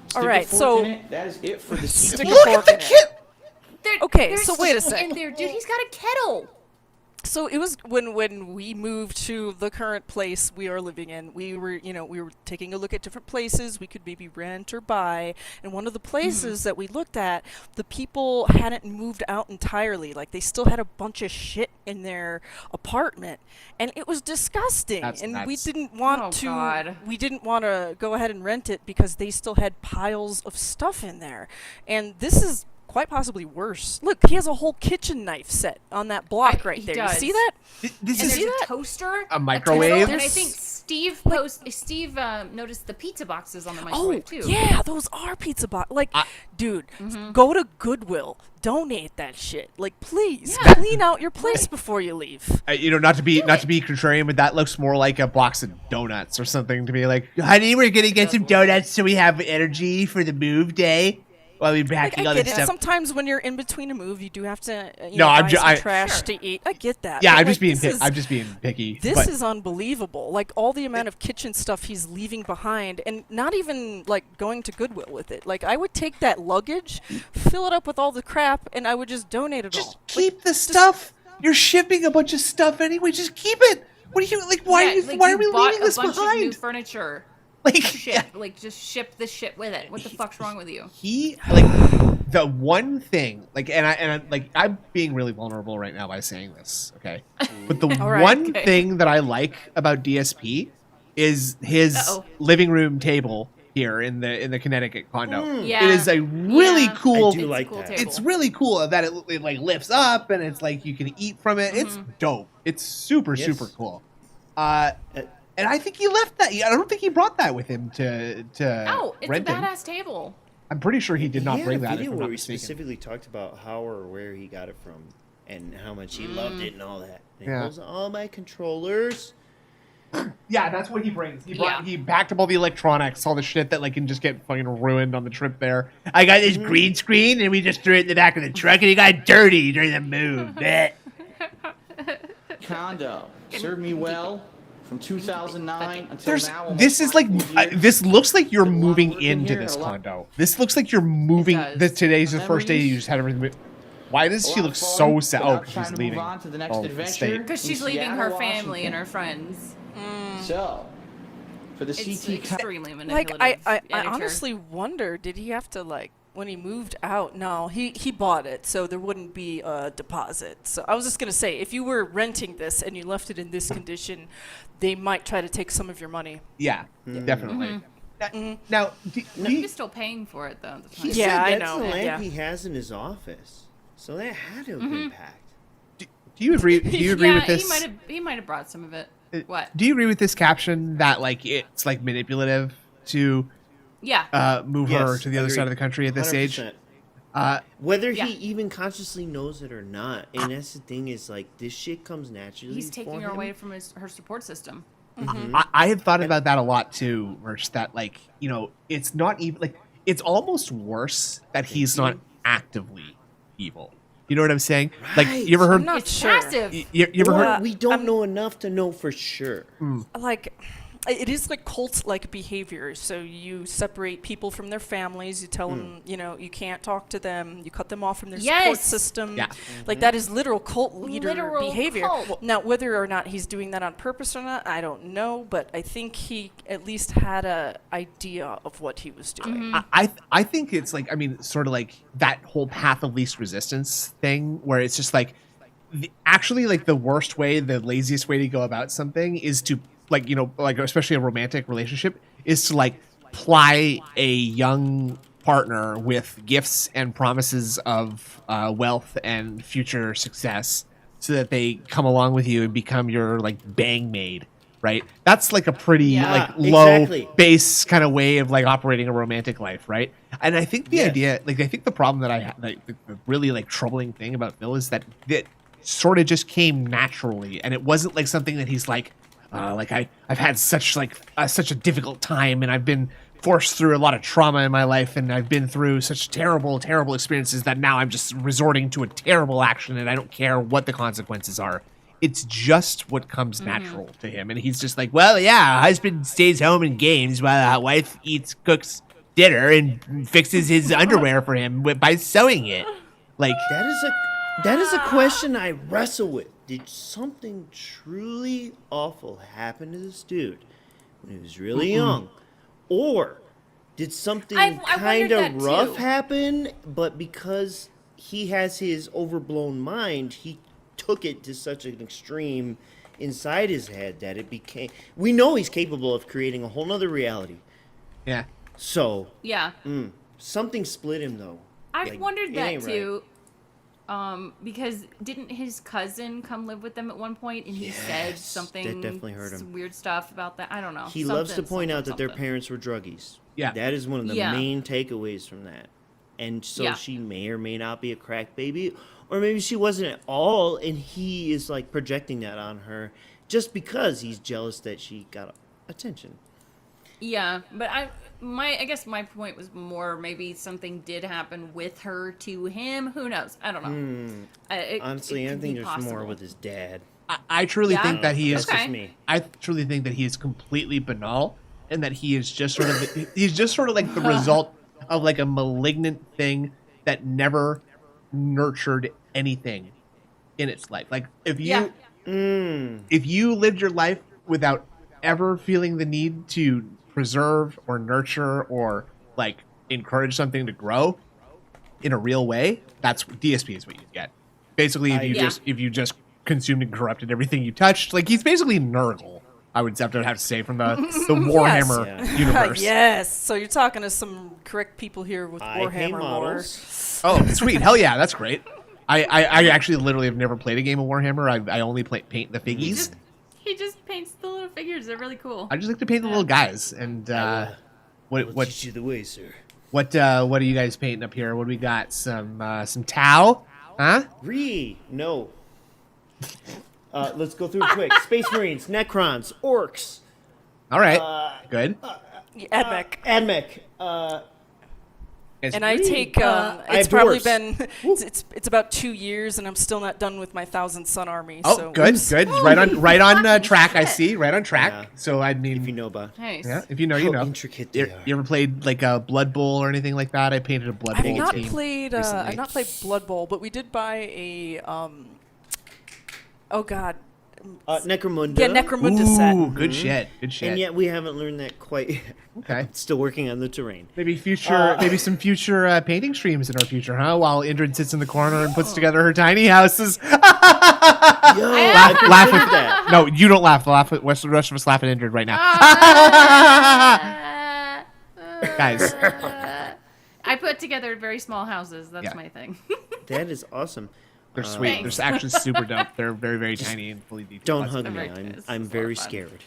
Stick All a right, fork so- in it. That is it for the Stick season. a Look fork at the in it. kit. Okay, There's so wait a shit sec. in there, dude. He's got a kettle. So it was when we moved to the current place we are living in. We were taking a look at different places we could maybe rent or buy. And one of the places that we looked at, the people hadn't moved out entirely. Like they still had a bunch of shit in their apartment, and it was disgusting. That's and we nuts. didn't want Oh, to. God. We didn't want to go ahead and rent it because they still had piles of stuff in there. And this is quite possibly worse. Look, he has a whole kitchen knife set on that block right he there. does. You see that? This And is there's a toaster, A microwave? and I think Steve noticed the pizza boxes on the Oh, microwave too. yeah, those are pizza box. Like, dude, Mm-hmm. go to Goodwill, donate that shit. Like, please Yeah. clean out your place before you leave. not to be contrarian, but that looks more like a box of donuts or something. To be like, honey, we're gonna get some donuts so we have energy for the move day while we're Like, packing I all get this it. stuff. Sometimes when you're in between a move, you do have to, No, I'm buy ju- some I- trash Sure. to eat. I get that. Yeah, but, I'm just like, being this is- I'm just being picky. This but is unbelievable. Like all the amount of kitchen stuff he's leaving behind, and not even like going to Goodwill with it. Like I would take that luggage, fill it up with all the crap, and I would just donate it just all. keep the stuff. You're shipping a bunch of stuff anyway. Just keep it. What are you like? Why Yeah, are you? like why you are we bought leaving this a bunch of new behind? furniture. Like Ship, like just ship the shit with it. What the fuck's wrong with you? he like the one thing like I'm being really vulnerable right now by saying this, okay? But the All right, one okay. thing that I like about DSP is his Uh-oh. living room table here in the Connecticut condo. Yeah. It is a really Yeah. cool. I do It's a like cool that. table. It's really cool that it like lifts up and it's like you can eat from it. It's dope. It's super Yes. super cool. And I think he left that. I don't think he brought that with him to Oh, it's a renting. badass table. I'm pretty sure he did not had bring a that. video If I'm where not he mistaken. specifically talked about how or where he got it from and how much he loved it and all that. And Yeah. he goes, all my controllers. Yeah, that's what he brings. Yeah. He backed up all the electronics, all the shit that like can just get fucking ruined on the trip there. I got this green screen and we just threw it in the back of the truck and it got dirty during the move. Blech. Condo served me well from 2009 until There's now. almost this is like 5 years. this looks like you're Did a lot of moving work in into here, this a lot- condo. This looks like you're moving. does. Today's the first day you Memories. just had everything. Why does A she lot look of so fun, sad? but Oh, now 'cause trying she's to move leaving. on to the next Oh, adventure. state. Because in she's leaving her Seattle, family and Washington. her friends. So, for the It's CT extremely Like manipulative. I editor. honestly wonder, did he have to like when he moved out? No, he bought it, so there wouldn't be a deposit. So I was just gonna say, if you were renting this and you left it in this condition, they might try to take some of your money. Yeah, definitely. Now, He was still paying for it though. He Yeah, I said that's know, the lamp yeah. he has in his office. So that had to have been packed. do you agree? Do you agree yeah, with this? he might have brought some of it. What? Do you agree with this caption that like it's like manipulative to Yeah. move her Yes, to the other side of agreed. the country at this age? 100%. Whether Yeah. he even consciously knows it or not, and that's the thing is like this shit comes naturally. He's taking for her him. away from her support system. I had thought about that a lot too, Merch, that like, you know, it's not even like it's almost worse that he's not actively evil. You know what I'm saying? Like, you ever I'm heard? not It's sure. passive. You ever Or heard? we don't know enough to know for sure. Like it is like cult-like behavior. So you separate people from their families. You tell them, you know, you can't talk to them. You cut them off from their support Yes. system. Yeah. Like that is literal cult leader Literal behavior. cult. Now, whether or not he's doing that on purpose or not, I don't know. But I think he at least had a idea of what he was doing. I think it's like, I mean, sort of like that whole path of least resistance thing where it's just like actually like the worst way, the laziest way to go about something is to like, you know, like especially a romantic relationship is to like ply a young partner with gifts and promises of wealth and future success so that they come along with you and become your like bang maid. Right, that's like a pretty Yeah. like low Exactly. base kind of way of like operating a romantic life, right? And I think the Yes. idea, like I think the problem that I had, like the really like troubling thing about Phil is that it sort of just came naturally, and it wasn't like something that he's like I've had such like such a difficult time, and I've been forced through a lot of trauma in my life, and I've been through such terrible experiences that now I'm just resorting to a terrible action, and I don't care what the consequences are. It's just what comes natural to him. And he's just like, well, yeah, husband stays home and games while wife cooks dinner and fixes his underwear for him by sewing it. Like, That is a question I wrestle with. Did something truly awful happen to this dude when he was really young? Or did something I kind wondered of that rough too. happen, but because he has his overblown mind, he took it to such an extreme inside his head that it became... We know he's capable of creating a whole nother reality. yeah. So, Yeah. something split him, though. I've Like, wondered it that ain't right. too. Because didn't his cousin come live with them at one point, and he said Yes, something, that definitely hurt him. some weird stuff about that. I don't know. He loves to Something, point out that something, their parents were druggies. Yeah. That is one of the Yeah. main takeaways from that. And so Yeah. she may or may not be a crack baby, or maybe she wasn't at all, and he is like projecting that on her just because he's jealous that she got attention. Yeah, but I guess my point was more maybe something did happen with her to him. Who knows? I don't know. Honestly, it I could think be there's more possible. with his dad. I truly Yeah? think that he is. That's just Okay. me. I truly think that he is completely banal, and that he is just sort of he's just sort of like the result of like a malignant thing that never nurtured anything in its life. Like if you Yeah. if you lived your life without ever feeling the need to preserve or nurture or like encourage something to grow in a real way, that's DSP is what you get. Basically, if you just consumed and corrupted everything you touched, like he's basically Nurgle. I would have to say from the Warhammer Yes. universe. Yes. So you're talking to some correct people here with I pay Warhammer lore. models. Oh, sweet, hell yeah, that's great. I actually literally have never played a game of Warhammer. I only paint the figgies. He just paints the little figures. They're really cool. I just like to paint the little guys. And I will what teach you the way, sir. what are you guys painting up here? What do we got? Some Tau? Huh? No. Let's go through it quick. Space Marines, Necrons, Orcs. All right. Good. Admech. Admech. And I take I it's have probably dwarves. been it's about 2 years, and I'm still not done with my 1,000 Sun Army. Oh, so good, oops. good. Right on track. I see. Right on track. Yeah. So I mean, If you know about Nice. yeah. If you know, you how know. intricate they You, are. you ever played like a Blood Bowl or anything like that? I painted a Blood I've Bowl not team. played. recently. I've not played Blood Bowl, but we did buy a. Oh God. Necromunda. Yeah, Necromunda set. Ooh, good shit. Good shit. And yet we haven't learned that quite yet. Okay. Still working on the terrain. Maybe some future painting streams in our future, huh? While Indrid sits in the corner and puts together her tiny houses. Yo, laugh laugh with that. No, you don't laugh. Laugh with the rest of us. Laugh at Indrid right now. Guys. I put together very small houses. That's Yeah. my thing. That is awesome. They're sweet. Thanks. They're actually super dope. They're very, very tiny and fully detailed. Don't Lots of hug me. very nice. I'm It's a very lot of fun. scared.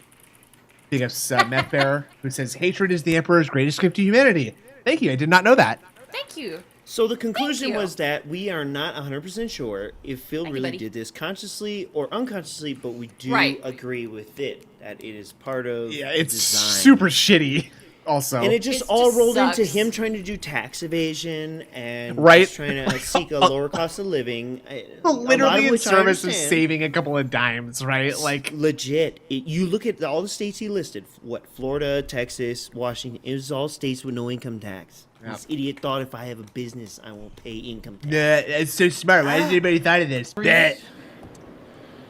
Big ups, Meth Bear, who says, hatred is the Emperor's greatest gift to humanity. Thank you. I did not know that. Thank you. So the conclusion you. was that we are not 100% sure if Phil Thank you, really buddy. did this consciously or unconsciously, but we do Right. agree with it, that it is part of Yeah, it's design. super shitty. Also, And it just It all just rolled into sucks. him trying to do tax evasion and Right. just trying to seek a lower cost of living. A lot literally of in which I service of understand. saving a couple of dimes, right? Like, Legit. You look at all the states he listed. What? Florida, Texas, Washington. It was all states with no income tax. Yeah. This idiot thought if I have a business, I won't pay income tax. nah, it's so smart. Why hasn't anybody thought of this? Bet.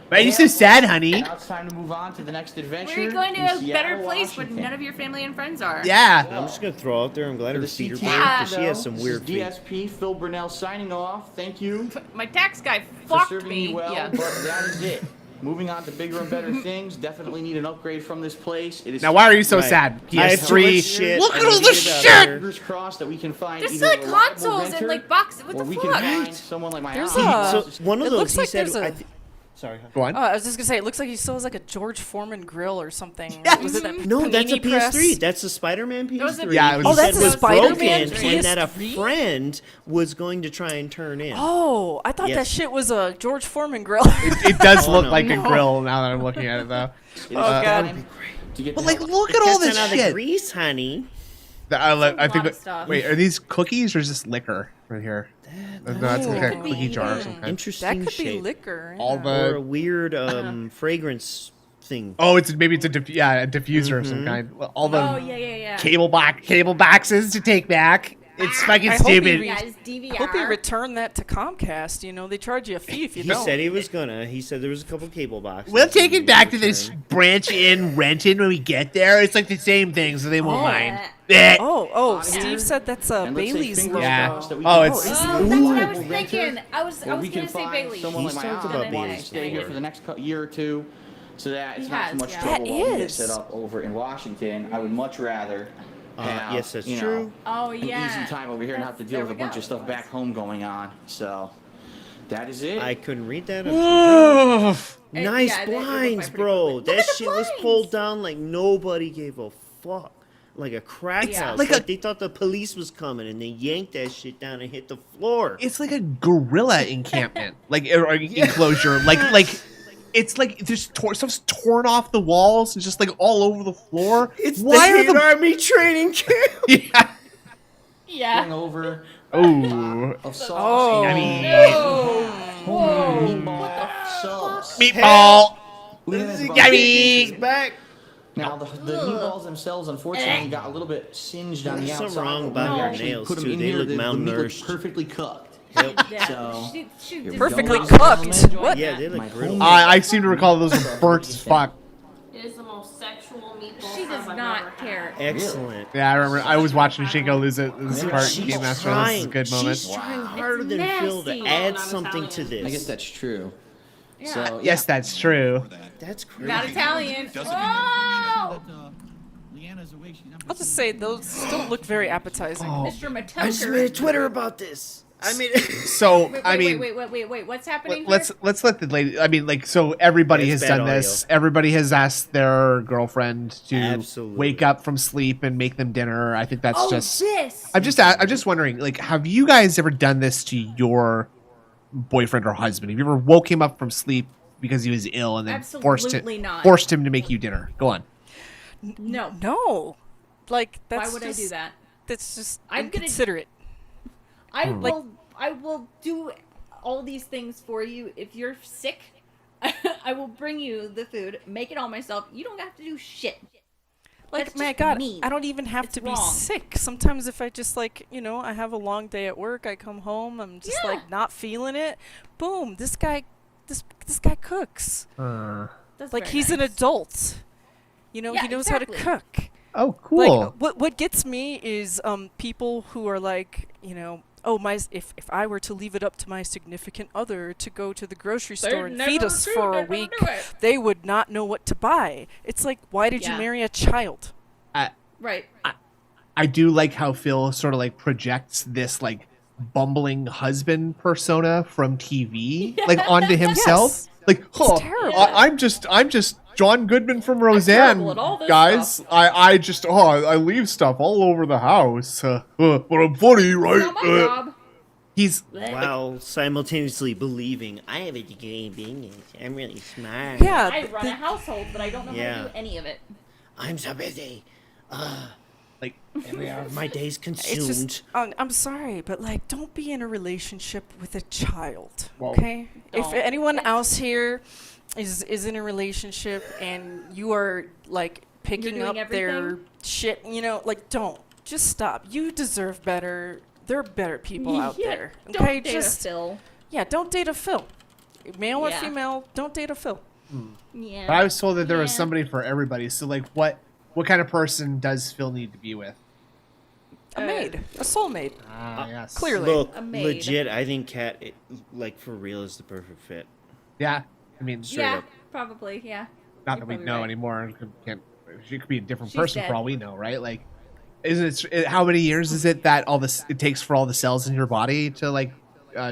Why are you so sad, honey? Now it's time to move on to the next adventure. We're going to in a better Seattle, place where Washington. none of your family and friends are. Yeah. I'm just gonna throw out there. I'm glad For her the feet are CT, burned because she has though, some this weird is feet. DSP Phil Burnell signing off. Thank you My tax guy for fucked serving me. me well, Yeah. but that is it. Moving on to bigger and better things. Definitely need an upgrade from this place. It is Now, why are you so Right. sad? I have so PS3. much shit. Look I at need all to the get out of shit! here. Fingers crossed that we can find They're either selling a reliable consoles and renter, like boxes. What or the we fuck? can find someone like my There's house. a- So one of It those looks he like said. there's a- Sorry. Go on. Oh, I was just gonna say, it looks like he still has like a George Foreman grill or something. Yes. Was it that No, that's a panini press? PS3. That's a Spider-Man PS3. was a- Yeah, it was He a said that's a was Spider-Man broken and that a PS3? friend was going to try and turn in. Oh, I thought that Yes. shit was a George Foreman grill. It does Oh, look no. like a No. grill now that I'm looking at it, though. It is God. time to get But, the like, hell- look at all this That's out of shit. grease, honey. I a think. lot of stuff. Wait, are these cookies or is this liquor right here? No, that's like a could be cookie jar or either. something. Interesting That could shape. be liquor. All yeah. Or a the weird fragrance thing. oh, maybe it's a diffuser of some kind. Well, all the Oh yeah, yeah, yeah. cable boxes to take back. It's fucking I hope he stupid. re- Guys, DVR. I hope he returned that to Comcast. You know, they charge you a fee if you He don't. said he was gonna. He said there was a couple cable boxes. We'll take he it back to returned. this branch in Renton when we get there. It's like the same thing, so they won't Oh. mind. Eh. Oh, Yeah. Steve said that's And let's say Bailey's fingers logo. Yeah. crossed that we Oh, can it's- find Oh, either that's a what I was reliable renter, thinking. I was or we gonna can say find Bailey. someone He's like my talked aunt about that wants Bailey's to stay here before. for the next year or two, so that it's He not has, too much yeah. trouble That while we get is. set up over in Washington. I would much rather have, Yes, that's you know, true. Oh an yeah. easy time over here and have to deal There with a we bunch go. of stuff back home going on. So that is it. I couldn't read that. Oof. Nice yeah, they look blinds, pretty bro. cool. Look That at the shit was blinds. pulled down like nobody gave a fuck. Like a crack Yeah. house. Like Like, a- they thought the police was coming and they yanked that shit down and hit the floor. It's like a gorilla encampment, like or enclosure, like it's like there's stuff's torn off the walls and just like all over the floor. It's Why the are Hate the Army training camp. yeah. Bring Yeah. over Ooh, of sauce. Oh. I mean, Homemade meatball subs. meatball. We have about Yummy. Back. Now the meatballs themselves, unfortunately, got a little bit singed on the There's outside. something wrong but about when we your actually nails, put 'em too. in They here, look the meat looks malnourished. perfectly cooked. Yep. Yeah. So, She did Perfectly not- cooked. What? Yeah, they look My brittle. I seem to recall those were burnt as fuck. It is the most sexual meatball. She does I've not ever had. care. Excellent. Yeah, I remember. I was watching Shingo lose it. This Yeah, part she's Game Master. This is a good moment. She's trying harder than Phil to nasty. add Not something to Italian. this. I guess that's true. Yeah. So, Yes, that's true. That's crazy. Not Italian. Doesn't Oh! Leanna's away. She's not I'll just say those still look very appetizing. Oh, Mr. I just made a Matoker. Twitter about this. I mean, So I mean, wait. What's happening? let's let the lady. I mean, like, so everybody Yeah, has it's bad done this. Everybody has asked their girlfriend to Absolutely. wake up from sleep and make them dinner. I think that's Oh, just. this. I'm just wondering, like, have you guys ever done this to your boyfriend or husband? Have you ever woke him up from sleep because he was ill and then Absolutely not. forced him to make you dinner? Go on. No. No. Like, that's Why would I do that? That's just I'm gonna- inconsiderate. I will do all these things for you. If you're sick, I will bring you the food, make it all myself. You don't have to do shit. Like, That's my just God, mean. I don't even have It's to be wrong. sick. Sometimes if I just, like, I have a long day at work, I come home, I'm just, Yeah. like, not feeling it. Boom, this guy cooks. That's Like, very he's an nice. adult. Yeah, he knows exactly. how to cook. Oh, cool. Like, what gets me is people who are like, oh, if I were to leave it up to my significant other to go to the grocery store and feed us for a week, they would not know what to buy. It's like, why did you Yeah. marry a child? Right. I do like how Phil sort of like projects this like bumbling husband persona from TV like onto himself. Yes. Like, oh, terrible. I'm just John Goodman from Roseanne, terrible at all this guys. stuff. I leave stuff all over the house, but I'm funny, right? Not my job. He's while simultaneously believing I have a degree in business. I'm really smart. Yeah, I run a household, but I don't know how Yeah. to do any of it. I'm so busy. like, Every hour of my day's it's consumed. just, I'm sorry, but like, don't be in a relationship with a child, Well, okay? If don't. anyone else here is in a relationship and you are like picking doing up their everything? shit, like, don't. Just stop. You deserve better. There are better people out Yeah, there. Don't Okay, date just a Phil. yeah, don't date a Phil. Male or Yeah. female, don't date a Phil. Yeah. but I was told that there was Yeah. somebody for everybody. So like, what kind of person does Phil need to be with? A maid, a soulmate. Ah, yes, Clearly. Look, A maid. legit, I think Kat, like for real, is the perfect fit. Yeah, I mean, Straight Yeah, up. probably. Yeah. not You're that we probably know right. anymore. She could be a different She's person dead. for all we know, right? Like, how many years is it that it takes for all the cells in your body to like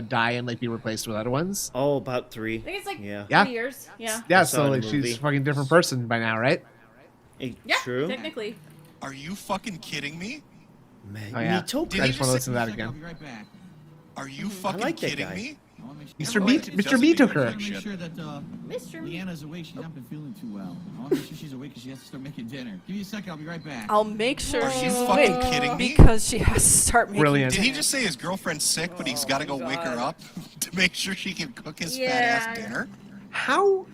die and like be replaced with other ones? Oh, about 3. I think it's like Yeah. Yeah. 3 years. Yeah. Yeah, I saw so it in like the she's movie. a fucking different person by now, right? Yeah. True. Technically. Are you fucking kidding me? Man, Oh, yeah. me too. Did I he just want to listen to that say- again. I'll be right back. Are you fucking like that kidding guy. me? I wanna make sure- Mr. Everybody B, Mr. doesn't B make took me her. I want to make sure that Mr. Leanna's awake. She's not been feeling too well. I want to make sure she's awake because she has to start making dinner. Give me a second. I'll be right back. I'll make sure Are she's you fucking awake kidding me? because she has to start making Brilliant. Did he dinner. just say his girlfriend's sick, but he's got to go wake her up to make sure she can cook his fat ass Yeah. dinner? How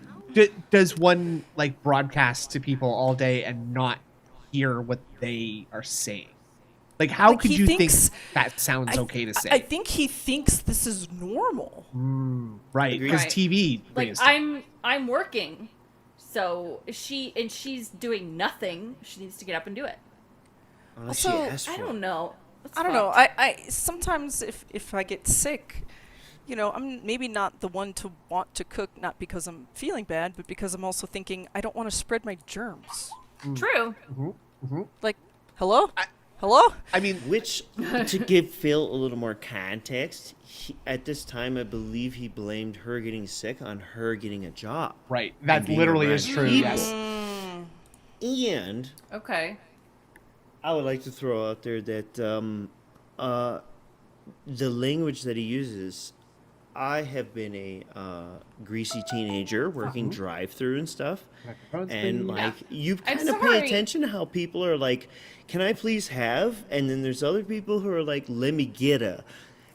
does one like broadcast to people all day and not hear what they are saying? Like, how Like, could he you thinks- think that sounds okay to say? I think he thinks this is normal. Right, Agreed. because Right. TV Like raised it. I'm working, so she's doing nothing. She needs to get up and do it. Unless she Also, asked for I it. don't know. That's I don't know. fucked. I sometimes if I get sick, I'm maybe not the one to want to cook, not because I'm feeling bad, but because I'm also thinking I don't want to spread my germs. True. Like, hello? Hello? I mean, Which, to give Phil a little more context, at this time, I believe he blamed her getting sick on her getting a job. right, that being literally around is true. people. Yes. And Okay. I would like to throw out there that the language that he uses, I have been a greasy teenager working drive-through and stuff. And like you I'm kind of pay sorry. attention to how people are like, "Can I please have?" And then there's other people who are like, "Let me get a."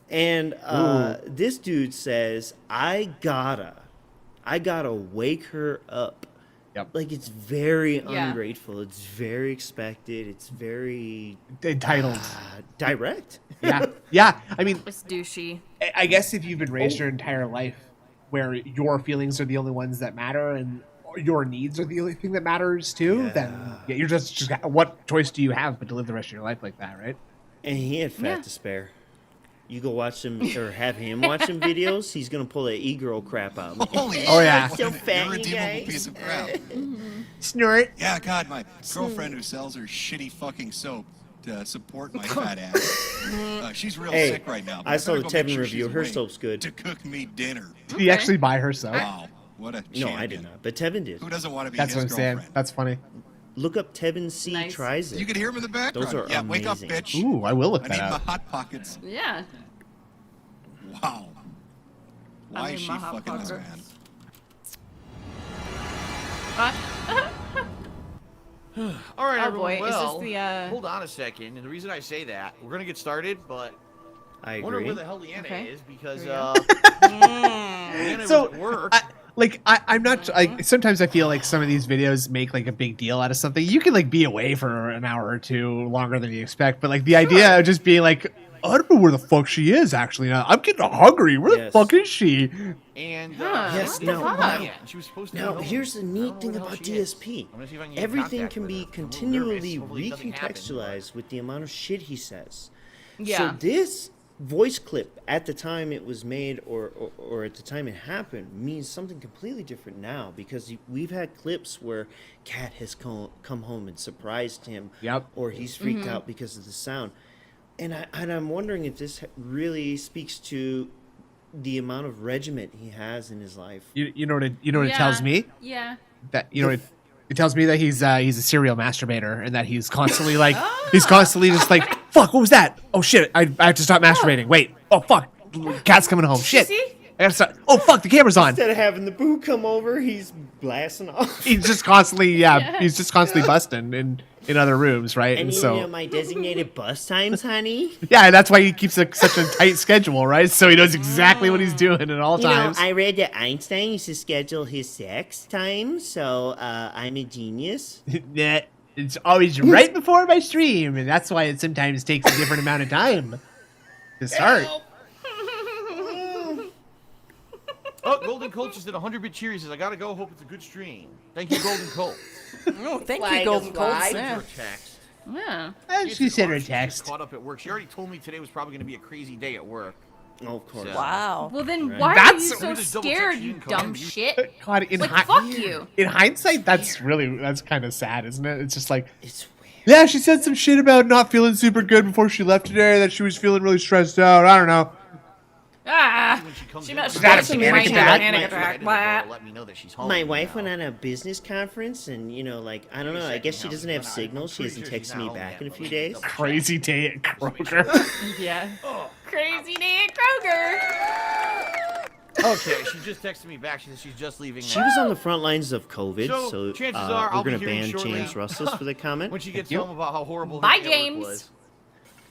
And this dude says, "I gotta wake her up." Yep. Like it's very Yeah. ungrateful. It's very expected. It's very Entitled. direct. Yeah, yeah. I mean, It's douchey. I guess if you've been raised your entire life where your feelings are the only ones that matter and your needs are the only thing that matters too, then yeah, you're just what choice do you have but to live the rest of your life like that, right? And he had fat Yeah. to spare. You go watch him or have him watch some videos, he's gonna pull that e-girl crap out. Holy Oh, yeah. shit, So what an fat, you irredeemable guys. piece of crap. Snort. Yeah, God, my girlfriend who sells her shitty fucking soap support my fat ass. She's real Hey, sick right now. but I saw better the go make Tevin sure review. she's Her awake soap's good. to cook me dinner. Did he actually buy her soap? Wow, what a No, champion. I did not, but Tevin did. Who doesn't want to be That's his what I'm saying. girlfriend? That's funny. Look up Tevin C Nice. tries it. You can hear him in the background. Those are yeah, wake up, amazing. bitch. Ooh, I will look I that need my up. hot pockets. Yeah. Wow. Why need is she my hot fucking this pockets. man? All right, Oh, everyone. boy, is this Well, the, hold on a second. And the reason I say that, we're gonna get started, but I I wonder agree. where the hell Leanna Okay. is because Here we Leanna So, was at work. I'm not. Sometimes I feel like some of these videos make like a big deal out of something. You can like be away for an hour or two longer than you expect, but like the idea of just being like, I don't know where the fuck she is actually. Now I'm getting hungry. Where the Yes. fuck is she? And Yes, what no, the fuck? no. Yeah, she was supposed to Now, be home. here's the I don't neat know where thing the hell about she is. DSP. I'm gonna see if I can get in Everything contact can with her. be I'm a little continually nervous. Hopefully it doesn't happen, recontextualized with the amount of shit he says. Yeah. So this voice clip at the time it was made or at the time it happened means something completely different now because we've had clips where Kat has come home and surprised him. Yep. Or he's freaked out because of the sound. And I'm wondering if this really speaks to the amount of regiment he has in his life. You know what it tells me? Yeah. That it tells me that he's a serial masturbator and that he's constantly like he's constantly just like, fuck, what was that? Oh shit, I have to stop masturbating. Wait, oh fuck, cat's coming home. Shit, See? I gotta stop. Oh fuck, the camera's on. Instead of having the boo come over, he's blasting off. He's just constantly he's just constantly busting in other rooms, right? And And you so know my designated bus times, honey. yeah, that's why he keeps such a tight schedule, right? So he knows exactly what he's doing at all You know, times. I read that Einstein used to schedule his sex time, so I'm a genius. That it's always right before my stream, and that's why it sometimes takes a different amount of time to start. Oh, Golden Colt just did 100-bit cheer. He says, I gotta go. Hope it's a good stream. Thank you, Golden Colt. Oh, thank Flag you, Golden is Colts. live. Yeah. Her text. Yeah. She sent her a She's just text. caught up at work. She already told me today was probably gonna be a crazy day at work. Oh, of course. So- Wow. Well, then Right. why are That's- you so We just double-check scared, she you didn't come dumb in. shit? God, in, Like, hi- fuck you. in hindsight, that's kind of sad, isn't it? It's just like, It's weird. yeah, she said some shit about not feeling super good before she left today, that she was feeling really stressed out. I don't know. Ah. When she comes She in, must I'm have like, some "Hey, panic I'm attack." ready Panic to attack. go to let me know that she's home My wife now. went on a business conference, and you know, like I don't know. I guess she doesn't have signal. She hasn't texted me back in a few days. Crazy day at Kroger. Yeah. Crazy day at Kroger. Okay, she just texted me back. She says she's just leaving She now. was on the front lines of COVID, So, so chances are we're I'll be gonna hearing ban shortly James Russell for the comment. when she gets Yep. home about how horrible Bye, her day at work James. was.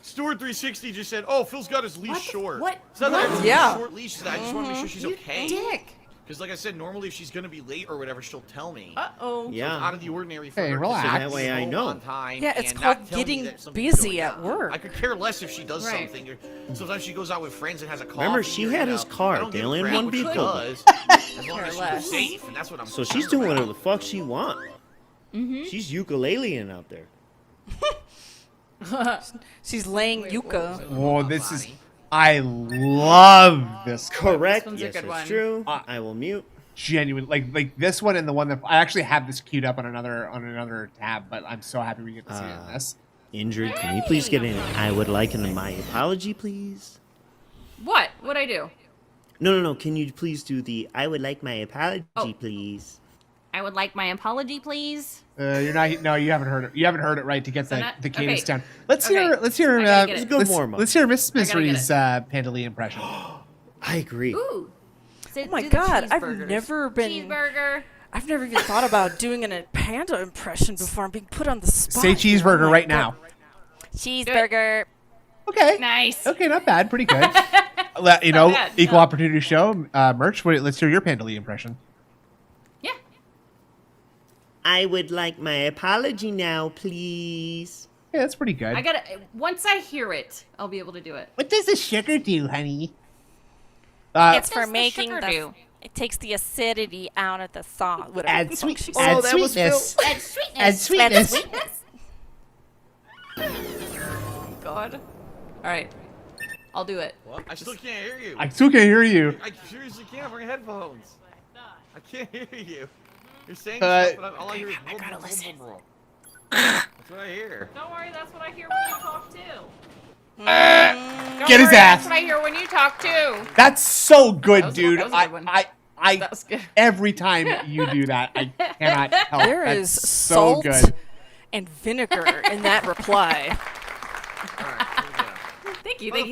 Stewart360 just said, "Oh, Phil's got his leash short." What? It's not that it's Yeah. a short leash. She said, I just want to make sure she's okay. Dick. Because, like I said, normally if she's gonna be late or whatever, she'll tell me. Uh-oh. Yeah. Out of the ordinary for Hey, her to relax. say So that way I home know. on time Yeah, it's and called not tell me getting that something's busy going at on. work. I could care less if she does Right. something. Or sometimes she goes out with friends and has a coffee. Remember, she or, had you his know, car. I don't They give a only had crap one what she vehicle. does, as long as she's less. safe, and that's what I'm So she's concerned doing about. whatever the fuck she wants. Mm-hmm. She's ukuleleing out there. She's laying yucca. Whoa, this is. I love this. Correct. one's a Yes, good that's one. true. I will mute. Genuine, like this one and the one that I actually have this queued up on another tab, but I'm so happy we get to see it in this. Injured, can you please get in? I would like my apology, please. What? What'd I do? No. Can you please do the I would like my apology, Oh. please? I would like my apology, please. You're not. No, you haven't heard it. You haven't heard it right to get I'm the not- cadence okay. down. Let's Okay. hear. Let's hear. I gotta get it. Go let's, more, Mom. let's hear Miss I gotta get Mystery's Pandali impression. I agree. Ooh. Oh my god, I've never been. Cheeseburger. I've never even thought about doing a panda impression before. I'm being put on the spot. Say here. cheeseburger Oh my right God. now. Cheeseburger. Okay. Nice. Okay, not bad. Pretty good. You know, bad, equal no. opportunity show. Merch. Let's hear your Pandali impression. Yeah. I would like my apology now, please. Yeah, that's pretty good. I gotta. Once I hear it, I'll be able to do it. What does the sugar do, honey? It's for does the making sugar the. do? It takes the acidity out of the sauce. Whatever Add the fuck sweet. she Add said. sweetness. Add sweetness. Add sweetness. God. All right. I'll do it. What? I still can't hear you. I still can't hear you. I seriously can't bring headphones. I can't hear you. You're saying Uh, stuff, but all I hear is I gotta listen. That's what I hear. Don't worry, that's what I hear when you talk too. Get his ass. That's what I hear when you talk too. That's so good, That was dude. that was a good one. That was good. Every time you do that, I cannot help. There That's is so salt good. and vinegar in that reply. Thank you. I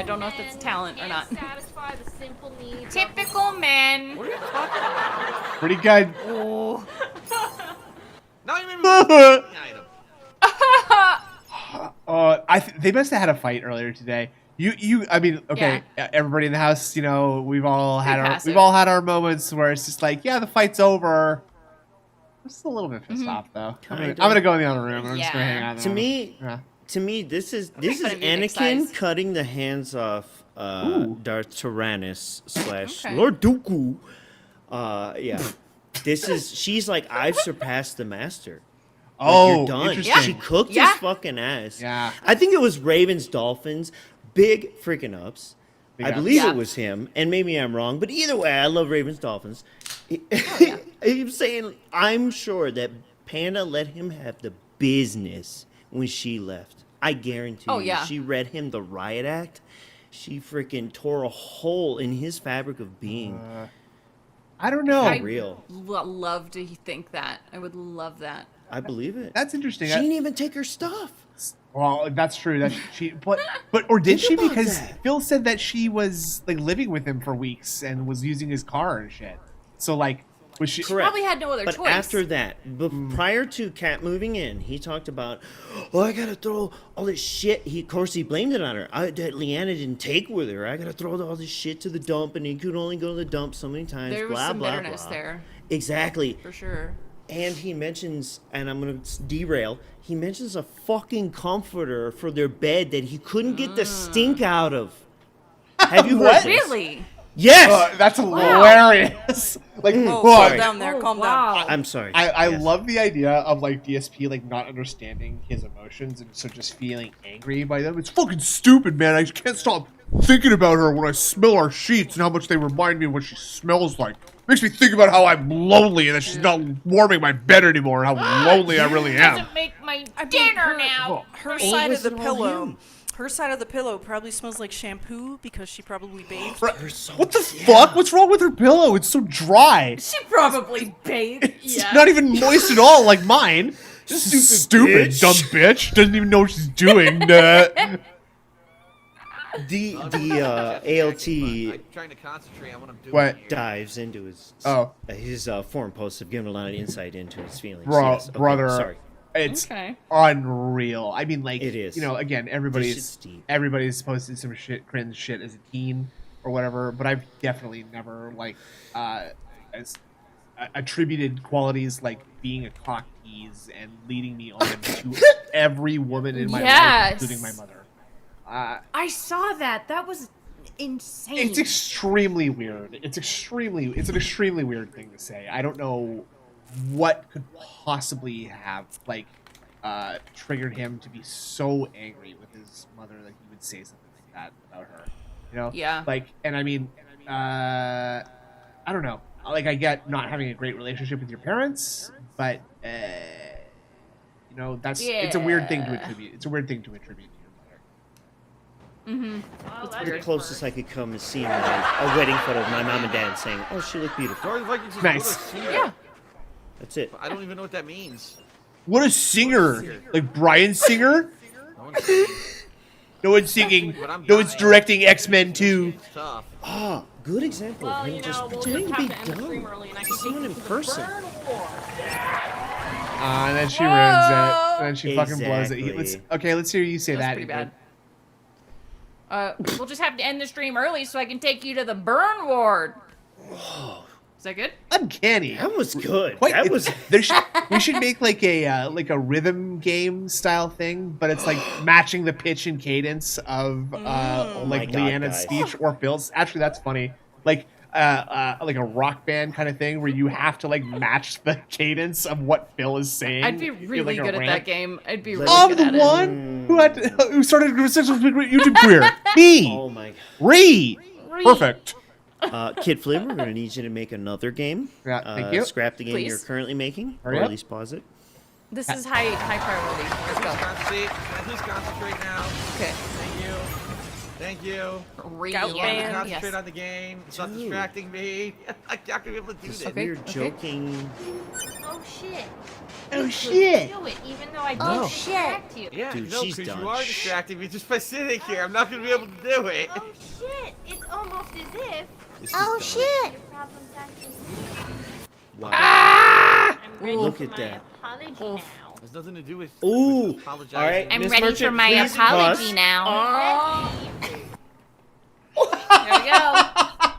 don't know if that's talent or not. Satisfy the simple needs. Typical men. What are you talking about? Pretty good. Oh. Not even an item. They must have had a fight earlier today. I mean, okay, everybody in the house, you know, we've all had our moments where it's just like, yeah, the fight's over. I'm just a little bit pissed off though. I'm gonna go in the other room and I'm just gonna hang out. To me, this is Anakin cutting the hands off Darth Tyrannus / Lord Dooku. She's like, I've surpassed the master. Like, you're done. She cooked his fucking ass. Yeah. I think it was Ravens Dolphins. Big freaking ups. I believe it was him, and maybe I'm wrong, but either way, I love Ravens Dolphins. He's saying, I'm sure that Panda let him have the business when she left. I guarantee you. She read him the riot act. She freaking tore a hole in his fabric of being. I don't know. I real. Love to think that. I would love that. I believe it. That's interesting. She didn't even take her stuff. Well, that's true. Did she? Because Phil said that she was like living with him for weeks and was using his car and shit. So like, was she? Correct. Probably had no other choice. But after that, prior to Kat moving in, he talked about, I gotta throw all this shit. Of course, he blamed it on her. That Leanna didn't take with her. I gotta throw all this shit to the dump, and he could only go to the dump so many times. There was blah some blah bitterness blah. there. Exactly. For sure. And he mentions, and I'm gonna derail. He mentions a fucking comforter for their bed that he couldn't get the stink out of. Have you heard this? Really? Yes. That's hilarious. Like, Calm down there. Calm down. I'm sorry. I love the idea of like DSP like not understanding his emotions and so just feeling angry by them. It's fucking stupid, man. I can't stop thinking about her when I smell our sheets and how much they remind me of what she smells like. Makes me think about how I'm lonely and that she's not warming my bed anymore and how lonely I really am. Doesn't make my dinner now. Her side of the pillow. Her side of the pillow probably smells like shampoo because she probably bathed. What the fuck? What's wrong with her pillow? It's so dry. She probably bathed. It's not even moist at all like mine. Stupid dumb bitch. Doesn't even know what she's doing. The ALT I'm trying to concentrate on what I'm doing. What? dives into his forum posts have given a lot of insight into his feelings. Yes, okay, Brother, sorry. it's unreal. I mean, like, it is. You know, again, everybody's posted some cringe shit as a teen or whatever, but I've definitely never like attributed qualities like being a cock tease and leading me on to every woman in my life, including my mother. I saw that. That was insane. It's extremely weird. It's an extremely weird thing to say. I don't know what could possibly have like triggered him to be so angry with his mother that he would say something like that about her. You know? Yeah. Like, and I mean, I don't know. Like, I get not having a great relationship with your parents, but you know, it's a weird thing to attribute. It's a weird thing to attribute. Mm-hmm. That's the closest I could come is seeing a wedding photo of my mom and dad saying, "Oh, she looked beautiful." Nice. Yeah. That's it. I don't even know what that means. What a singer! Like Brian Singer? No one's singing. No one's directing X-Men 2. Ah, good example. Well, Him you just know, we'll pretending just to have be to end the stream dumb. early and I To can someone take in you to the person. burn war. And then she ruins it. And then she fucking blows it. Exactly. Let's hear you say That's that. pretty bad. We'll just have to end the stream early so I can take you to the burn ward. Is that good? Uncanny. That was good. Wait, That was. we should make like a rhythm game style thing, but it's like matching the pitch and cadence of like my God, Leanna's guys. speech or Phil's. Actually, that's funny. Like a rock band kind of thing where you have to like match the cadence of what Phil is saying. I'd be in, really like, a good at rant. that game. I'd be really I'm good the at it. one who started a successful YouTube career. Me. Oh my God. Ree. Perfect. Kid Flynn, we're going to need you to make another game. Yeah, thank you. Scrap the game Please. you're currently making, Hurry or at up. least pause it. This is high priority. Let's go. Concentrate. Can I please concentrate now? Okay. Thank you. Thank you. Gout band, Concentrate yes. on the game. It's not distracting me. I'm not gonna be able to do this. We're joking. Oh shit. Oh shit! Do it, even though I No. don't distract you. Yeah, Dude, no, she's because done. you are distracting me just by sitting here. I'm not gonna be able to do it. Oh shit. It's almost as if This is oh done. shit your problem's actually Wow. I'm ready Look for at my that. apology now. Has nothing to do with Ooh. apologizing. All right, I'm Miss ready Merchant, for my please apology pause. now. There we go.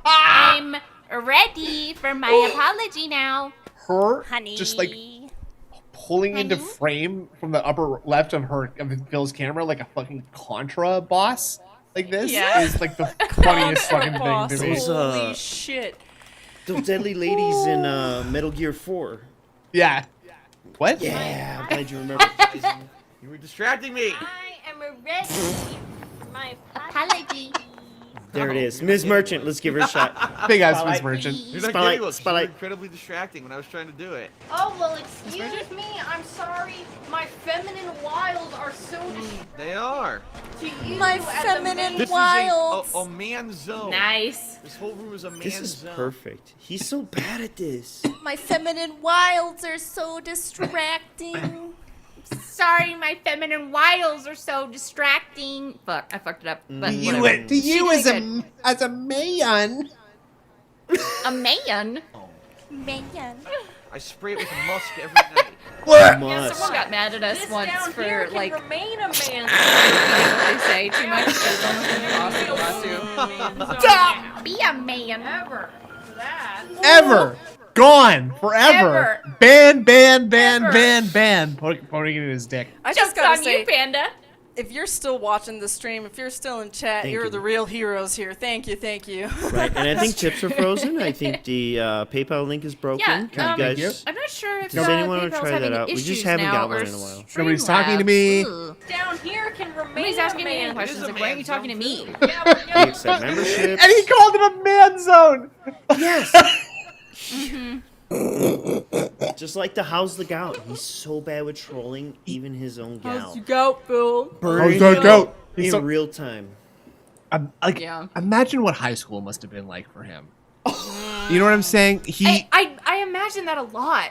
I'm ready for my apology now. Her Honey. just like pulling into Honey? frame from the upper left of Phil's camera like a fucking Contra boss. Like this Yeah. is like the funniest fucking thing Boss, to me. Those, holy shit. Those deadly ladies in Metal Gear 4. Yeah. What? Yeah, I'm glad you remember. You were distracting me. I am ready for my apology. There it is. Ms. Merchant, let's give her a shot. Big ass Miss Spotlight. Merchant. You're not Spotlight, kidding. Look, you were spotlight. incredibly distracting when I was trying to do it. Oh, well, excuse me. I'm sorry. My feminine wiles are so They are. to you. My as a feminine man. This Wilds. is a man zone. Nice. This whole room is a man This is zone. perfect. He's so bad at this. My feminine wilds are so distracting. Sorry, my feminine wiles are so distracting. Fuck, I fucked it up. But You whatever. it- To you She as did a man. A man. Man. I spray it with musk every night. Yeah, Must. someone got mad at us This once down for here can like remain a man. they say too much. It's almost impossible not to. Stop. Be a man. Ever. That. Ever. Gone. Forever. Ever. Ban. Ever. Pointing it in his dick. I just Jokes gotta on say, you, Panda. if you're still watching the stream, if you're still in chat, Thank you're you. the real heroes here. Thank you. Right, and I think chips are frozen. I think the PayPal link is broken. Yeah, Can you guys? you. I'm not sure if Does anyone want to PayPal's try that having out? We just issues haven't now, got one or in a while. Nobody's talking to me. Streamlabs. Ugh. Down here can remain Nobody's a asking me man. any questions. It is a Like, why are man you talking to zone, me? too. Yeah, but We yeah. accept memberships. And he called it a man zone. Yes. Just like the How's the Gout. He's so bad with trolling even his own gal. go, Phil? Burning How's that goat? in He's so- real time. Yeah. Imagine what high school must have been like for him. You know what I'm saying? He I imagine that a lot.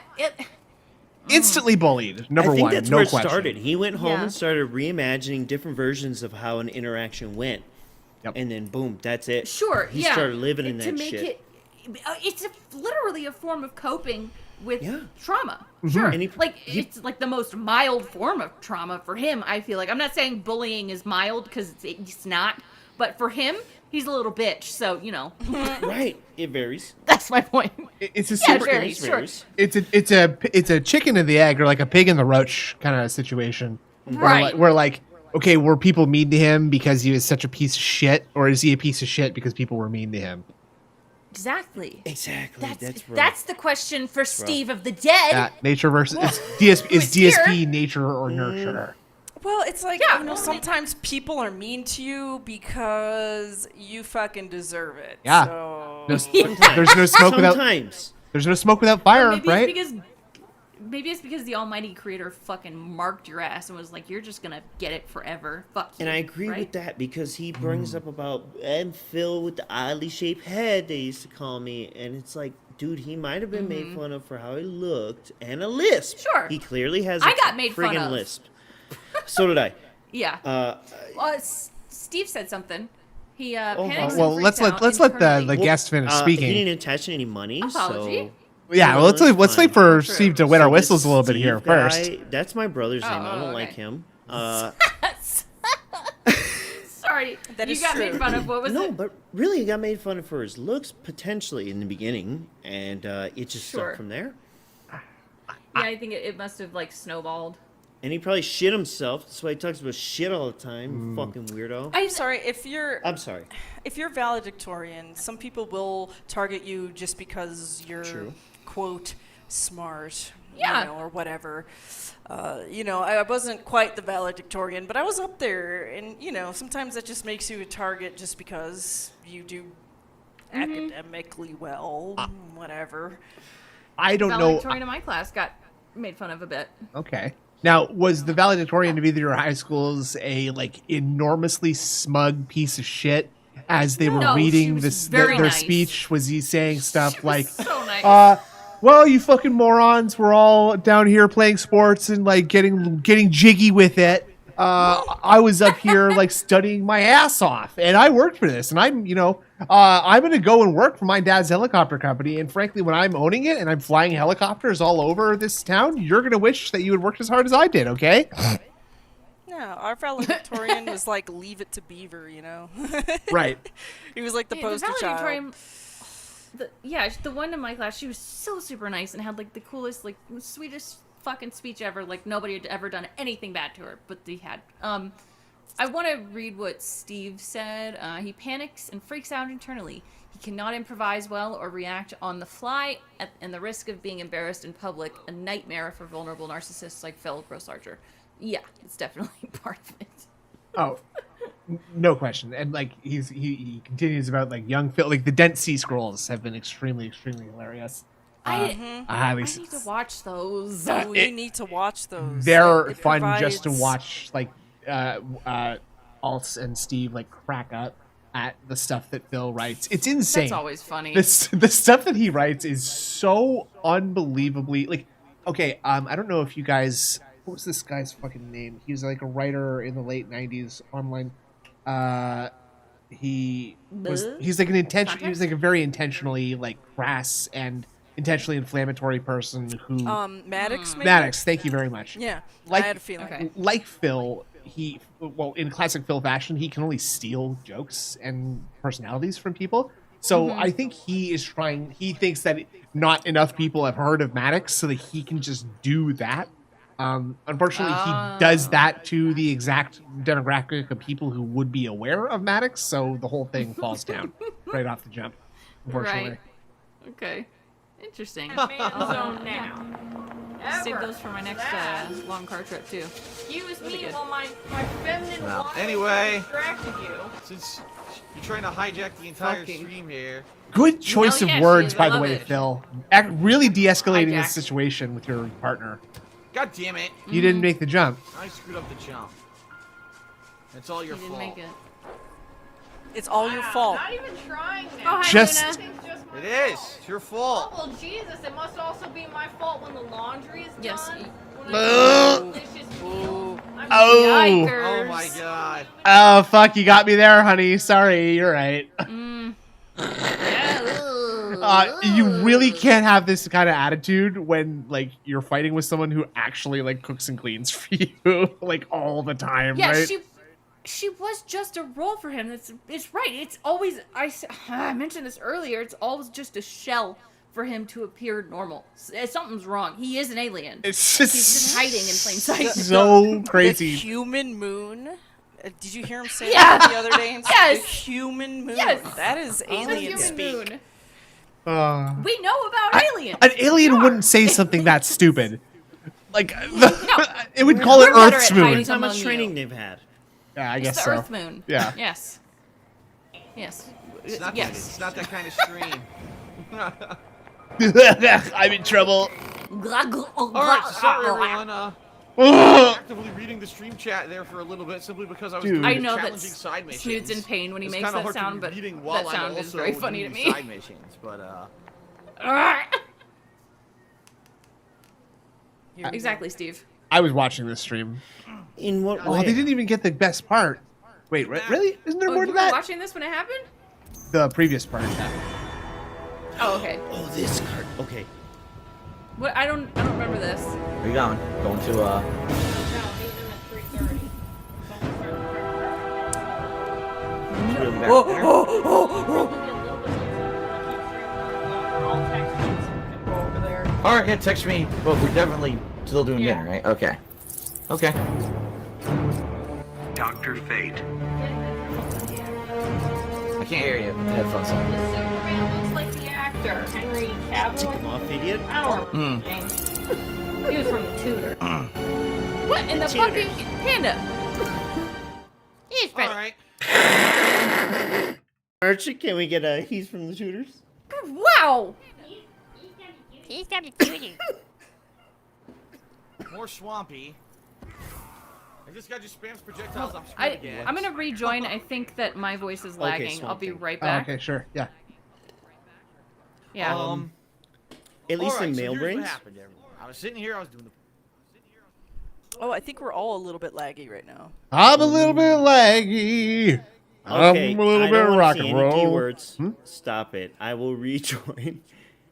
instantly bullied. Number I think one, that's no where it question. started. He went home Yeah. and started reimagining different versions of how an interaction went. Yep. And then boom, that's it. Sure, He yeah. started living in to that make shit. it, it's literally a form of coping with Yeah. trauma. Mm-hmm. Sure, And he- it's like the most mild form of trauma for him. I feel like I'm not saying bullying is mild because it's not, but for him, he's a little bitch. So Right. It varies. that's my point. It's a Yeah, super, very It sure. varies. it's a chicken and the egg, or like a pig and the roach kind of situation. Right. Where like, okay, were people mean to him because he was such a piece of shit, or is he a piece of shit because people were mean to him? Exactly. Exactly. That's right. That's the question for Steve of the Dead. Nature versus is Who's DSP here? nature or nurture? Well, it's like, Yeah. sometimes people are mean to you because you fucking deserve it. Yeah. So... There's no smoke without Sometimes. there's no smoke without fire, Maybe right? maybe it's because the Almighty Creator fucking marked your ass and was like, "You're just gonna get it forever." Fuck you. And I agree right? with that because he brings up about I'm Phil with the oddly shaped head they used to call me, and it's like, dude, he might have been made fun of for how he looked and a lisp. Sure. He clearly has. I a got made fun friggin' of. lisp. So did I. Yeah. Uh, Steve said something. He Oh, panics well, and let's freaks let out let's let the internally. guest finish He speaking. didn't attach any money, Apology. so. Yeah, well, let's that's wait fine. for True. Steve to wet our So whistles a little this bit here Steve guy, first. That's my brother's name. I don't okay. like him. Sorry, That you is got true. made fun of. What was No, it? but really, he got made fun of for his looks potentially in the beginning, and it just Sure. stuck from there. Yeah, I think it must have like snowballed. And he probably shit himself. That's why he talks about shit all the time. Fucking weirdo. I'm sorry, if you're sorry. valedictorian, some people will target you just because you're True. quote smart, Yeah. or whatever. I wasn't quite the valedictorian, but I was up there, and sometimes that just makes you a target just because you do academically well, whatever. I don't know. Valedictorian in my class got made fun of a bit. Okay. Now, was the valedictorian of either your high schools a like enormously smug piece of shit as they were No, she reading was this very their nice. speech? Was he saying stuff like, So nice. well, you fucking morons, we're all down here playing sports and like getting jiggy with it. I was up here like studying my ass off, and I worked for this, and I'm gonna go and work for my dad's helicopter company. And frankly, when I'm owning it and I'm flying helicopters all over this town, you're gonna wish that you had worked as hard as I did. Okay? No, our valedictorian was like, leave it to Beaver, you know? Right. He was like the Yeah, poster child. valedictorian- the one in my class, she was so super nice and had like the coolest, like sweetest fucking speech ever. Like nobody had ever done anything bad to her, but they had. I want to read what Steve said. He panics and freaks out internally. He cannot improvise well or react on the fly, and the risk of being embarrassed in public, a nightmare for vulnerable narcissists like Phil Gross Archer. Yeah, it's definitely part of it. Oh, no question. And like he continues about like young Phil. Like the Dent Sea Scrolls have been extremely hilarious. I need to watch those. Oh, you need to watch those. They're It fun just to provides- watch. Like Alts and Steve like crack up at the stuff that Phil writes. It's insane. That's always funny. The stuff that he writes is so unbelievably like. Okay, I don't know if you guys. What was this guy's fucking name? He was like a writer in the late '90s online. He's like he was like a very intentionally like crass and intentionally inflammatory person who Maddox. Maybe? Maddox, thank you very much. Yeah, Like, I had a feeling. Okay. Like Phil, in classic Phil fashion, he can only steal jokes and personalities from people. So I think he thinks that not enough people have heard of Maddox, so that he can just do that. Unfortunately, he does that to the exact demographic of people who would be aware of Maddox, so the whole thing falls down right off the jump, unfortunately. Right. Okay. Interesting. Zone now. Save those for my next long car trip too. Excuse Really me good. while my feminine Well, wife anyway. distracted you. Since you're trying to hijack the entire Fucking- stream here, Good choice Hell of yeah, words, she is. by I the love way, it. Phil. Really de-escalating Hijack. this situation with your partner. God damn it, You didn't make the jump. I screwed up the jump. It's all your You didn't fault. make it. It's all your fault. Not even trying Oh, now. hi, Just- Luna. Everything's just my It fault. is. It's your fault. Oh, well, Jesus, it must also be my fault when the laundry is Yes, done. y- When Ugh. it's a delicious meal. I'm Oh. Yikers. Oh my god. Oh, fuck, you got me there, honey. Sorry, you're right. You really can't have this kind of attitude when, like, you're fighting with someone who actually, like, cooks and cleans for you, like, all the time, Yeah, right? she was just a role for him. It's right. It's always I mentioned this earlier. It's always just a shell for him to appear normal. Something's wrong. He is an alien. It's He's just hiding in plain sight. so The crazy. human moon. Did you hear him say Yeah. that the other day? Yes. The human moon. Yes. That is The alien human speak. moon. Uh, We know about aliens. an alien wouldn't say something that stupid. Like, it would call it We're better Earth's at moon. hiding How much among training you. they've had. Yeah, I It's guess the so. Earth moon. Yeah. Yes. Yes. It's not, Yes. it's not that kind of stream. I'm in trouble. Alright, so sorry everyone. Actively reading the stream chat there for a little bit simply because I was Dude. doing I the know that challenging side missions. Snood's in pain when he It's makes kinda that hard to sound, be but reading while that I'm sound is also very funny to doing me. Side missions, but Exactly, Steve. I was watching this stream. In what Oh, way? they didn't even get the best part. Wait, really? Isn't there Oh, more you to were that? watching this when it happened? The previous part. Oh, okay. Oh, this card. Okay. What? I don't remember this. Where you going? Going to No, meet them at 3:30. really back there? Alright, yeah, text me. But we're definitely still doing Yeah. dinner, right? Okay. Okay. Dr. Fate. I can't hear you. Headphones on. Superman looks like the actor, Henry Take Cavill. him off, idiot. I don't know. James. He was from the Tudor. What in the fucking panda? He's from alright. Archie, can we get a he's from the Tudors? Wow. He's got a cutie. more swampy. I just got just spams projectiles off screen again. I'm gonna rejoin. I think that my voice is lagging. I'll be right back. okay, sure. Yeah. Yeah. At least in so male here's brains. what happened, everyone. I was sitting here, I was doing the... Oh, I think we're all a little bit laggy right now. I'm a little bit laggy. Okay, I'm a little I bit don't want rock to see and any roll. keywords. Stop it. I will rejoin.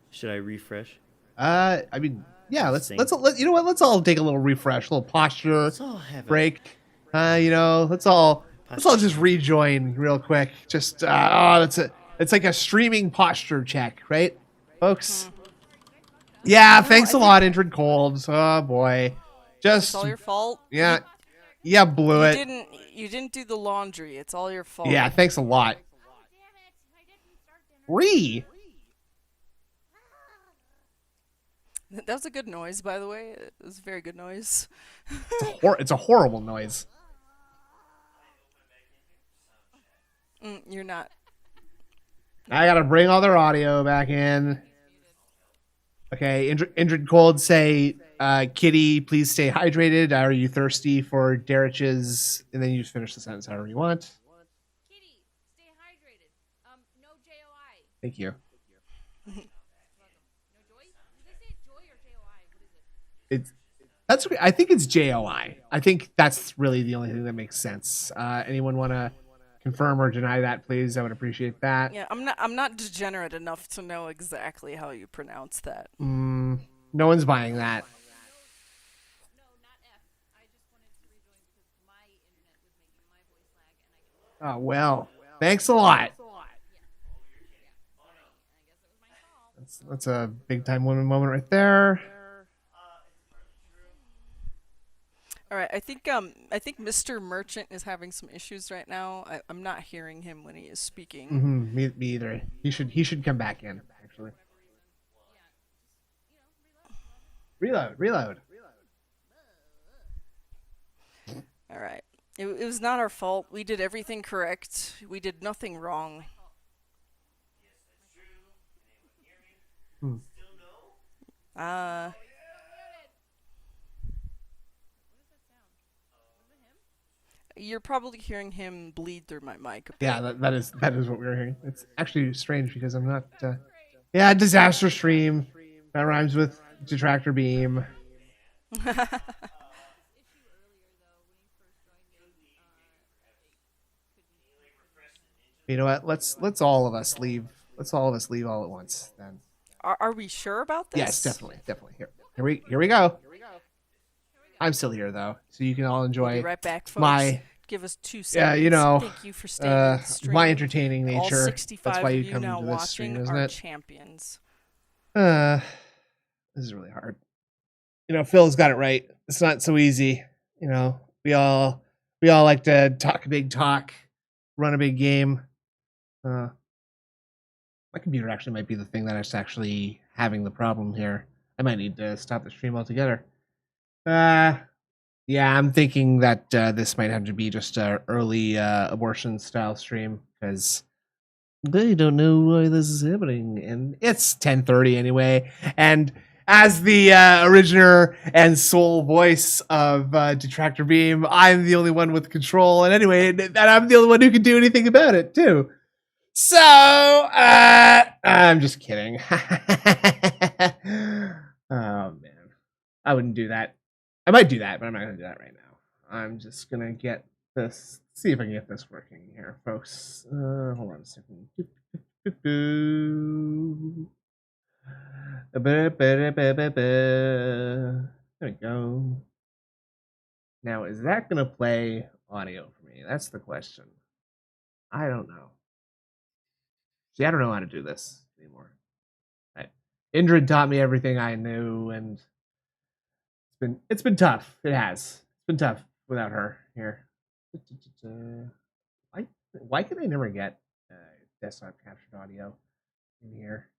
Should I refresh? I mean, yeah. Let's Sing. you know what? Let's all take a little refresh, a little posture Let's all have break. You know, let's all just rejoin real quick. Just it's like a streaming posture check, right, folks? Yeah. Thanks a lot, Indrid Colds. Oh boy, It's all your fault. yeah. Yeah, blew it. You didn't do the laundry. It's all your fault. Yeah, thanks a lot. Ree. That was a good noise, by the way. It was a very good noise. It's a horrible noise. You're not. I gotta bring all their audio back in. Okay, Indrid Cold say, Kitty, please stay hydrated. Are you thirsty for Derich's? And then you just finish the sentence however you want. Kitty, stay hydrated. No JOI. Thank you. No joy? Did they say joy or JOI? What is it? I think it's JOI. I think that's really the only thing that makes sense. Anyone want to confirm or deny that, please? I would appreciate that. Yeah, I'm not degenerate enough to know exactly how you pronounce that. No one's buying that. No, not F. I just wanted to rejoin because my internet was making my voice lag, and I Oh well, thanks a lot. That's a big time woman moment right there. All right, I think Mr. Merchant is having some issues right now. I'm not hearing him when he is speaking. Me either. He should come back in, actually. Reload. All right. It was not our fault. We did everything correct. We did nothing wrong. You're probably hearing him bleed through my mic. Yeah, that is what we were hearing. It's actually strange because I'm not. Yeah, disaster stream. That rhymes with detractor beam. You know what? Let's all of us leave. Let's all of us leave all at once then. Are we sure about this? Yes, definitely. Here we go. I'm still here though, so you can all enjoy We'll be right back, folks. my Give us 2 seconds. yeah, you know, Thank you for staying in the stream. my entertaining All nature. 65 That's why of you come now to this stream, watching isn't are it? champions. This is really hard. You know, Phil's got it right. It's not so easy. You know, we all like to talk a big talk, run a big game. My computer actually might be the thing that is actually having the problem here. I might need to stop the stream altogether. Yeah, I'm thinking that this might have to be just a early abortion style stream because they don't know why this is happening, and it's 10:30 anyway. And as the originator and sole voice of Detractor Beam, I'm the only one with control, and anyway, and I'm the only one who can do anything about it too. So I'm just kidding. Oh man, I wouldn't do that. I might do that, but I'm not gonna do that right now. I'm just gonna get this. See if I can get this working here, folks. Hold on a second. There we go. Now, is that gonna play audio for me? That's the question. I don't know. See, I don't know how to do this anymore. Indrid taught me everything I knew, and it's been tough. It has. It's been tough without her here. Why can I never get desktop captured audio in here?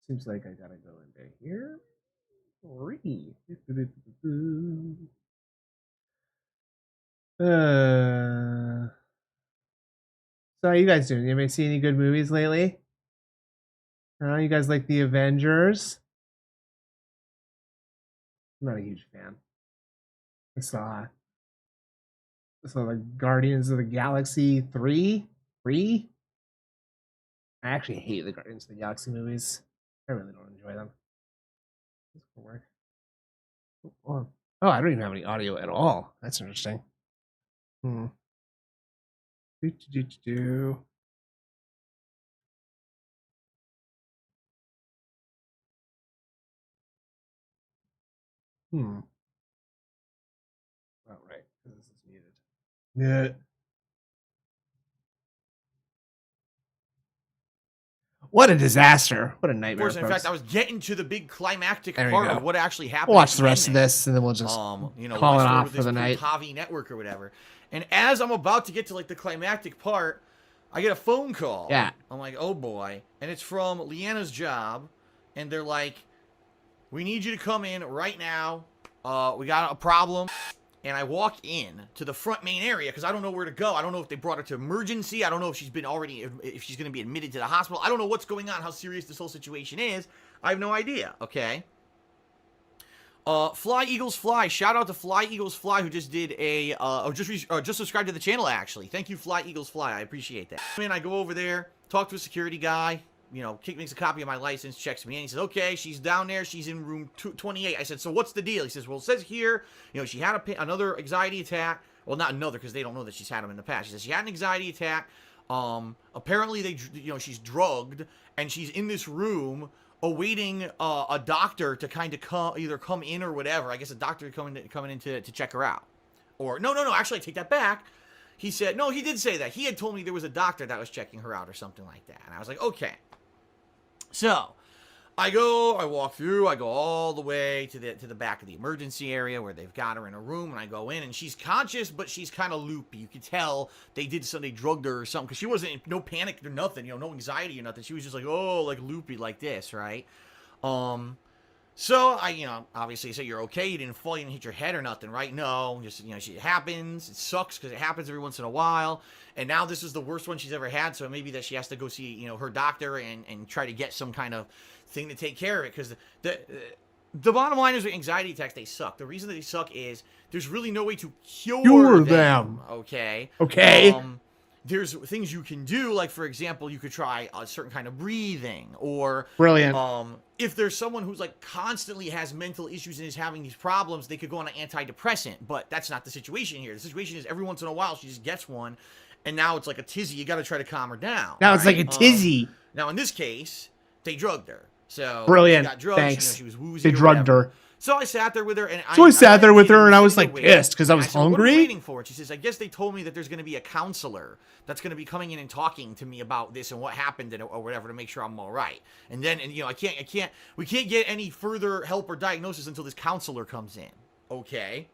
Seems like I gotta go into here. So how you guys doing? Anybody see any good movies lately? You guys like the Avengers? I'm not a huge fan. I saw the Guardians of the Galaxy 3. I actually hate the Guardians of the Galaxy movies. I really don't enjoy them. Oh, I don't even have any audio at all. That's interesting. Hmm. Do. Oh, right. This is muted. Yeah. What a disaster. What a nightmare. In fact, I was getting to the big climactic There you part go. of what actually happened. We'll watch the rest of this, and then we'll just call it off for the night. Pavi network or whatever. And as I'm about to get to like the climactic part, I get a phone call. Yeah. I'm like, oh boy. And it's from Leanna's job. And they're like, we need you to come in right now. We got a problem. And I walk in to the front main area because I don't know where to go. I don't know if they brought her to emergency. I don't know if she's been if she's going to be admitted to the hospital. I don't know what's going on, how serious this whole situation is. I have no idea, okay? Fly Eagles Fly. Shout out to Fly Eagles Fly who just did a, just subscribed to the channel, actually. Thank you, Fly Eagles Fly. I appreciate that. I go over there, talk to a security guy. You know, makes a copy of my license, checks me in. He says, okay, she's down there. She's in room 28. I said, so what's the deal? He says, well, it says here, you know, she had another anxiety attack. Well, not another, because they don't know that she's had them in the past. She says she had an anxiety attack. Apparently, she's drugged, and she's in this room awaiting a doctor to kind of either come in or whatever. I guess a doctor coming in to check her out. Or, no, actually, I take that back. He said, no, he did say that. He had told me there was a doctor that was checking her out or something like that. And I was like, okay. So, I walk through, I go all the way to the back of the emergency area where they've got her in a room, and I go in, and she's conscious, but she's kind of loopy. You could tell they drugged her or something, because she wasn't, no panic or nothing, you know, no anxiety or nothing. She was just like, oh, like loopy like this, right? So, I, obviously say you're okay, you didn't fall, you didn't hit your head or nothing, right? No, just, it happens, it sucks because it happens every once in a while, and now this is the worst one she's ever had, so maybe that she has to go see, her doctor and try to get some kind of thing to take care of it, because the bottom line is with anxiety attacks, they suck. The reason that they suck is there's really no way to cure them. Okay? There's things you can do, like, for example, you could try a certain kind of breathing, or... Brilliant. If there's someone who's, like, constantly has mental issues and is having these problems, they could go on an antidepressant, but that's not the situation here. The situation is every once in a while she just gets one, and now it's like a tizzy. You gotta try to calm her down. Now it's like a tizzy. Now, in this case, they drugged her. So, brilliant. She got drugged, Thanks. she was woozy. They drugged her. So I sat there with her, and I sat there with her, and I was like pissed because I was hungry. What are you waiting for? And she says, I guess they told me that there's going to be a counselor that's going to be coming in and talking to me about this and what happened or whatever to make sure I'm all right. And then, we can't get any further help or diagnosis until this counselor comes in. Okay.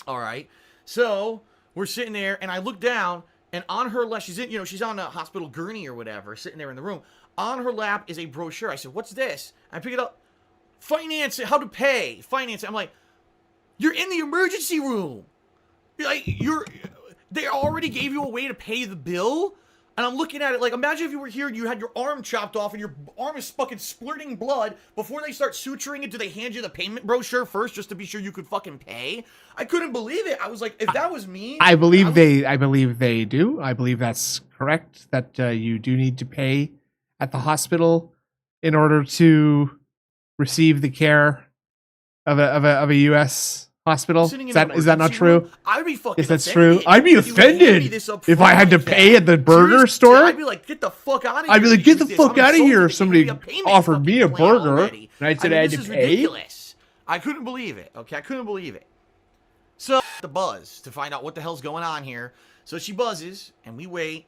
All right. So we're sitting there, and I look down, and on her lap, she's on a hospital gurney or whatever, sitting there in the room. On her lap is a brochure. I said, what's this? I pick it up. Finance it, how to pay, finance it. I'm like, you're in the emergency room. They already gave you a way to pay the bill? And I'm looking at it like, imagine if you were here and you had your arm chopped off and your arm is fucking splurting blood. Before they start suturing it, do they hand you the payment brochure first just to be sure you could fucking pay? I couldn't believe it. I was like, if that was me... I believe they do. I believe that's correct, that you do need to pay at the hospital in order to receive the care of a U.S. hospital. Is that not true? I'd be fucking If that's true, I'd be offended if I had to pay at the burger store. I'd be like, get the fuck out of here. I'd be like, get the fuck out of here if somebody offered me a burger and I said I had to pay. Ridiculous. I couldn't believe it. Okay, I couldn't believe it. So, the buzz to find out what the hell's going on here. So she buzzes, and we wait.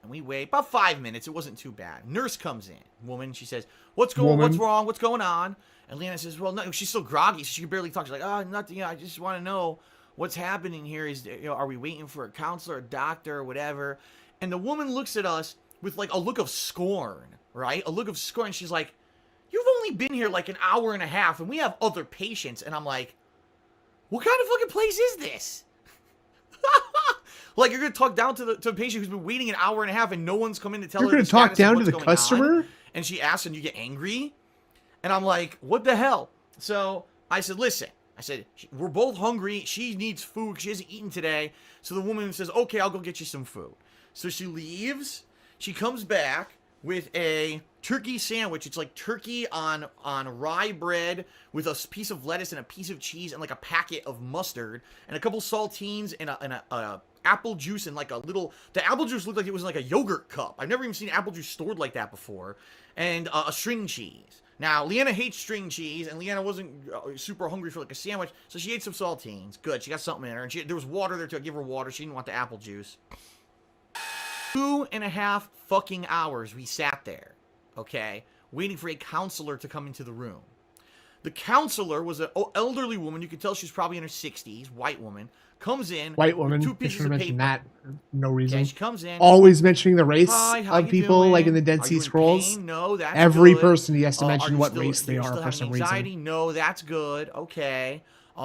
About 5 minutes. It wasn't too bad. Nurse comes in. Woman, she says, what's wrong? What's going on? And Leanna says, well, no, she's so groggy, so she can barely talk. She's like, oh, nothing. I just want to know what's happening here. Are we waiting for a counselor, a doctor, or whatever? And the woman looks at us with, like, a look of scorn, right? A look of scorn. She's like, you've only been here, like, an hour and a half, and we have other patients. And I'm like, what kind of fucking place is this? Like, you're going to talk down to a patient who's been waiting an hour and a half and no one's come in to tell her. You're going to talk down to the customer? And she asks and you get angry. And I'm like, what the hell? So I said, listen. I said, we're both hungry. She needs food. She hasn't eaten today. So the woman says, okay, I'll go get you some food. So she leaves. She comes back with a turkey sandwich. It's like turkey on rye bread with a piece of lettuce and a piece of cheese and like a packet of mustard and a couple saltines and a apple juice and like a little... The apple juice looked like it was like a yogurt cup. I've never even seen apple juice stored like that before. And a string cheese. Now, Leanna hates string cheese, and Leanna wasn't super hungry for like a sandwich, so she ate some saltines. Good, she got something in her, and there was water there to give her water. She didn't want the apple juice. 2.5 fucking hours we sat there, okay, waiting for a counselor to come into the room. The counselor was an elderly woman. You could tell she was probably in her 60s, white woman. Comes in. White woman. With 2 pieces of paper. That. No reason. Yeah, she comes in. Always mentioning the race Hi, how of you people, doing? like in the Dead Are Sea you in Scrolls. pain? No, that's Every good. person he has to Are mention you what still- race they you are still for having some anxiety? reason. No, that's good. Okay.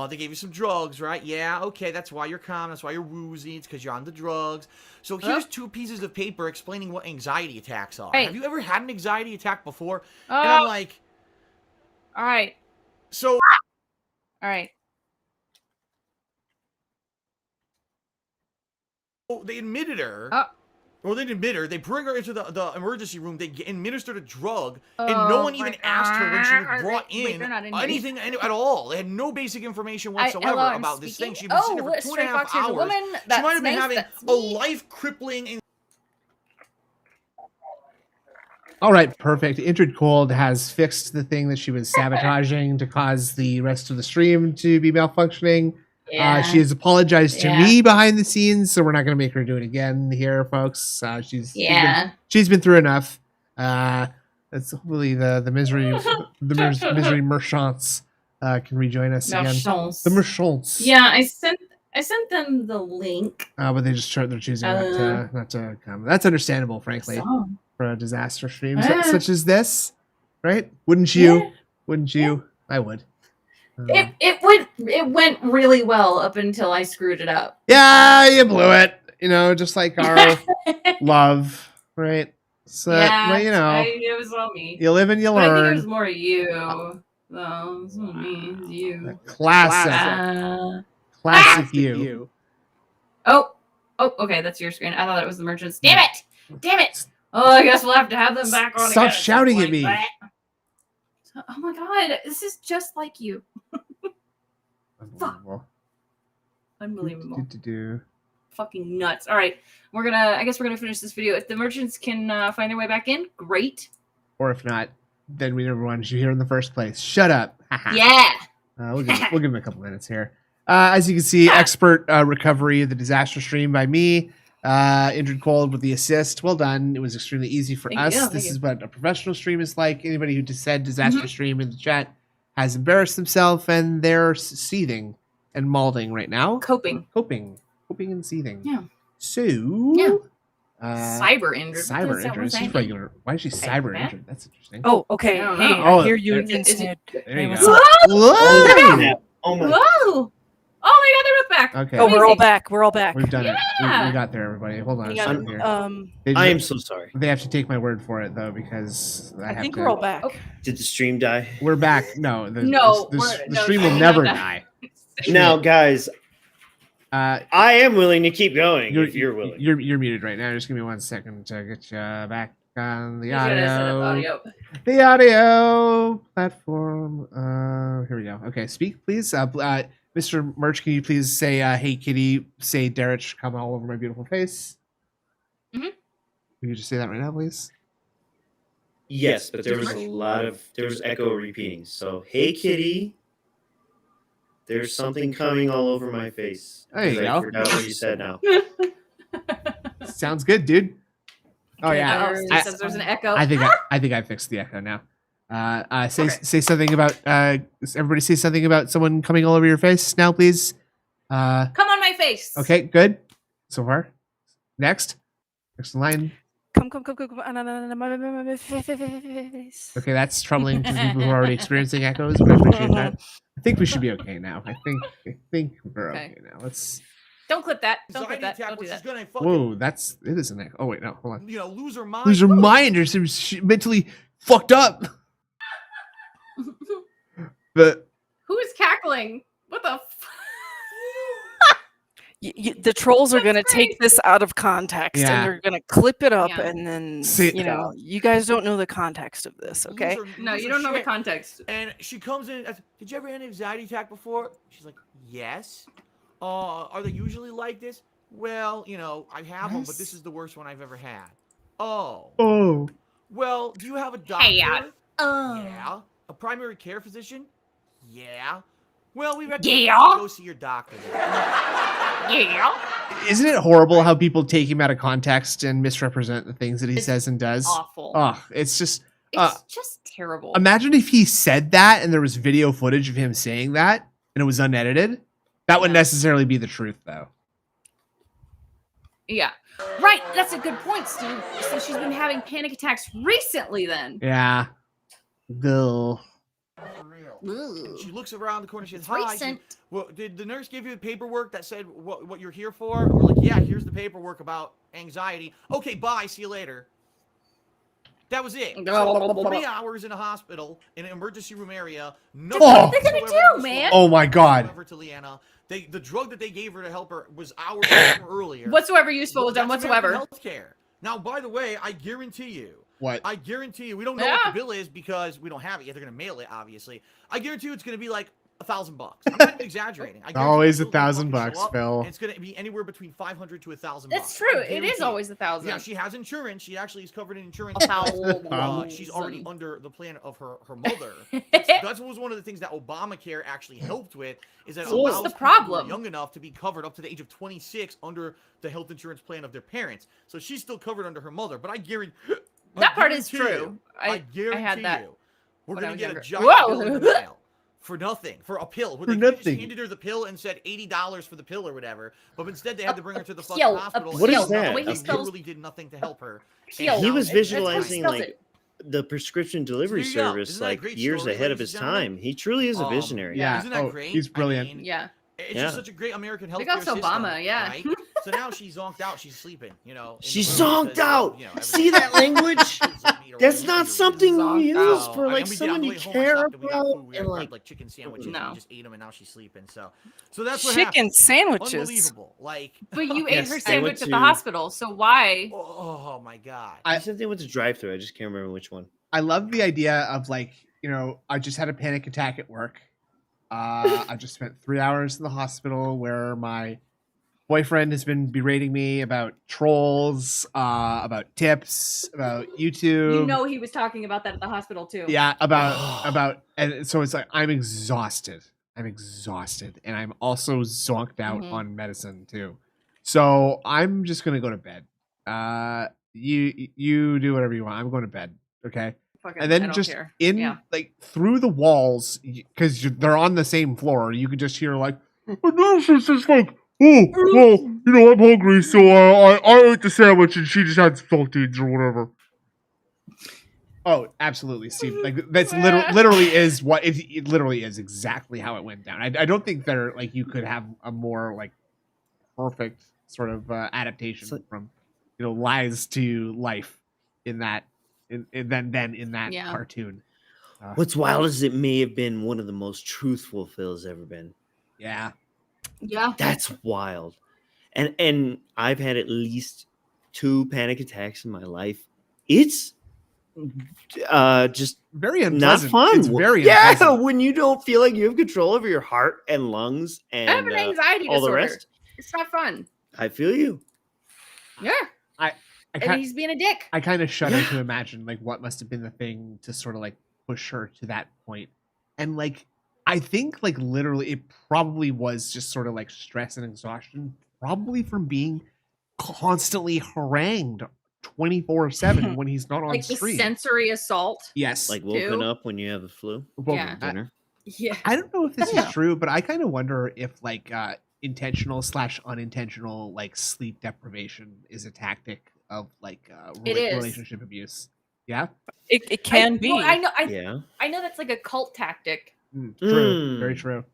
They gave you some drugs, right? Yeah, okay, that's why you're calm. That's why you're woozy. It's because you're on the drugs. So here's 2 pieces of paper explaining what anxiety attacks are. Hey. Have you ever had an anxiety attack before? Oh. And I'm like... All right. So... All right. They admitted her. Oh. Well, they didn't admit her. They bring her into the emergency room. They administered a drug, and no one even asked her when she was brought in anything at all. They had no basic information whatsoever hello, I'm about this thing. speaking. She'd been sitting Oh, there for Stray 2.5 Fox, here's a hours. woman. She That's might have been nice, having that's a me. life-crippling... All right, perfect. Injured Cold has fixed the thing that she was sabotaging to cause the rest of the stream to be malfunctioning. Yeah. She has apologized to Yeah. me behind the scenes, so we're not going to make her do it again here, folks. She's been through enough. That's hopefully the misery misery merchants can rejoin us again. The merchants. Yeah, I sent them the link. But they're choosing not to come. That's understandable, frankly, for a disaster stream such as this, right? Wouldn't you? Yeah. Wouldn't you? I would. It went really well up until I screwed it up. Yeah, you blew it. You know, just like our love, right? So, well, you know, it was all me. you live and you But I think it learn. was more you. No, it was not me. It was you. Classic you. Oh, okay, that's your screen. I thought it was the merchants. Damn it! Oh, I guess we'll have to have them back on. Stop shouting at me. Oh my god, this is just like you. Unbelievable. Fucking nuts. All right, I guess we're gonna finish this video. If the merchants can find their way back in, great. Or if not, then we never wanted you here in the first place. Shut up. Yeah. We'll give him a couple minutes here. As you can see, expert recovery of the disaster stream by me. Injured Cold with the assist. Well done. It was extremely easy for us. This is what a professional stream is like. Anybody who just said disaster stream in the chat has embarrassed themselves, and they're seething and malding right now. Coping and seething. Yeah. So. Yeah. Cyber injured. Cyber injured. She's regular. Why is she cyber injured? That's interesting. Oh, okay. I don't Hey, know. I hear you there- instead. There you what's go. up? Whoa! Oh my. Whoa! Oh my god, they're both back. Okay. Oh, we're all back. We're all back. We've done it. Yeah. We got there, everybody. Hold on a Yeah, second here. I am so sorry. They have to take my word for it, though, because I think we're all back. Did the stream die? We're back. No, the No, stream will no, never no. die. Now, guys, I am willing to keep going if you're willing. You're muted right now. Just give me 1 second to get you back on the You gotta set up audio. audio. The audio platform. Here we go. Okay, speak, please. Mr. Merch, can you please say, "Hey, kitty," say, "Derek, come all over my beautiful face." Mhm. Can you just say that right now, please? Yes, but there was echo repeating. So, hey, kitty. There's something coming all over my face. There you 'Cause go. I forgot what you said now. Sounds good, dude. Oh yeah, Says there's an echo. I think I fixed the echo now. Say something about everybody. Say something about someone coming all over your face now, please. Come on my face. Okay, good. So far, next line. Come my face. Okay, that's troubling to people who are already experiencing echoes, but I appreciate that. I think we should be okay now. I think we're okay now. Let's. Don't clip that. Don't clip Anxiety that. attack, Don't do which is that. gonna fucking, Whoa, it is an echo. Oh wait, no, hold on. lose her mind. Lose her mind or some mentally fucked up. But Who is cackling? The trolls are going to take this out of context Yeah. and they're going to clip it up, Yeah. and then See- you guys don't know the context of this, okay? Loser- No, you loser don't know the shit. context. And she comes in. Did you ever have an anxiety attack before? She's like, yes. Are they usually like this? Well, I have them, but this is the worst one I've ever had. Oh. Oh. Well, do you have a doctor? Hey, Yeah. A primary care physician? Yeah. Well, we recommend you Yeah. go see your doctor. Yeah. Isn't it horrible how people take him out of context and misrepresent the things that he says and does? Awful. Oh, it's just. It's just terrible. Imagine if he said that and there was video footage of him saying that and it was unedited. That wouldn't necessarily be the truth, though. Yeah. Right. That's a good point, Steve. So she's been having panic attacks recently then. Yeah. Ugh. For real. And she looks around the corner. She says, It's "Hi. recent. Well, did the nurse give you the paperwork that said what you're here for?" And we're like, "Yeah, here's the paperwork about anxiety." Okay, bye. See you later. That was it. So, 3 hours in a hospital in an emergency room area. No. What are they gonna do, man? Oh my God. To Leanna. The drug that they gave her to help her was hours earlier. Whatsoever useful was done That's whatsoever. American Healthcare. Now, by the way, I guarantee you. What? I guarantee you. We don't know what the bill is because we don't have it yet. They're gonna mail it, obviously. I guarantee you it's gonna be like $1,000. I'm not even exaggerating. I guarantee Always you it's gonna fucking $1,000, show up, Phil. and it's gonna be anywhere between $500 to $1,000. That's true. It is always 1,000. Yeah, she has insurance. She actually is covered in insurance. 1,000. She's already under the plan of her mother. That was one of the things that Obamacare actually helped with. Is that it So what's allows the people who are problem? young enough to be covered up to the age of 26 under the health insurance plan of their parents. So she's still covered under her mother. But I guarantee That part is guarantee true. You, I guarantee had that you, we're when I gonna was get younger. a giant Whoa. bill in the mail. For nothing, for a pill. For They nothing. just handed her the pill and said $80 for the pill or whatever. But instead, they had to bring her to the fucking pill, a hospital. pill. What is and that? The way he A spells literally did nothing to help her. pill. He was That's how he visualizing spells like it. the prescription delivery There you go. service Isn't that a like great years story, ahead of ladies his and gentlemen? time. He truly is a visionary. Yeah. Isn't that Oh, great? he's brilliant. I mean, Yeah. it's Yeah. just such a great American healthcare Big ups system. Obama, yeah. Right? So now she's zonked out. She's sleeping. In She's the room zonked because, out. See everybody- that language? That's not something Zonked you use out. for like someone you care about. We and grabbed, like, chicken sandwiches. No. And we just ate them, and now she's sleeping. So that's what Chicken happened. sandwiches. Unbelievable. Like, But you Yes, ate her I sandwich went at to- the hospital, so why? oh my god. I said they went to drive through. I just can't remember which one. I love the idea of I just had a panic attack at work. I just spent 3 hours in the hospital where my boyfriend has been berating me about trolls, about tips, about YouTube. You know he was talking about that at the hospital too. Yeah, about and so it's like I'm exhausted. And I'm also zonked out Mhm. on medicine too. So I'm just gonna go to bed. You do whatever you want. I'm going to bed. Okay. Fucking, And I then don't just care. in Yeah. like through the walls, because they're on the same floor, you could just hear like, "And then she's just like, oh, well, I'm hungry, so I ate the sandwich, and she just had saltines or whatever." Oh, absolutely, Steve. Like that's literally is what it literally is exactly how it went down. I don't think there like you could have a more like perfect sort of adaptation from lies to life in that in that Yeah. cartoon. What's wild is it may have been one of the most truthful Phil's ever been. Yeah. Yeah. That's wild. And I've had at least 2 panic attacks in my life. It's just very not unpleasant. fun. It's very yeah, unpleasant. when you don't feel like you have control over your heart and lungs and I have an anxiety all the disorder. rest. It's not fun. I feel you. Yeah. And he's being a dick. I kind of shudder to imagine like what must have been the thing to sort of like push her to that point. And like I think like literally it probably was just sort of like stress and exhaustion, probably from being constantly harangued 24/7 when he's not on Like the screen. sensory assault. Yes. Like woken Too. up when you have the flu. Well, Yeah. Dinner. Yeah. I don't know if this Yeah. is true, but I kind of wonder if like intentional/unintentional like sleep deprivation is a tactic of like It is. relationship abuse. Yeah. It can be. Well, I know. Yeah. I know that's like a cult tactic. True. Very true.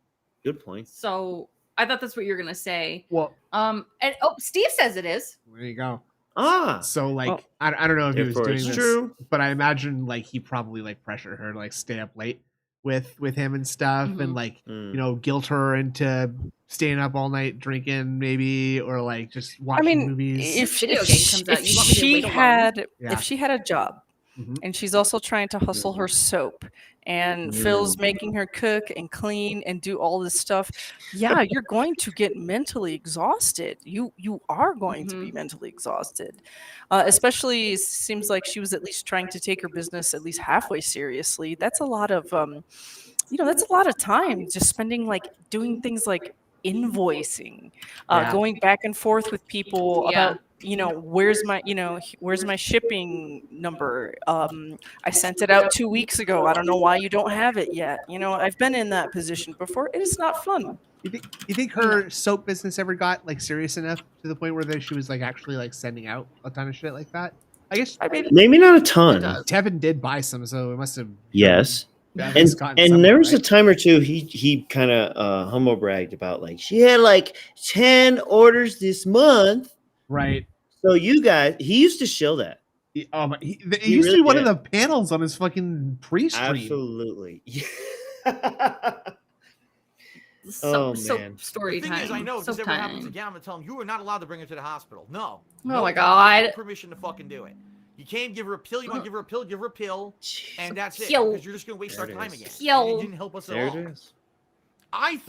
Good point. So I thought that's what you were gonna say. Well, And Steve says it is. there you go. Ah. So like Well, I don't know if he was therefore doing it's this, true. but I imagine like he probably like pressured her to like stay up late. with him and stuff, and like guilt her into staying up all night drinking, maybe, or like just watching movies. If Video game comes out, you want me to she wait alone? had Yeah. if she had a job and she's also trying to hustle her soap, and Phil's making her cook and clean and do all this stuff, yeah, you're going to get mentally exhausted. You are going to be mentally exhausted. Especially, it seems like she was at least trying to take her business at least halfway seriously. That's a lot of that's a lot of time just spending like doing things like invoicing, going back and forth with people about where's my shipping number. I sent it out 2 weeks ago. I don't know why you don't have it yet. I've been in that position before. It is not fun. You think her soap business ever got like serious enough to the point where she was like actually like sending out a ton of shit like that? I guess maybe not a ton. Tevin did buy some, so it must have. Yes. And there was a time or two he kind of humble bragged about like she had like 10 orders this month. Right. So you guys, he used to show that. He used to be one of the panels on his fucking pre-stream. Absolutely. So man. story The thing time. is, I know if Soap this ever happens time. again, I'm gonna tell him you are not allowed to bring her to the hospital. No. Oh my God. No permission to fucking do it. You can't give her a pill. You want to give her a pill? Give her a pill, and that's it. Pill. Because you're just gonna waste our time again. Pill. And you didn't help us at all. There it is.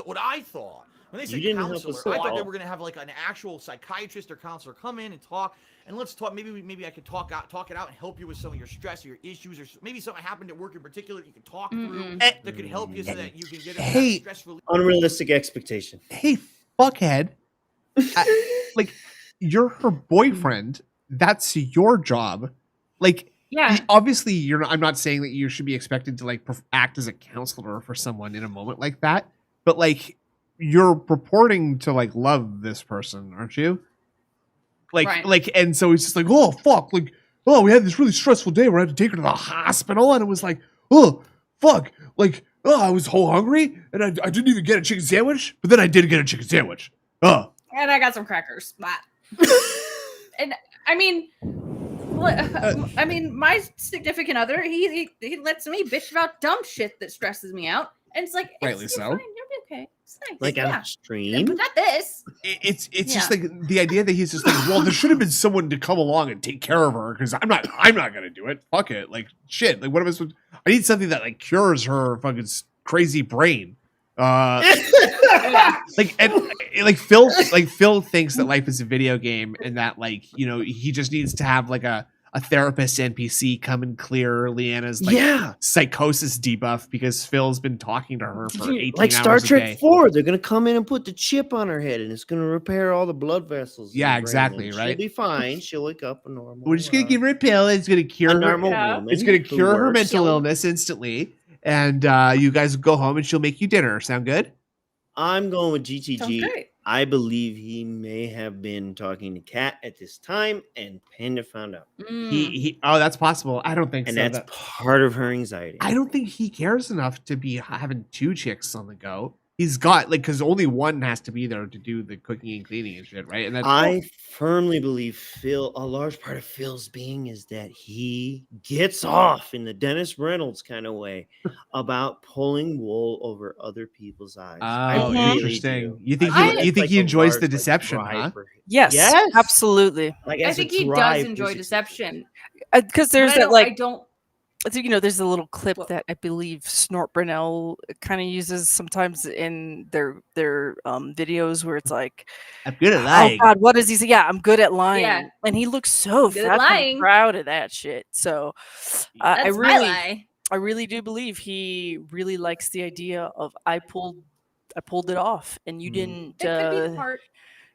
What I thought when they said didn't help counselor, us at I thought they all. were gonna have like an actual psychiatrist or counselor come in and talk, and let's talk. Maybe I could talk it out and help you with some of your stress or your issues, or maybe something happened at work in particular that you could talk through that could help you so that you can get a stress relief. Unrealistic expectation. Hey, fuckhead! Like, you're her boyfriend. That's your job. Like. Yeah. Obviously, you're not. I'm not saying that you should be expected to like act as a counselor for someone in a moment like that. But like, you're purporting to like love this person, aren't you? Like, and so he's just like, oh fuck, like, oh, we had this really stressful day where I had to take her to the hospital, and it was like, oh fuck, like, oh, I was whole hungry, and I didn't even get a chicken sandwich, but then I did get a chicken sandwich. Oh. And I got some crackers. And I mean. My significant other, he lets me bitch about dumb shit that stresses me out, and it's like, rightly so. Fine, you'll be okay. It's nice. Like on stream, but not this. It's just like the idea that he's just like, well, there should have been someone to come along and take care of her because I'm not gonna do it. Fuck it, like shit. Like what am I supposed? I need something that like cures her fucking crazy brain. Like and like Phil thinks that life is a video game and that like he just needs to have like a therapist NPC come and clear Leanna's psychosis debuff because Phil's been talking to her for 18 like hours Star a day. Trek 4. They're gonna come in and put the chip on her head and it's gonna repair all the blood vessels. Yeah, exactly. Right. She'll be fine. She'll wake up a normal. We're just gonna give her a pill. It's gonna cure woman. It's gonna cure her works. mental illness instantly. And you guys will go home and she'll make you dinner. Sound good? I'm going with Sounds GTG. great. I believe he may have been talking to Kat at this time, and Panda found out. He that's possible. I don't think And so. that's part of her anxiety. I don't think he cares enough to be having two chicks on the go. He's got like because only one has to be there to do the cooking and cleaning and shit, right? And that's I firmly believe Phil. A large part of Phil's being is that he gets off in the Dennis Reynolds kind of way about pulling wool over other people's eyes. Oh, really interesting. do. You think I he, think you think it's he a enjoys large, the deception, huh? drive for him. Yes, absolutely. Like I as a think he does drive enjoy for deception. Because there's But that like I don't. there's a little clip that I believe Snort Brunel kind of uses sometimes in their videos where it's like, I'm good at oh lying. God, what does he say? Yeah, I'm good at lying. Yeah. And he looks so Good at fucking lying. proud of that shit. So I That's my really, lie. I really do believe he really likes the idea of I pulled it off, and you didn't. It could be part.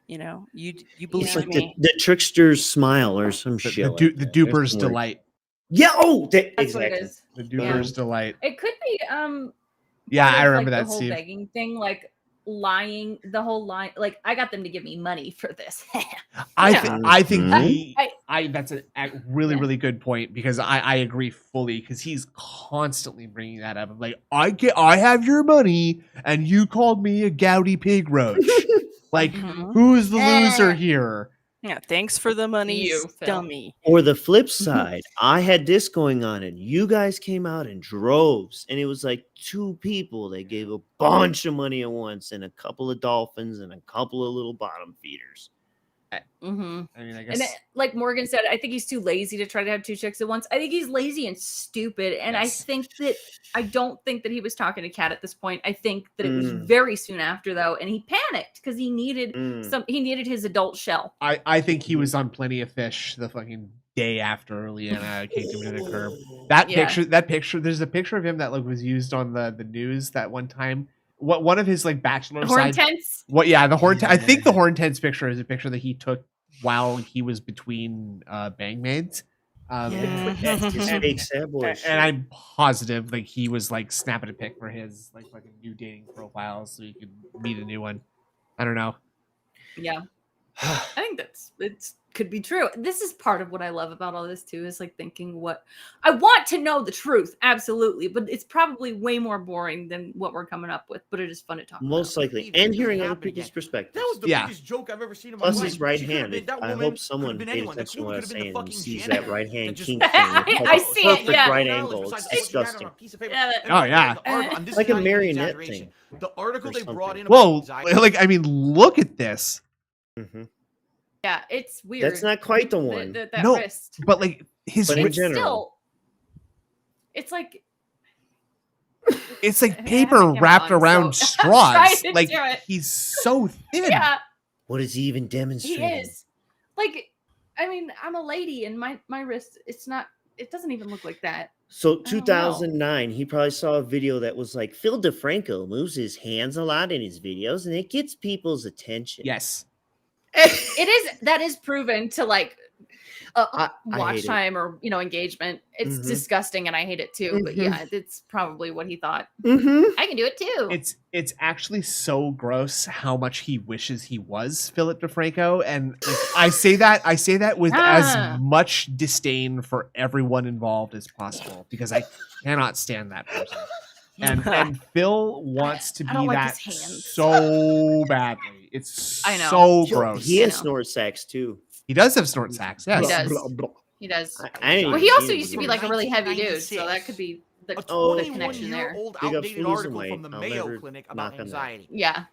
You It's believe like me. the trickster's smile or some shit. The like that. There's duper's some word. delight. Yeah. Oh, That's exactly. what it is. The duper's delight. It could be Yeah, part I of, remember like, that, the whole Steve. begging thing, like lying, the whole line. Like I got them to give me money for this. I Yeah. think Mhm. that's a really good point because I agree fully because he's constantly bringing that up. Like I have your money and you called me a gouty pig roach. Like who's the loser here? Yeah, thanks for the money, You, Phil. dummy. Or the flip side, I had this going on, and you guys came out in droves, and it was like 2 people that gave a bunch of money at once, and a couple of dolphins and a couple of little bottom feeders. Mm-hmm. I mean, I And guess. like Morgan said, I think he's too lazy to try to have 2 chicks at once. I think he's lazy and stupid. And Yes. I don't think that he was talking to Kat at this point. I think that it was Mm. very soon after though, and he panicked because he needed he needed his adult shell. I think he was on Plenty of Fish the fucking day after Leanna kicked him to the curb. That Yeah. picture, there's a picture of him that like was used on the news that one time. What one of his like bachelor Horn side. tense. What? Yeah, the horn. I think the horn tense picture is a picture that he took while he was between bang maids. That's his fake sad boy shit. And I'm positive like he was like snapping a pic for his like fucking new dating profile so he could meet a new one. I don't know. Yeah. I think it's could be true. This is part of what I love about all this too, is like thinking what I want to know the truth, absolutely, but it's probably way more boring than what we're coming up with. But it is fun to talk Most about. likely, and hearing other people's perspectives. That was the biggest joke I've ever seen in my Plus life. his right She could've hand. been- that I woman hope someone could've been paid anyone. That attention to woman what I was could've been saying the and fucking sees janitor that right hand that just- kink thing. I see it, Perfect yeah. right $100 angle. besides It's the scatter on disgusting. a piece of paper. Yeah, And Oh, yeah. the article- and this Like is a not even marionette exaggeration. thing. The article Or they brought something. in about Whoa, anxiety. like I mean, look at this. Yeah, it's weird. That's not quite the one. That No, wrist. but like his But in wrist, general. Still, it's like it's like I paper haven't wrapped come on, around so I'm trying straws. to Like do it. he's so thin. yeah, What is he even he demonstrating? is. Like, I mean, I'm a lady, and my wrist, it's not. It doesn't even look like that. So I don't know. 2009, he probably saw a video that was like Phil DeFranco moves his hands a lot in his videos, and it gets people's attention. Yes. It is. That is proven to like I watch hate it. time or engagement. It's Mhm. disgusting, and I hate it too. But Mhm. yeah, it's probably what he thought. Mm-hmm. I can do it too. It's actually so gross how much he wishes he was Philip DeFranco, and like, I say that with Ah. as much disdain for everyone involved as possible because I cannot stand that person. And Phil wants to I don't be like that his hands. so badly. It's I know. so gross. He has I know. snort sacks too. He does have snort sacks. Yes. He does. Blah, blah. He does. I didn't Well, even he see also it used to be before. like a really heavy dude, so 1996. that could be the, A Oh, the okay. connection there. 21-year-old Big up outdated Flues article and from the I'll Mayo never Clinic knock about on that. anxiety. Yeah.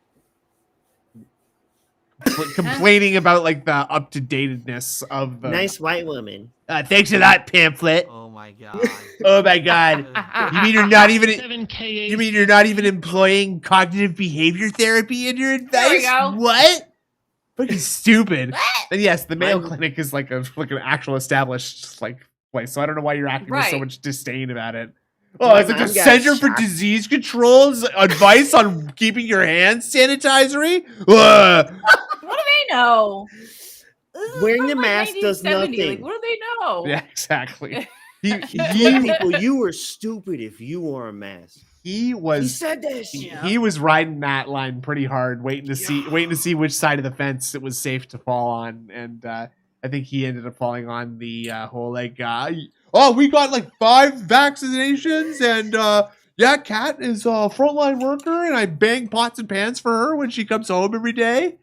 Complaining about like the up to datedness of the. Nice white woman. Thanks for that pamphlet. Oh my god. Oh my god. You mean you're not even? 7K. You mean you're not even employing cognitive behavior therapy in your advice? There we go. What? Fucking stupid. What? And yes, the Mayo I'm- Clinic is like an actual established like place. So I don't know why you're acting with so Right. much disdain about it. Oh, it's like the mom got Center for shot. Disease Control's advice on keeping your hands sanitizery. Ugh. What do they know? This is Wearing from, the like, mask does 1970. nothing. Like, what do they know? Yeah, exactly. White He people, you were stupid if you wore a mask. he He was said that he, shit. he was riding that line pretty hard, waiting to see which side of the fence it was safe to fall on, and I think he ended up falling on the whole like, oh, we got like 5 vaccinations, and yeah, Kat is a frontline worker, and I bang pots and pans for her when she comes home every day.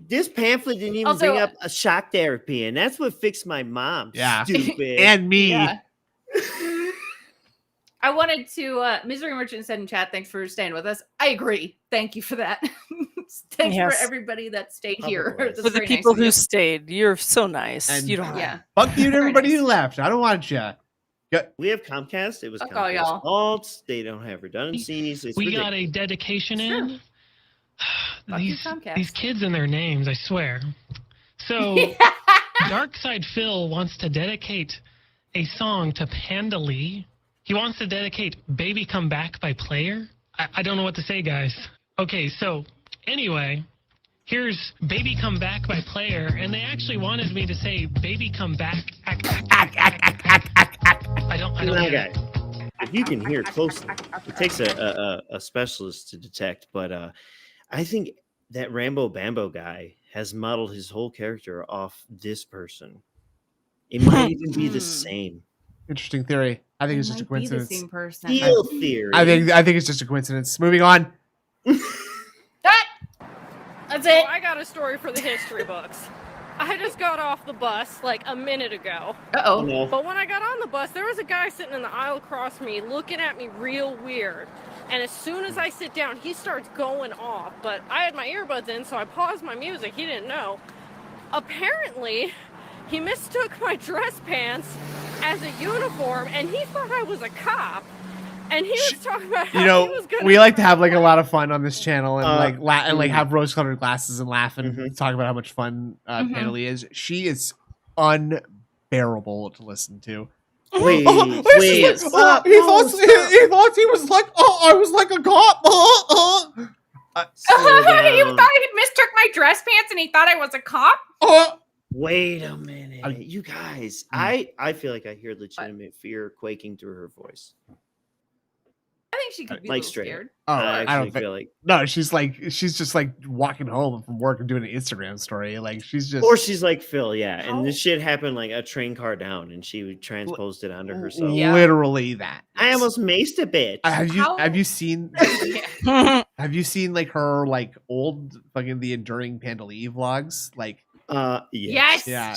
This pamphlet didn't even Also- bring up a shock therapy, and that's what fixed my mom. Yeah. Stupid. And me. Yeah. I wanted to Misery Merchant said in chat, thanks for staying with us. I agree. Thank you for that. Thanks Yes. for everybody that stayed here. Otherwise. That's For the very nice people of you. who stayed, you're so nice. And- you don't. Yeah. Fuck you to Very everybody nice. who left. I don't want you. we have Comcast. It was Fuck all Comcast y'all. faults. They don't have redundancies. It's We ridiculous. got a dedication Sure. in. Fuck you, these Comcast. kids and their names, I swear. So, Darkside Phil wants to dedicate a song to Panda Lee. He wants to dedicate Baby Come Back by Player. I don't know what to say, guys. Okay, so anyway, here's Baby Come Back by Player, and they actually wanted me to say Baby Come Back. I don't Now, get it. guys, if you can hear closely, it takes a specialist to detect, but I think that Rambo Bambo guy has modeled his whole character off this person. It might even be the same. Interesting theory. I think it's just a Might be the coincidence. same person. Steel theory. I think it's just a coincidence. Moving on. That's it. I got a story for the history books. I just got off the bus like a minute ago. Uh-oh. No. But when I got on the bus, there was a guy sitting in the aisle across from me looking at me real weird. And as soon as I sit down, he starts going off. But I had my earbuds in, so I paused my music. He didn't know. Apparently, he mistook my dress pants as a uniform, and he thought I was a cop. And he was talking about how You know, he was gonna we like to have like a lot of fun on this channel and mm. have rose-colored glasses and laugh and talk about how much fun Panelly is. She is unbearable to listen to. Wait, he thought he was like, I was like a cop. He thought he mistook my dress pants and he thought I was a cop? Wait a minute, you guys. I feel like I hear legitimate fear quaking through her voice. I think she could be Like a little straight. scared. Oh, I I don't feel think. like, No, she's just like walking home from work and doing an Instagram story. Like she's just. or she's like Phil, yeah. And this shit happened like a train car down, and she transposed it onto herself. Literally that. I almost maced a bitch. Have you seen have you seen like her like old fucking the Enduring Pandalii vlogs? Like Yes. Yeah.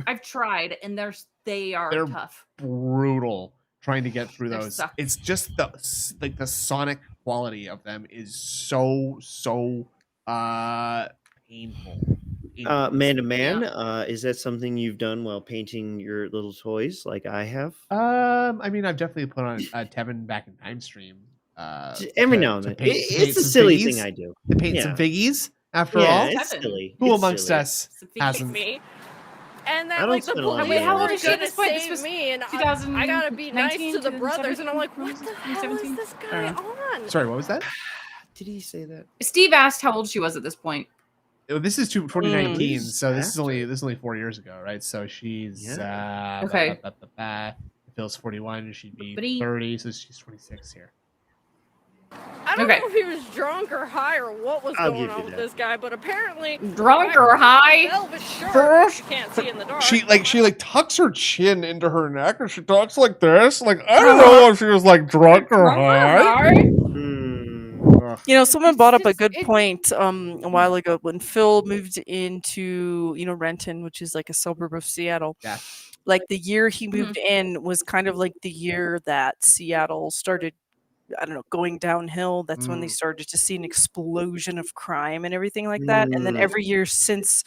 I've tried, and they are They're tough. brutal trying to get through They those. suck. It's just the sonic quality of them is so painful. Man to man, is that something you've done while painting your little toys like I have? I mean, I've definitely put on a Tevin Back in Time stream. Every now and then. It's a silly thing I do. To paint some figgies, after Yeah, all. it's silly. Who It's amongst silly. us hasn't? me. And I then don't like the spend a lot of police time on were it. gonna Shit, this save was me, and I 2019, gotta be nice to the brothers, and I'm like, what the hell is 2017? this guy on? Sorry, what was that? Did he say that? Steve asked how old she was at this point. Oh, this is 2019, Please, so this is only 4 years ago, right? So she's Okay. Phil's 41, she'd be But he- 30, so she's 26 here. I don't Okay. know if he was drunk or high or what was I'll going give you on with that. this guy, but apparently Drunk or high? velvet shirt, which you can't see in the dark. She tucks her chin into her neck and she talks like this. Like I don't know if she was like drunk or high. You know, someone brought up a good point a while ago when Phil moved into, Renton, which is like a suburb of Seattle. Yeah. Like the year he moved in was kind of like the year that Seattle started, I don't know, going downhill. That's when they started to see an explosion of crime and everything like that. And then every year since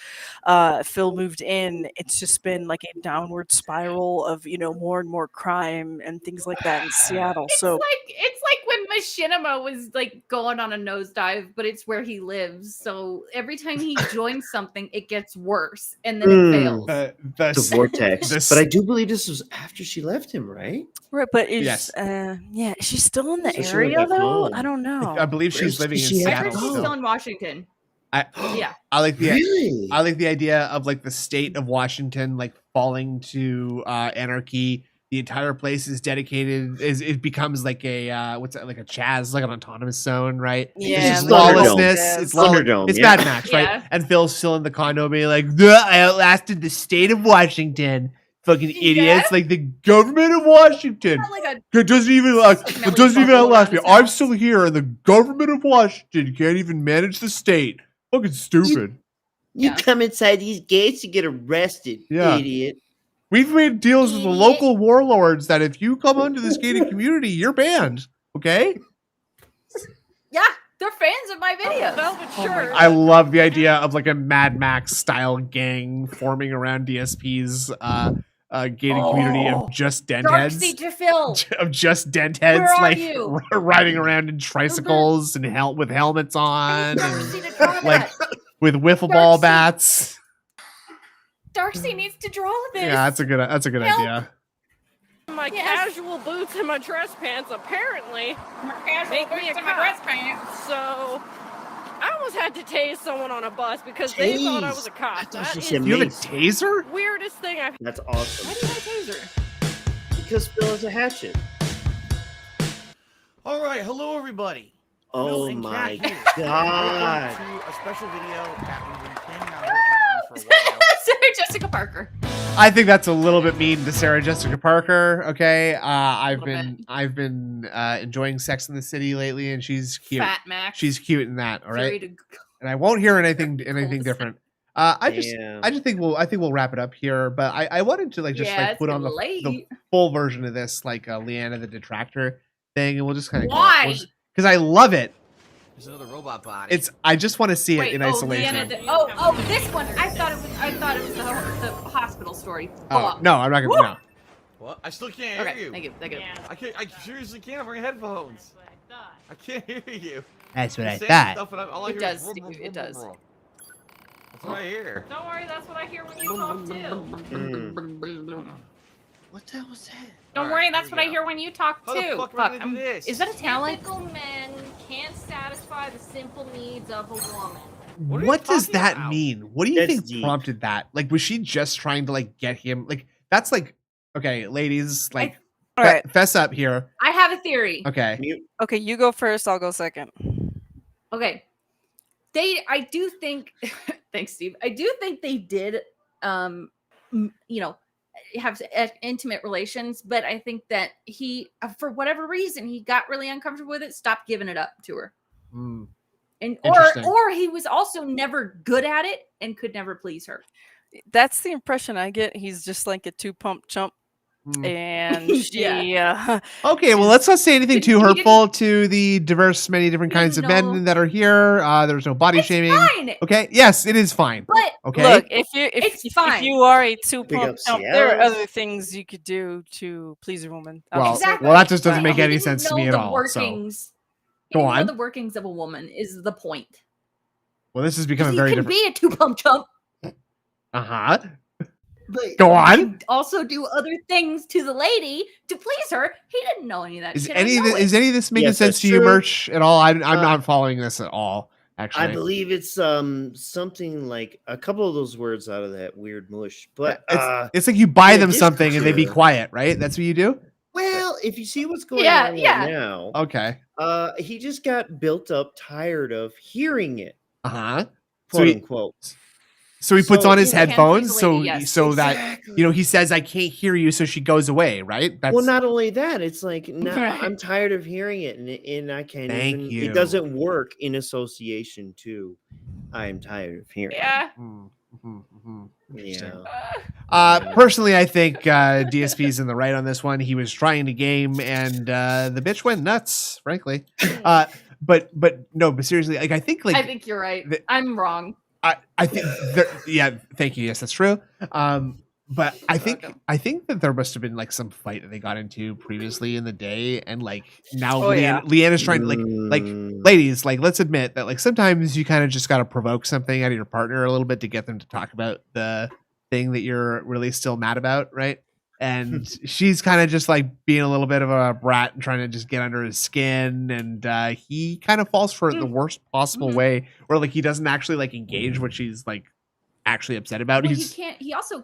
Phil moved in, it's just been like a downward spiral of, more and more crime and things like that in Seattle. So It's like when Machinima was like going on a nosedive, but it's where he lives. So every time he joins something, it gets worse, and then it fails. The vortex. But I do believe this was after she left him, right? right, but is Yes. Yeah, is she still in the So she area went back though? home. I don't know. I believe she's living in she I at heard Seattle. she's still. still in Washington. Yeah. I like the Really? I like the idea of like the state of Washington like falling to anarchy. The entire place is dedicated. It becomes like a what's that, like a Chaz, like an autonomous zone, right? Yeah, it's just like lawlessness. Thunderdome. It's Thunderdome, It's yeah. Mad Max, right? Yeah. And Phil's still in the condo, being like, I outlasted the state of Washington. Fucking idiots! Like the government of Washington. Not like It doesn't even it doesn't even bubble outlast me. around his I'm house. still here, and the government of Washington can't even manage the state. Fucking stupid. You Yeah. come inside these gates, you get arrested, Yeah. idiot. We've made deals with the local warlords that if you come onto this gated community, you're banned. Okay? Yeah, they're fans of my videos. velvet shirt. I love the idea of like a Mad Max style gang forming around DSP's gated community of just dent heads. Darksea to Phil. Of just dent heads, Where are like you? riding around in tricycles and with helmets on, and Darksea to draw like that. with wiffle ball Darksea. bats. Darksea needs to draw this. Yeah, that's a good Help. idea. My casual boots and my dress pants apparently make me a cop. So I almost had to tase someone on a bus because they thought I was a cop. I thought That she is said You have a mace. taser? weirdest thing I've. That's awesome. Why do you have a taser? Because Phil is a hatchet. All right, hello everybody. Oh Phil and my Kat here. god. Welcome to a special video that we've been planning on working on for a while. Sarah Jessica Parker. I think that's a little bit mean to Sarah Jessica Parker. Okay, I've Little been enjoying Sex in the City lately, and she's cute. Fat Max. She's cute in that. All Fury right, to- and I won't hear anything different. I just think we'll wrap it up here. But I wanted to like just Yeah, like it's put on getting the late. full version of this like Leanna the Detractor thing, and we'll just kind of Why? Because I love it. There's another robot body. I just want to see it Wait, in oh, isolation. Leanna, this one. I thought it was the hospital story. Oh no, I'm not gonna. No. What? I still can't Okay, hear you. thank you. I seriously can't. I'm wearing headphones. I can't hear you. That's what You're I saying thought. stuff and all I It hear does, is Steve, it does. That's what I hear. Don't worry, that's what I hear when you talk too. What the hell was that? Don't worry, that's what I hear when you talk How the too. fuck am I gonna do this? Is that a talent? Typical men can't satisfy the simple needs of a woman. What does that about? mean? What do you That's think deep. prompted that? Like, was she just trying to like get him? Like, that's like, okay, ladies, like, All right. fess up here. I have a theory. Okay. Okay, you go first. I'll go second. Okay. I do think, thanks, Steve. I do think they did, have intimate relations, but I think that he, for whatever reason, he got really uncomfortable with it, stopped giving it up to her. Mm. And Interesting. or he was also never good at it and could never please her. That's the impression I get. He's just like a two-pump chump. And she, Okay, well, let's not say anything too He hurtful to the diverse, many different kinds of men that are here. There's no body shaming. Fine. Okay, yes, it is fine. But Okay. Look, if It's if fine. you are a Big two-pump up chump, there are Seattle. other things you could do to please a woman. Well, Exactly. well, that just doesn't But make he any didn't sense to know me at the all. So, Workings. Go He didn't know on. the workings of a woman is the point. well, this is 'Cause becoming he very can different. be a two-pump chump, Uh-huh. but Go he on. can also do other things to the lady to please her. He didn't know any of that Is shit. any I of know this, it. is any of this making Yes, sense that's to you, true. Merch, at all? I'm not following this at all. Actually, I believe it's something like a couple of those words out of that weird mush. But it's like you buy in them addition something and they be to- quiet, right? That's what you do. Well, if you see what's going Yeah, on yeah. right now, Okay. he just got built up, tired of hearing it, Uh huh. quote unquote. So he puts So, on his you know, headphones, Can't so please the lady, yes. so that Exactly. he says, "I can't hear you," so she goes away, right? That's Well, not only that, it's like now Right. I'm tired of hearing it, and I can't Thank even. you. It doesn't work in association to. I am tired of hearing. Yeah. Yeah. Personally, I think DSP's in the right on this one. He was trying to game, and the bitch went nuts. Frankly, but seriously, like I think I think you're right. I'm wrong. I think yeah, thank you. Yes, that's true. But I think that there must have been like some fight that they got into previously in the day, and like now Leanna's trying to like ladies, like let's admit that like sometimes you kind of just got to provoke something out of your partner a little bit to get them to talk about the thing that you're really still mad about, right? And she's kind of just like being a little bit of a brat and trying to just get under his skin, and he kind of falls for it the worst possible way, where like he doesn't actually like engage what she's like actually upset about. Well, He's he also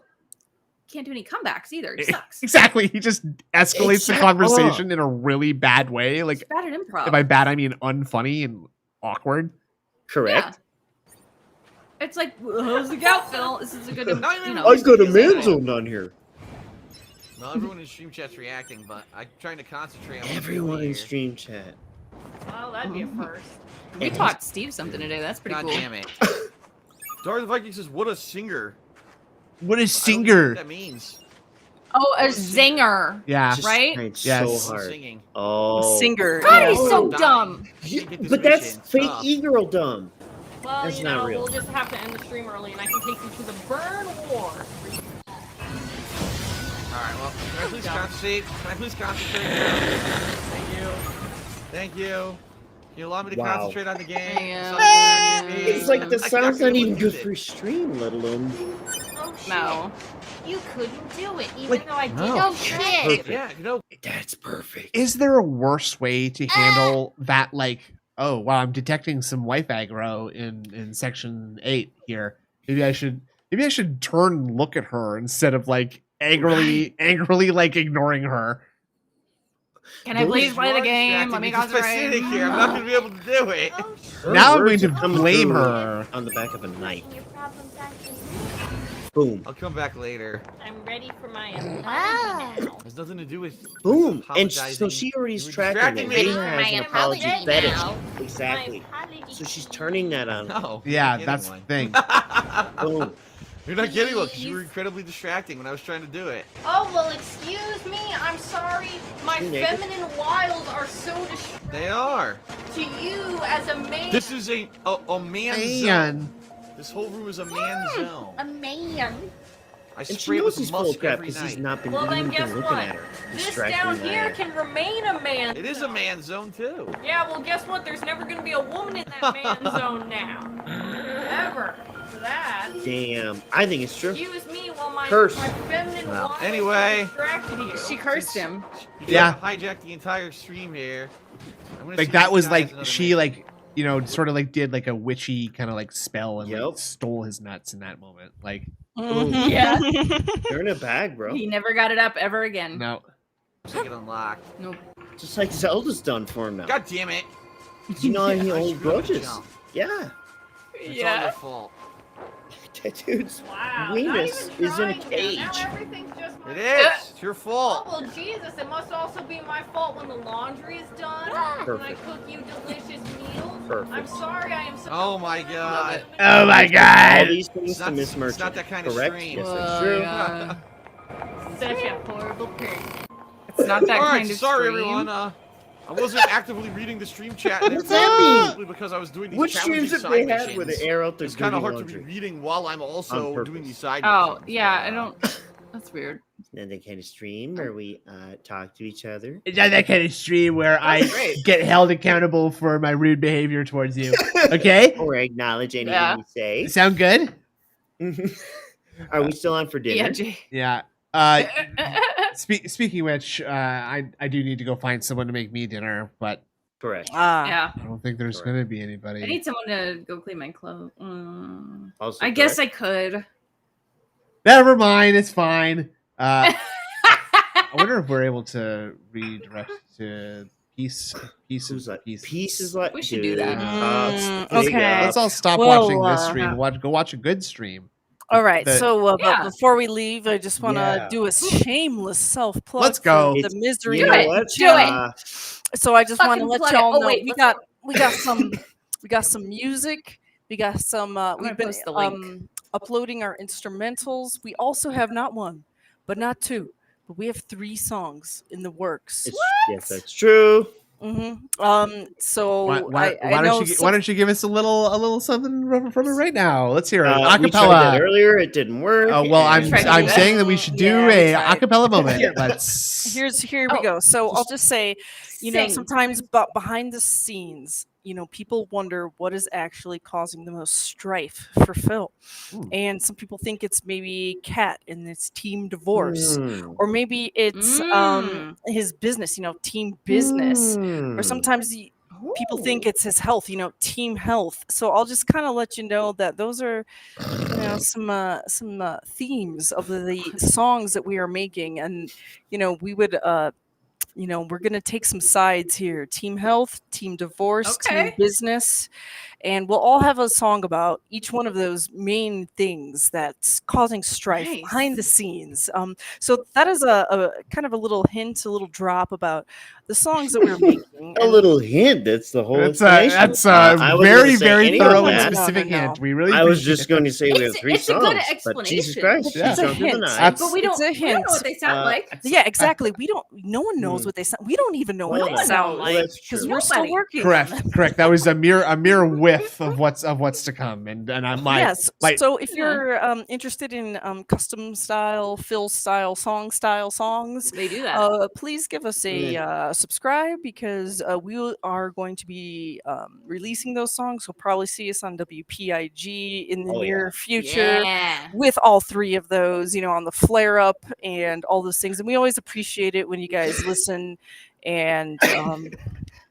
can't do any comebacks either. He sucks. exactly. He just escalates the conversation in a really bad way. Like He's bad at improv. by bad, I mean unfunny and awkward. Correct. It's like, how's the gout, Phil? This is a good, I got a man zone down here. Not everyone in stream chat's reacting, but I'm trying to concentrate on what's Everyone going in here. stream chat. Well, that'd be a first. We taught Steve something today. That's pretty God cool. damn it. Darth Viking says, "What a singer." What is I don't know singer? what that means. Oh, a zinger. Yeah. Just Right? tried Yes. so hard. Singing. Oh. Singer. God, yeah. he's so dying. dumb. Can't get this But that's mission. fake Tough. e-girl dumb. Well, That's you not know, real. we'll just have to end the stream early, and I can take you to the burn war. Alright, well, can I please concentrate? Can I please concentrate now? Thank you. Thank you. Can you allow me to Wow. concentrate on the game? Yeah. It's like the I sound's can't not even believe good it. for stream, let alone. Oh, shit. No. You couldn't do it, even Like, though I did. no. Oh, shit. Perfect. Yeah, you know, That's perfect. Is there a worse way to handle that? Like, oh wow, I'm detecting some wife aggro in section 8 here. Maybe I should turn and look at her instead of like angrily like ignoring her. Can I please play the You're game? Let me distracting concentrate. specific here. I'm not gonna be able to do it. Oh, shit. Her Now I'm words going to are coming blame through her. on the back of a knife. Your problem's actually Boom. I'll come back later. I'm ready for my apology now. Has nothing to do with Boom. And apologizing. so she already You were tracking distracting that he me. has an My apology apology fetish. now. Exactly. My apology. So she's turning that on. No. Yeah, you're not that's the getting thing. Boom. You're not getting one because you were incredibly distracting when I was trying to do it. Oh, well, excuse me. I'm sorry. My You naked? feminine wiles are so distracting They are. to you as a man. This is a man's zone. Man. This whole room is a man's zone. A man. I And she spray it knows with he's full of musk crap every because he's night. not been Well, then even guess looking what? at her. This Distracting down her. here can remain a man. It is a man's zone too. Yeah, well, guess what? There's never going to be a woman in that man zone now. Ever. For that. Damn. I think it's true. Excuse me while my Curse. feminine Well, wiles anyway. distracted you. She cursed him. You Yeah. hijacked the entire stream here. I'm gonna Like see that if was this guy has like another she mission. like sort of like did like a witchy kind of like spell and like Yep. stole his nuts in that moment. Like Yeah. They're in a bag, bro. He never got it up ever again. no. Take it unlocked. Nope. Just like Zelda's done for him now. God damn it! Did you know he I holds screwed up the grudges? jump. Yeah. It's all your fault. That dude's Wow. weenus not even is in a trying to. cage. Now everything's just my It is. It's your Oh, fault. well, Jesus, it must also be my fault when the laundry is done. When I Perfect. cook you delicious meals. Perfect. I'm sorry, I am so. Oh my god. Oh my All god. these things It's to not, Miss it's Merchant. not that kind of Correct? stream. Yes, that's true. yeah. Such a horrible person. It's not that Alright, kind of sorry stream. everyone. I wasn't actively reading the stream chat. What's that mean? Simply because I was doing these What challenging streams have side they had missions. where they air out their It's kind of dirty hard to be laundry? reading while I'm On also purpose. doing these side Oh, missions. yeah, I don't. That's weird. Then they kind of stream where we talk to each other. It's not that kind of stream where I great. get held accountable for my rude behavior towards you. Okay? Or acknowledge anything Yeah. we say. Sound good? Are we still on for dinner? Yeah, Jay. Yeah. Speaking of which, I do need to go find someone to make me dinner, but Correct. Yeah. I don't think there's Correct. going to be anybody. I need someone to go clean my clothes. Also I guess correct. I could. Never mind, it's fine. I wonder if we're able to redirect to Who's pieces. like pieces like We should do that. Okay. Let's all stop Well, watching this stream. Go watch a good stream. All right. The- So Yeah. before we leave, I just want to Yeah. do a shameless self plug. Let's go. The misery. You Do know it. what? Do it. So I just want to Fucking let plug it. y'all Oh, know wait, we let's got some music. We got some. gonna We've been post the link. uploading our instrumentals. We also have not one, but not two, but we have 3 songs in the works. Yes, that's true. So Why, why, I why know don't you why don't you give us a little something from it right now? Let's hear it. We tried that Acapella. earlier. It didn't work. Oh well, I'm tried to do that. saying that we should do Yeah, we a tried. acapella moment. Let's. Here we go. So I'll just say, Sing. sometimes behind the scenes, people wonder what is actually causing the most strife for Phil. And some people think it's maybe Kat and it's team divorce. Or maybe it's his business, team business. Or sometimes people think it's his health, team health. So I'll just kind of let you know that those are some themes of the songs that we are making. And we would we're going to take some sides here: team health, team divorce, team Okay. business, and we'll all have a song about each one of those main things that's causing strife Nice. behind the scenes. So that is a kind of a little hint, a little drop about the songs that we're making. A little hint. That's the whole That's explanation. that's I a wasn't very gonna say very any of thorough and that. specific No. hint. We really. I was appreciate just it. going to say we have 3 It's a good songs, but Jesus explanation. Christ, Yeah. It's a don't do the hint. nine. But we It's don't, a we don't know hint. what they sound like. Yeah, exactly. No one knows what they sound. We don't even know what Well, they no. sound Well, like that's because true. we're still Nobody. working. on Correct, them. correct. That was a mere whiff of what's to come, and I'm like, Yes. like So if you're interested in custom style, Phil style songs, They do that. please give us a subscribe because we are going to be releasing those songs. You'll probably see us on WPIG in the Oh, yeah. near future Yeah. with all 3 of those, on the flare up and all those things. And we always appreciate it when you guys listen. And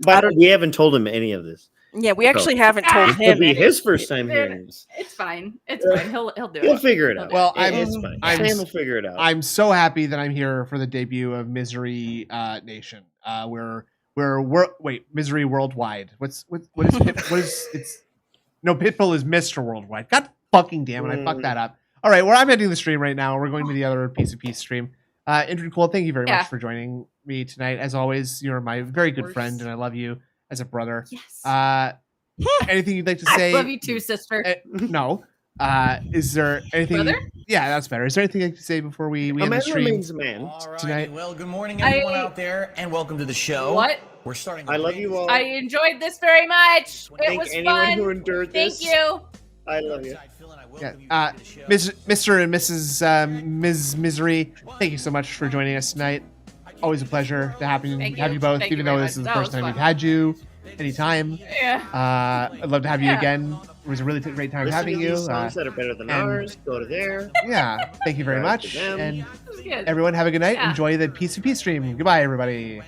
But we haven't told him any of this. yeah, we actually haven't told This him. will be any- his first time hearing this. It's fine. It's fine. He'll do He'll it. figure it out. Well, It's fine. Sam will figure it out. I'm so happy that I'm here for the debut of Misery Nation. Misery Worldwide. What is Pitbull is Mr. Worldwide. God fucking damn it, I fucked that up. All right, well, I'm ending the stream right now. We're going to the other piece of peace stream. Indrid Cole, thank you very much for joining me tonight. As always, you're my very good friend, and I love you as a brother. Yes. Anything you'd like to say? I love you too, sister. No. Is there anything? Brother? Yeah, that's better. Is there anything you'd like to say before we end the stream tonight? Well, good morning, everyone out there, and welcome to the show. What? We're starting. I love you all. I enjoyed this very much. It Thank was anyone fun. who endured this. Thank you. I love you. Yeah. Mr. and Mrs. Ms. Misery, thank you so much for joining us tonight. Always a pleasure to have you both, even though this is the first time we've had you. Anytime. Yeah. I'd love to have you again. It was a really great time having you. Songs that are better than ours. Go to there. Yeah. Thank you very much. And good. everyone have a good night. Yeah. Enjoy the Piece of Peace stream. Goodbye, everybody.